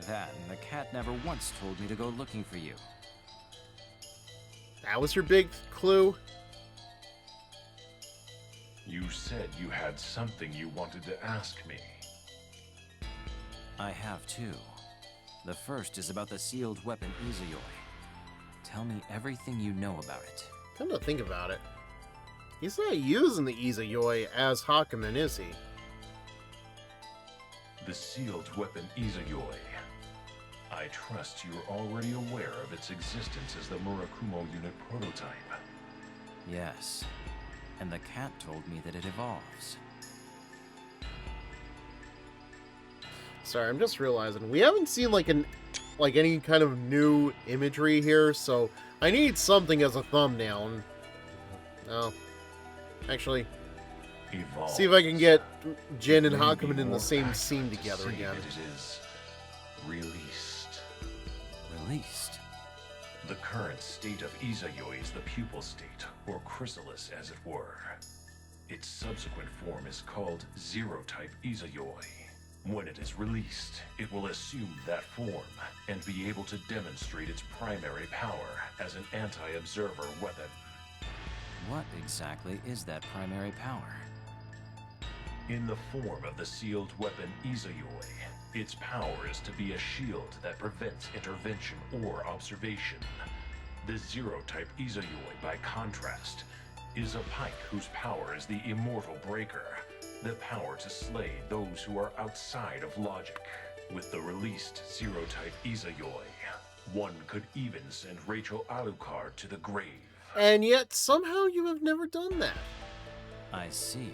That and the cat never once told me to go looking for you. That was your big clue? You said you had something you wanted to ask me. I have two. The first is about the sealed weapon Izayoi. Tell me everything you know about it. Come to think about it, he's not using the Izayoi as Hakumen, is he? The sealed weapon Izayoi. I trust you're already aware of its existence as the Murakumo unit prototype. Yes. And the cat told me that it evolves. Sorry, I'm just realizing we haven't seen like any kind of new imagery here, so I need something as a thumbnail. And, oh, actually, Evolves. see if I can get Jin and It may be Hakumen in the more same accurate scene to together say again. that it is released. Released? The current state of Izayoi is the pupil state, or chrysalis as it were. Its subsequent form is called Zero-type Izayoi. When it is released, it will assume that form and be able to demonstrate its primary power as an anti-observer weapon. What exactly is that primary power? In the form of the sealed weapon Izayoi, its power is to be a shield that prevents intervention or observation. The Zero-type Izayoi, by contrast, is a pike whose power is the Immortal Breaker, the power to slay those who are outside of logic. With the released Zero-type Izayoi, one could even send Rachel Alucard to the grave. And yet, somehow you have never done that. I see.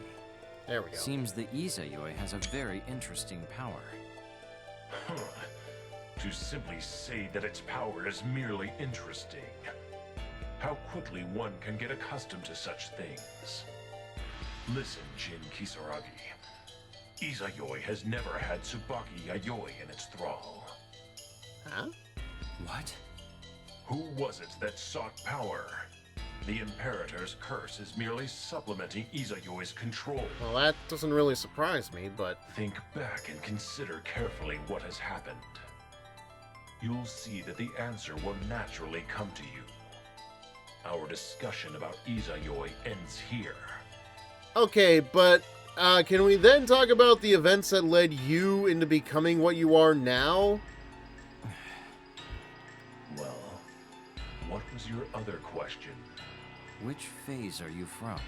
There we go. Seems the Izayoi has a very interesting power. To simply say that its power is merely interesting. How quickly one can get accustomed to such things. Listen, Jin Kisaragi. Izayoi has never had Tsubaki Yayoi in its thrall. Huh? What? Who was it that sought power? The Imperator's curse is merely supplementing Izayoi's control. Well, that doesn't really surprise me, but... Think back and consider carefully what has happened. You'll see that the answer will naturally come to you. Our discussion about Izayoi ends here. Okay, but can we then talk about the events that led you into becoming what you are now? Well, what was your other question? Which phase are you from?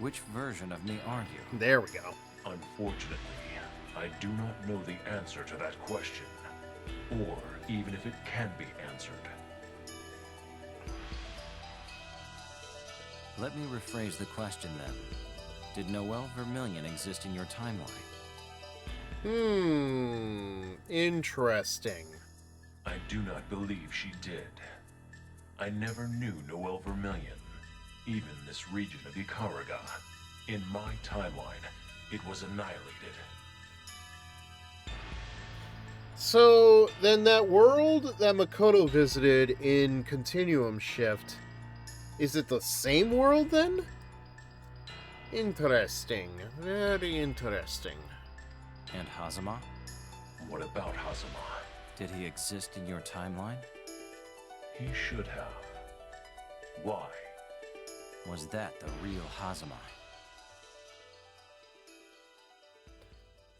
Which version of me are you? There we go. Unfortunately, I do not know the answer to that question, or even if it can be answered. Let me rephrase the question then. Did Noelle Vermillion exist in your timeline? Interesting. I do not believe she did. I never knew Noelle Vermillion. Even this region of Ikaraga. In my timeline, it was annihilated. So, then that world that Makoto visited in Continuum Shift, is it the same world then? Interesting. Very interesting. And Hazama? What about Hazama? Did he exist in your timeline? He should have. Why? Was that the real Hazama?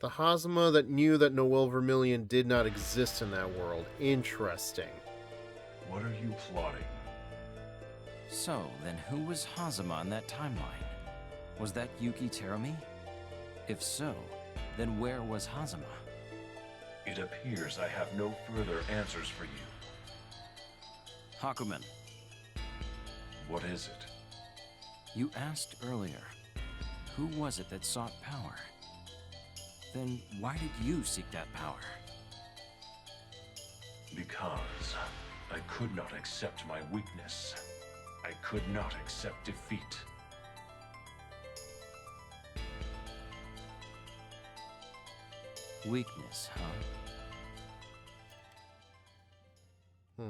The Hazama that knew that Noel Vermilion did not exist in that world. Interesting. What are you plotting? So, then who was Hazama in that timeline? Was that Yuki Terumi? If so, then where was Hazama? It appears I have no further answers for you. Hakumen. What is it? You asked earlier, who was it that sought power? Then why did you seek that power? Because I could not accept my weakness. I could not accept defeat. Weakness, huh?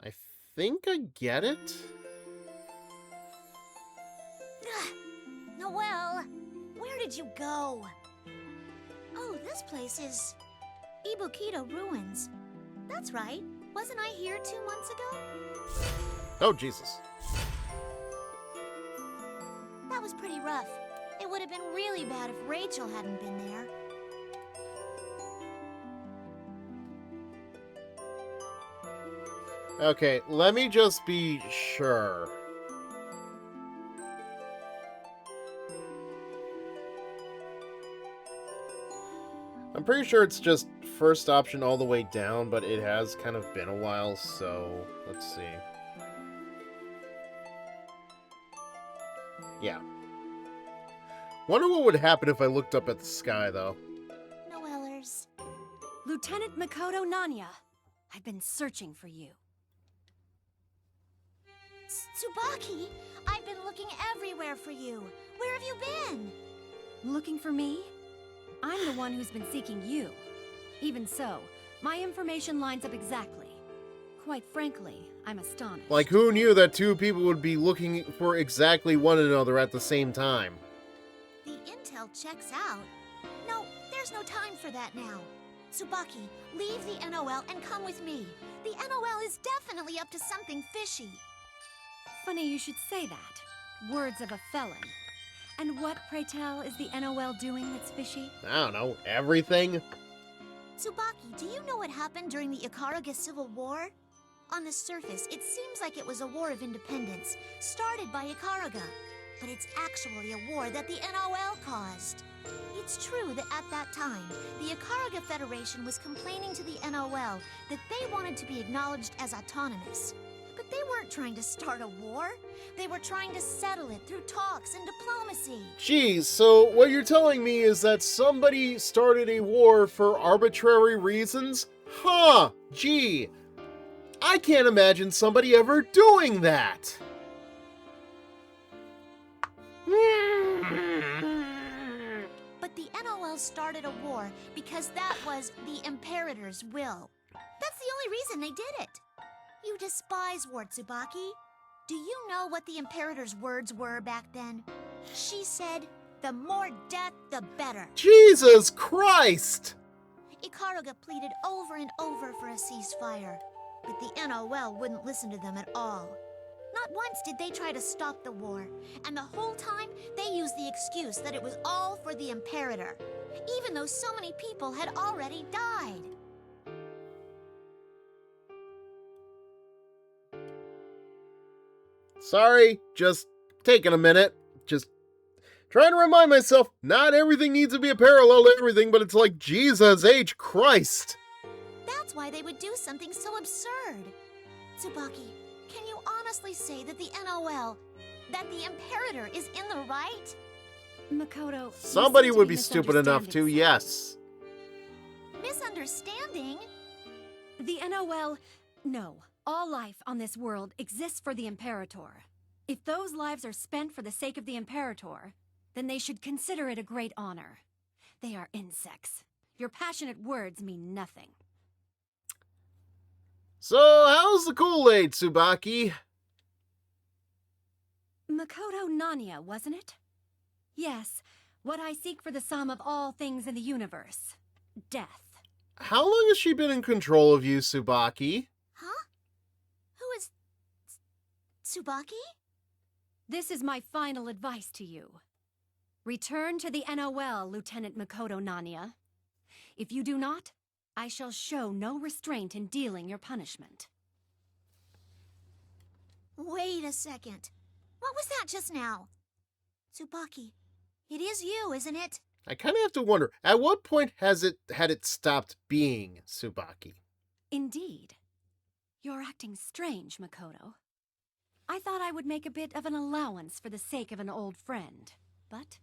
I think I get it. Noelle, where did you go? Oh, this place is Ibukito Ruins. That's right. Wasn't I here 2 months ago? Oh, Jesus. That was pretty rough. It would have been really bad if Rachel hadn't been there. Okay, let me just be sure. I'm pretty sure it's just first option all the way down, but it has kind of been a while, so let's see. Yeah. Wonder what would happen if I looked up at the sky, though. Noellers. Lieutenant Makoto Nanya, I've been searching for you. Tsubaki, I've been looking everywhere for you. Where have you been? Looking for me? I'm the one who's been seeking you. Even so, my information lines up exactly. Quite frankly, I'm astonished. Like, who knew that two people would be looking for exactly one another at the same time? The intel checks out. No, there's no time for that now. Tsubaki, leave the NOL and come with me. The NOL is definitely up to something fishy. Funny you should say that. Words of a felon. And what, pray tell, is the NOL doing that's fishy? I don't know, everything? Tsubaki, do you know what happened during the Ikaraga Civil War? On the surface, it seems like it was a war of independence, started by Ikaraga. But it's actually a war that the NOL caused. It's true that at that time, the Ikaraga Federation was complaining to the NOL that they wanted to be acknowledged as autonomous. But they weren't trying to start a war. They were trying to settle it through talks and diplomacy. Geez, so what you're telling me is that somebody started a war for arbitrary reasons? Huh, gee. I can't imagine somebody ever doing that. But the NOL started a war because that was the Imperator's will. That's the only reason they did it. You despise war, Tsubaki. Do you know what the Imperator's words were back then? She said, the more death, the better. Jesus Christ! Ikaraga pleaded over and over for a ceasefire, but the NOL wouldn't listen to them at all. Not once did they try to stop the war, and the whole time they used the excuse that it was all for the Imperator, even though so many people had already died. Sorry, just taking a minute. Just trying to remind myself, not everything needs to be a parallel to everything, but it's like, Jesus H. Christ. That's why they would do something so absurd. Tsubaki, can you honestly say that the NOL, that the Imperator is in the right? Makoto, Somebody would be stupid enough to, yes. Misunderstanding? The NOL... No. All life on this world exists for the Imperator. If those lives are spent for the sake of the Imperator, then they should consider it a great honor. They are insects. Your passionate words mean nothing. So, how's the Kool-Aid, Tsubaki? Makoto Nanya, wasn't it? Yes, what I seek for the sum of all things in the universe. Death. How long has she been in control of you, Tsubaki? Huh? Who is... Tsubaki? This is my final advice to you. Return to the NOL, Lieutenant Makoto Nanya. If you do not, I shall show no restraint in dealing your punishment. Wait a second. What was that just now? Tsubaki, it is you, isn't it? I kind of have to wonder, at what point had it stopped being Tsubaki? Indeed. You're acting strange, Makoto. I thought I would make a bit of an allowance for the sake of an old friend. But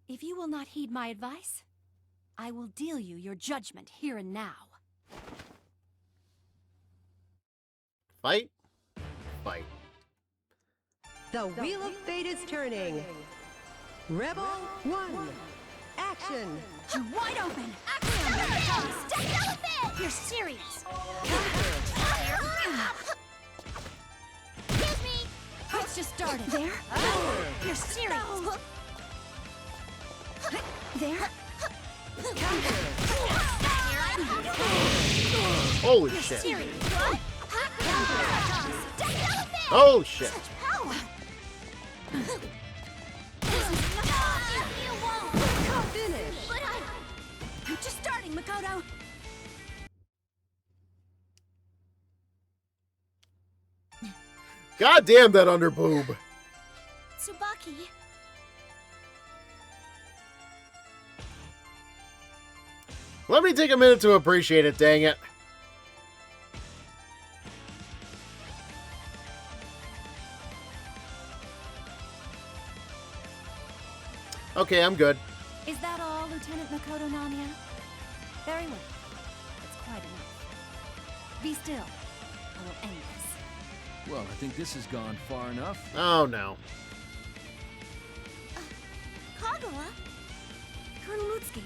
if you will not heed my advice, I will deal you your judgment here and now. Fight. Fight. The Wheel of Fate is turning. Rebel 1. Action! You're wide open! Action! Step elephant! You're serious! Excuse me! It's just started. There? You're serious! There? Holy You're shit. serious! Oh shit. Power! Finish! But I'm just starting, Makoto! God damn that underboob. Tsubaki. Let me take a minute to appreciate it, dang it. Okay, I'm good. Is that all, Lieutenant Makoto Nanya? Very well. That's quite enough. Be still. I will end this. Well, I think this has gone far enough. Oh no. Kagura? Colonel Mutsuki,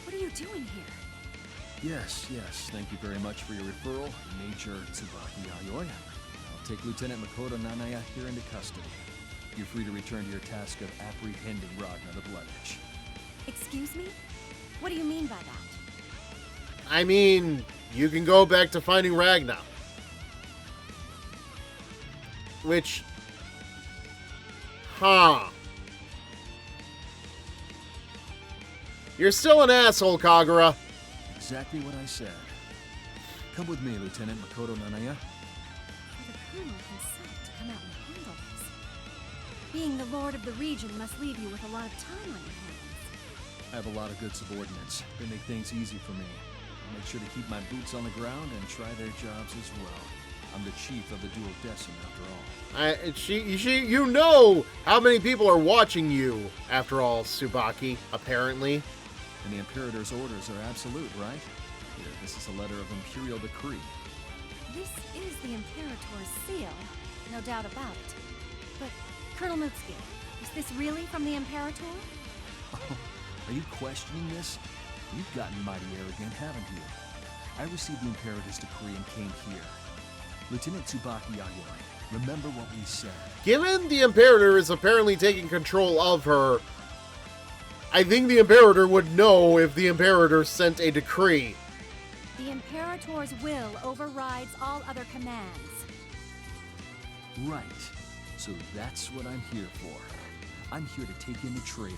what are you doing here? Yes, thank you very much for your referral, Major Tsubaki Yayoi. I'll take Lieutenant Makoto Nanaya here into custody. You're free to return to your task of apprehending Ragna the Blood Edge. Excuse me? What do you mean by that? I mean, you can go back to finding Ragna. Which... Huh. You're still an asshole, Kagura. Exactly what I said. Come with me, Lieutenant Makoto Nanaya. For the Colonel himself to come out and handle this. Being the Lord of the region must leave you with a lot of time on your hands. I have a lot of good subordinates. They make things easy for me. I'll make sure to keep my boots on the ground and try their jobs as well. I'm the chief of the duodecim, after all. You know how many people are watching you, after all, Tsubaki, apparently. And the Imperator's orders are absolute, right? Here, this is a letter of Imperial decree. This is the Imperator's seal, no doubt about it. But, Colonel Mutsuki, is this really from the Imperator? Oh, are you questioning this? You've gotten mighty arrogant, haven't you? I received the Imperator's decree and came here. Lieutenant Tsubaki Yayoi, remember what we said. Given the Imperator is apparently taking control of her, I think the Imperator would know if the Imperator sent a decree. The Imperator's will overrides all other commands. Right. So that's what I'm here for. I'm here to take in the traitor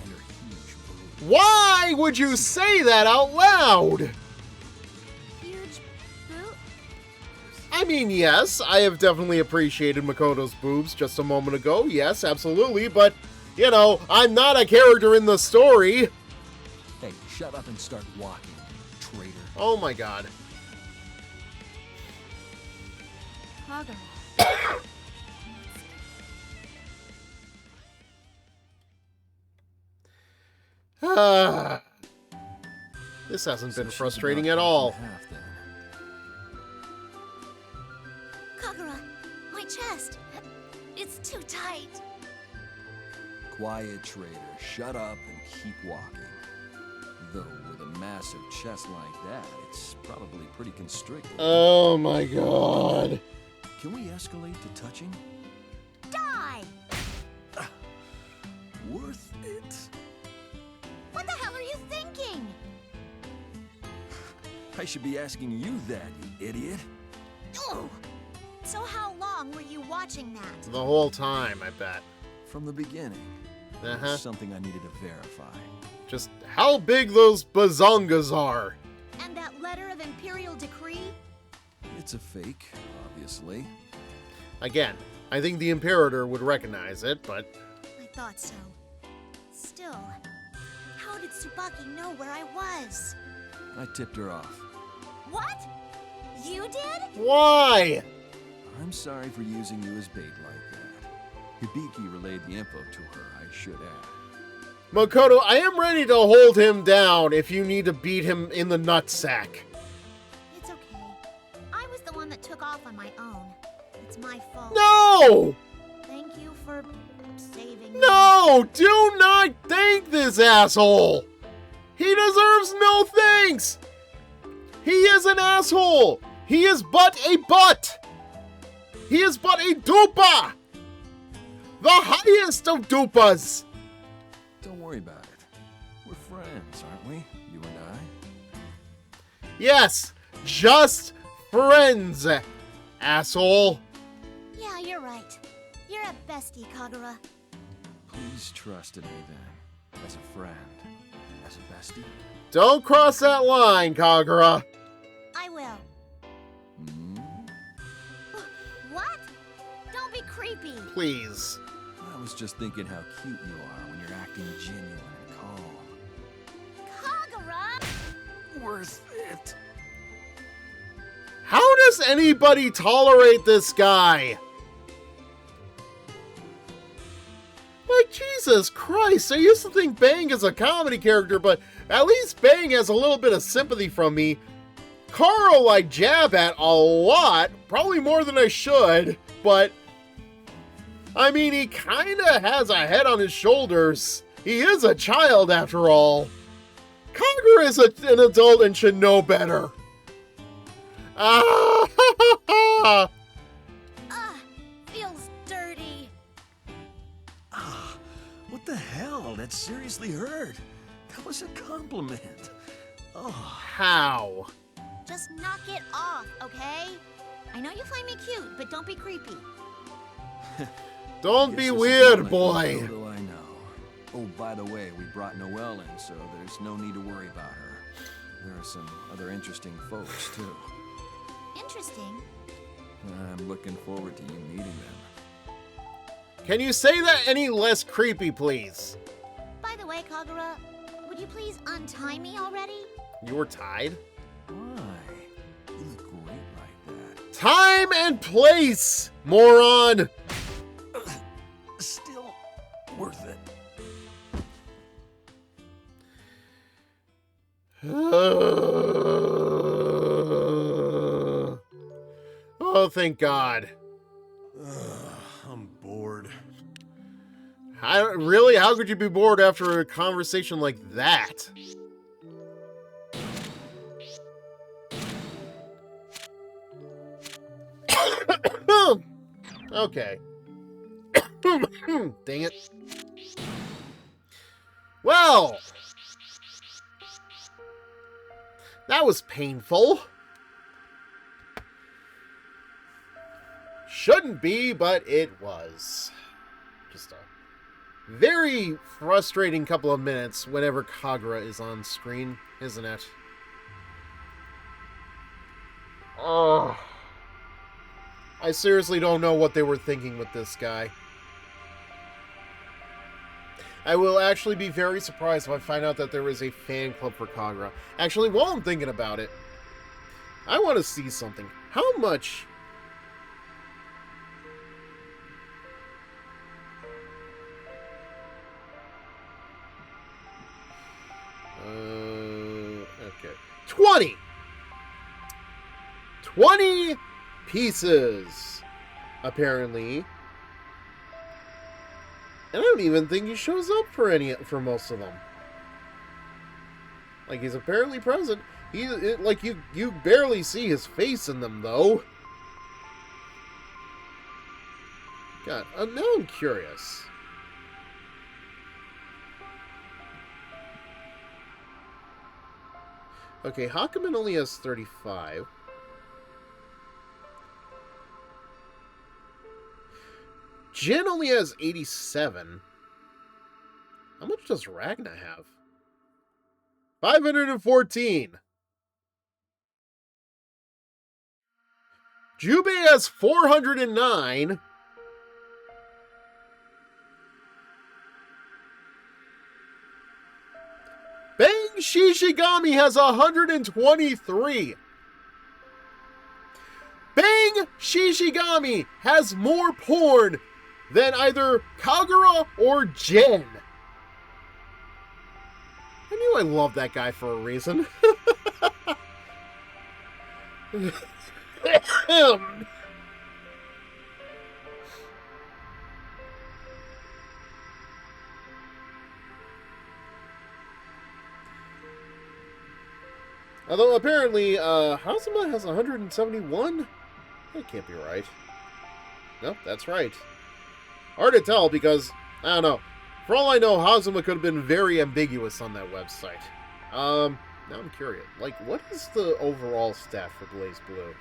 and her huge boobs. Why would you say that out loud? Huge boot? I mean, yes, I have definitely appreciated Makoto's boobs just a moment ago. Yes, absolutely, but... You know, I'm not a character in the story. Hey, shut up and start walking, traitor. Oh my god. Kagura. This hasn't been frustrating at all. Kagura, My chest. It's too tight. Quiet, traitor. Shut up and keep walking. Though with a massive chest like that, it's probably pretty constricted. Oh my god. Can we escalate to touching? Die! Worth it. What the hell are you thinking? I should be asking you that, you idiot. Ooh. So how long were you watching that? The whole time, I bet. From the beginning. Uh-huh. Something I needed to verify. Just how big those bazongas are. And that letter of Imperial Decree? It's a fake, obviously. Again, I think the Imperator would recognize it, but... I thought so. Still, how did Tsubaki know where I was? I tipped her off. What? You did? Why? I'm sorry for using you as bait like that. Hibiki relayed the info to her, I should add. Makoto, I am ready to hold him down if you need to beat him in the nutsack. It's okay. I was the one that took off on my own. It's my fault. No! Thank you for saving me. No! Do not thank this asshole! He deserves no thanks! He is an asshole! He is but a butt! He is but a dupa! The highest of dupas! Don't worry about it. We're friends, aren't we? You and I? Yes! Just friends, asshole! Yeah, you're right. You're a bestie, Kagura. Please trust in me then. As a friend. As a bestie. Don't cross that line, Kagura. I will. Hmm? What? Don't be creepy. Please. I was just thinking how cute you are when you're acting genuine and calm. Kagura! Worth it. How does anybody tolerate this guy? Like, Jesus Christ, I used to think Bang is a comedy character, but at least Bang has a little bit of sympathy from me. Carl I jab at a lot, probably more than I should, but I mean, he kinda has a head on his shoulders. He is a child, after all. Kagura is an adult and should know better. Ah! Feels dirty. Ah, what the hell? That seriously hurt. That was a compliment. Oh. How? Just knock it off, okay? I know you find me cute, but don't be creepy. Don't be weird, boy. I know. Oh, by the way, we brought Noelle in, so there's no need to worry about her. There are some other interesting folks, too. Interesting. I'm looking forward to you meeting them. Can you say that any less creepy, please? By the way, Kagura, would you please untie me already? You were tied? Why? You look great like that. Time and place, moron! Still worth it. Oh, thank God. I'm bored. Really? How could you be bored after a conversation like that? Okay. Dang it. Well, that was painful. Shouldn't be, but it was. Just a very frustrating couple of minutes whenever Kagura is on screen, isn't it? Oh. I seriously don't know what they were thinking with this guy. I will actually be very surprised if I find out that there is a fan club for Kagura. Actually, while I'm thinking about it, I want to see something. How much... okay. 20! 20 pieces! apparently. And I don't even think he shows up for most of them. Like, he's apparently present. You barely see his face in them, though. God, now I'm curious. Okay, Hakumen only has 35. Jin only has 87. How much does Ragna have? 514. Jubei has 409. Bang Shishigami has 123. Bang Shishigami has more porn than either Kagura or Jin. I knew I loved that guy for a reason. Although apparently, Hazuma has 171? That can't be right. Nope, that's right. Hard to tell because, I don't know. For all I know, Hazuma could have been very ambiguous on that website. Now I'm curious. Like, what is the overall stat for Blazblue?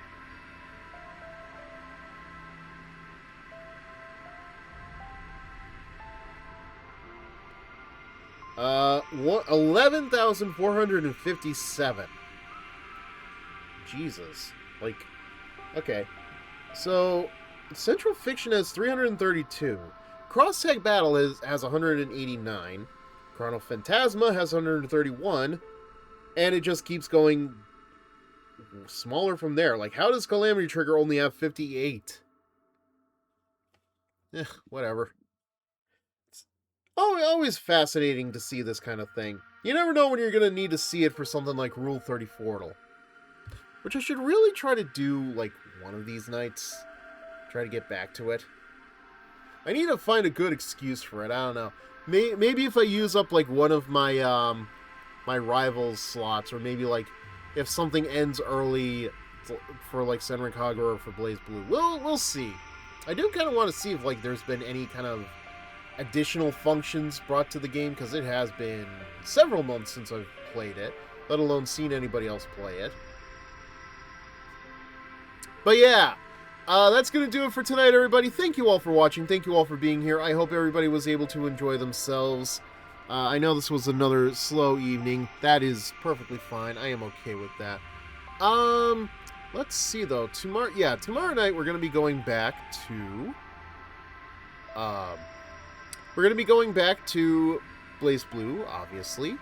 Uh, 11,457. Jesus. Like, okay. So, Central Fiction has 332. Cross Tag Battle has 189. Chronophantasma has 131. And it just keeps going smaller from there. Like, how does Calamity Trigger only have 58? Whatever. It's always fascinating to see this kind of thing. You never know when you're going to need to see it for something like Rule 30 Portal. Which I should really try to do, like, one of these nights. Try to get back to it. I need to find a good excuse for it. I don't know. Maybe if I use up, like, one of my, my Rivals slots, or maybe, like, if something ends early for, like, Senran Kagura or for Blazblue. We'll see. I do kind of want to see if, like, there's been any kind of additional functions brought to the game, because it has been several months since I've played it, let alone seen anybody else play it. But yeah, that's going to do it for tonight, everybody. Thank you all for watching. Thank you all for being here. I hope everybody was able to enjoy themselves. I know this was another slow evening. That is perfectly fine. I am okay with that. Let's see, though. Tomorrow night we're going to be going back to... we're going to be going back to Blazblue, obviously.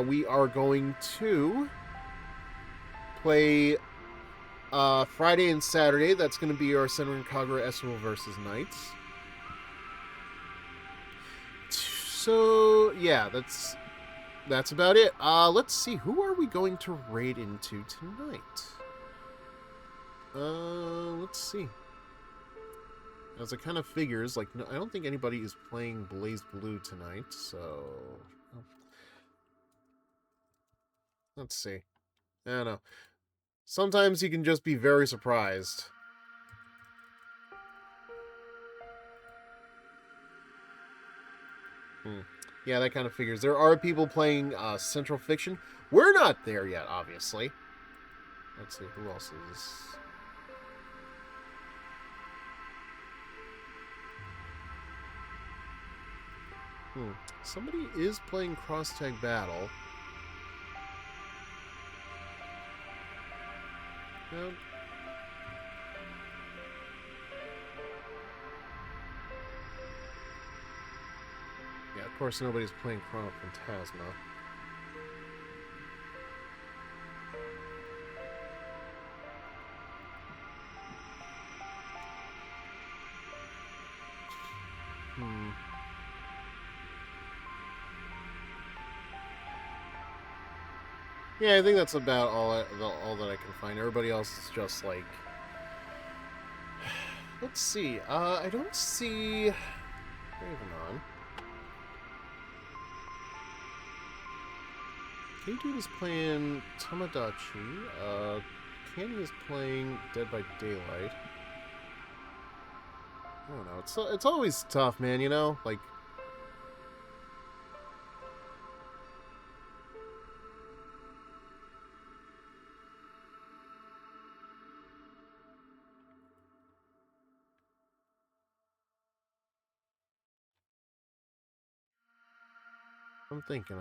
We are going to play... Friday and Saturday, that's going to be our Senran Kagura SO versus Knights. So, yeah, that's about it. Let's see, who are we going to raid into tonight? Let's see. As it kind of figures, like, no, I don't think anybody is playing Blazblue tonight, so... Let's see. I don't know. Sometimes you can just be very surprised. Yeah, that kind of figures. There are people playing Central Fiction. We're not there yet, obviously. Let's see, who else is... Somebody is playing Cross Tag Battle. Yeah, of course nobody's playing Chronophantasma. Yeah, I think that's about all that I can find. Everybody else is just like Let's see. I don't see Raven on. K-Dude is playing Tamagotchi. Candy is playing Dead by Daylight. I don't know. It's always tough, man, you know? Like... I'm thinking.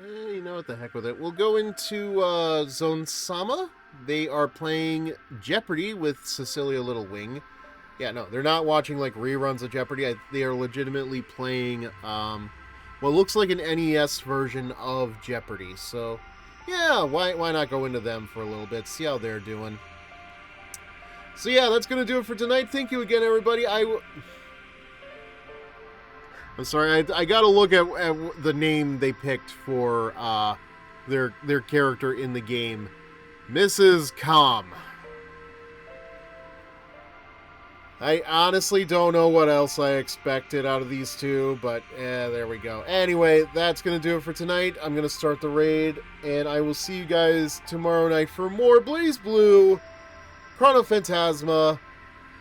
You know what, the heck with it. We'll go into Zone Sama. They are playing Jeopardy with Cecilia Littlewing. Yeah, no, they're not watching like reruns of Jeopardy. They are legitimately playing what looks like an NES version of Jeopardy. So, yeah, why not go into them for a little bit, see how they're doing. So yeah, that's going to do it for tonight. Thank you again, everybody. I'm sorry, I got to look at the name they picked for their character in the game. Mrs. Com. I honestly don't know what else I expected out of these two, but there we go. Anyway, that's going to do it for tonight. I'm going to start the raid, and I will see you guys tomorrow night for more Blazblue Chronophantasma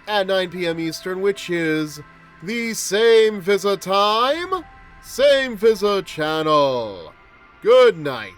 at 9 p.m. Eastern, which is the same Visa time, same Visa channel. Good night.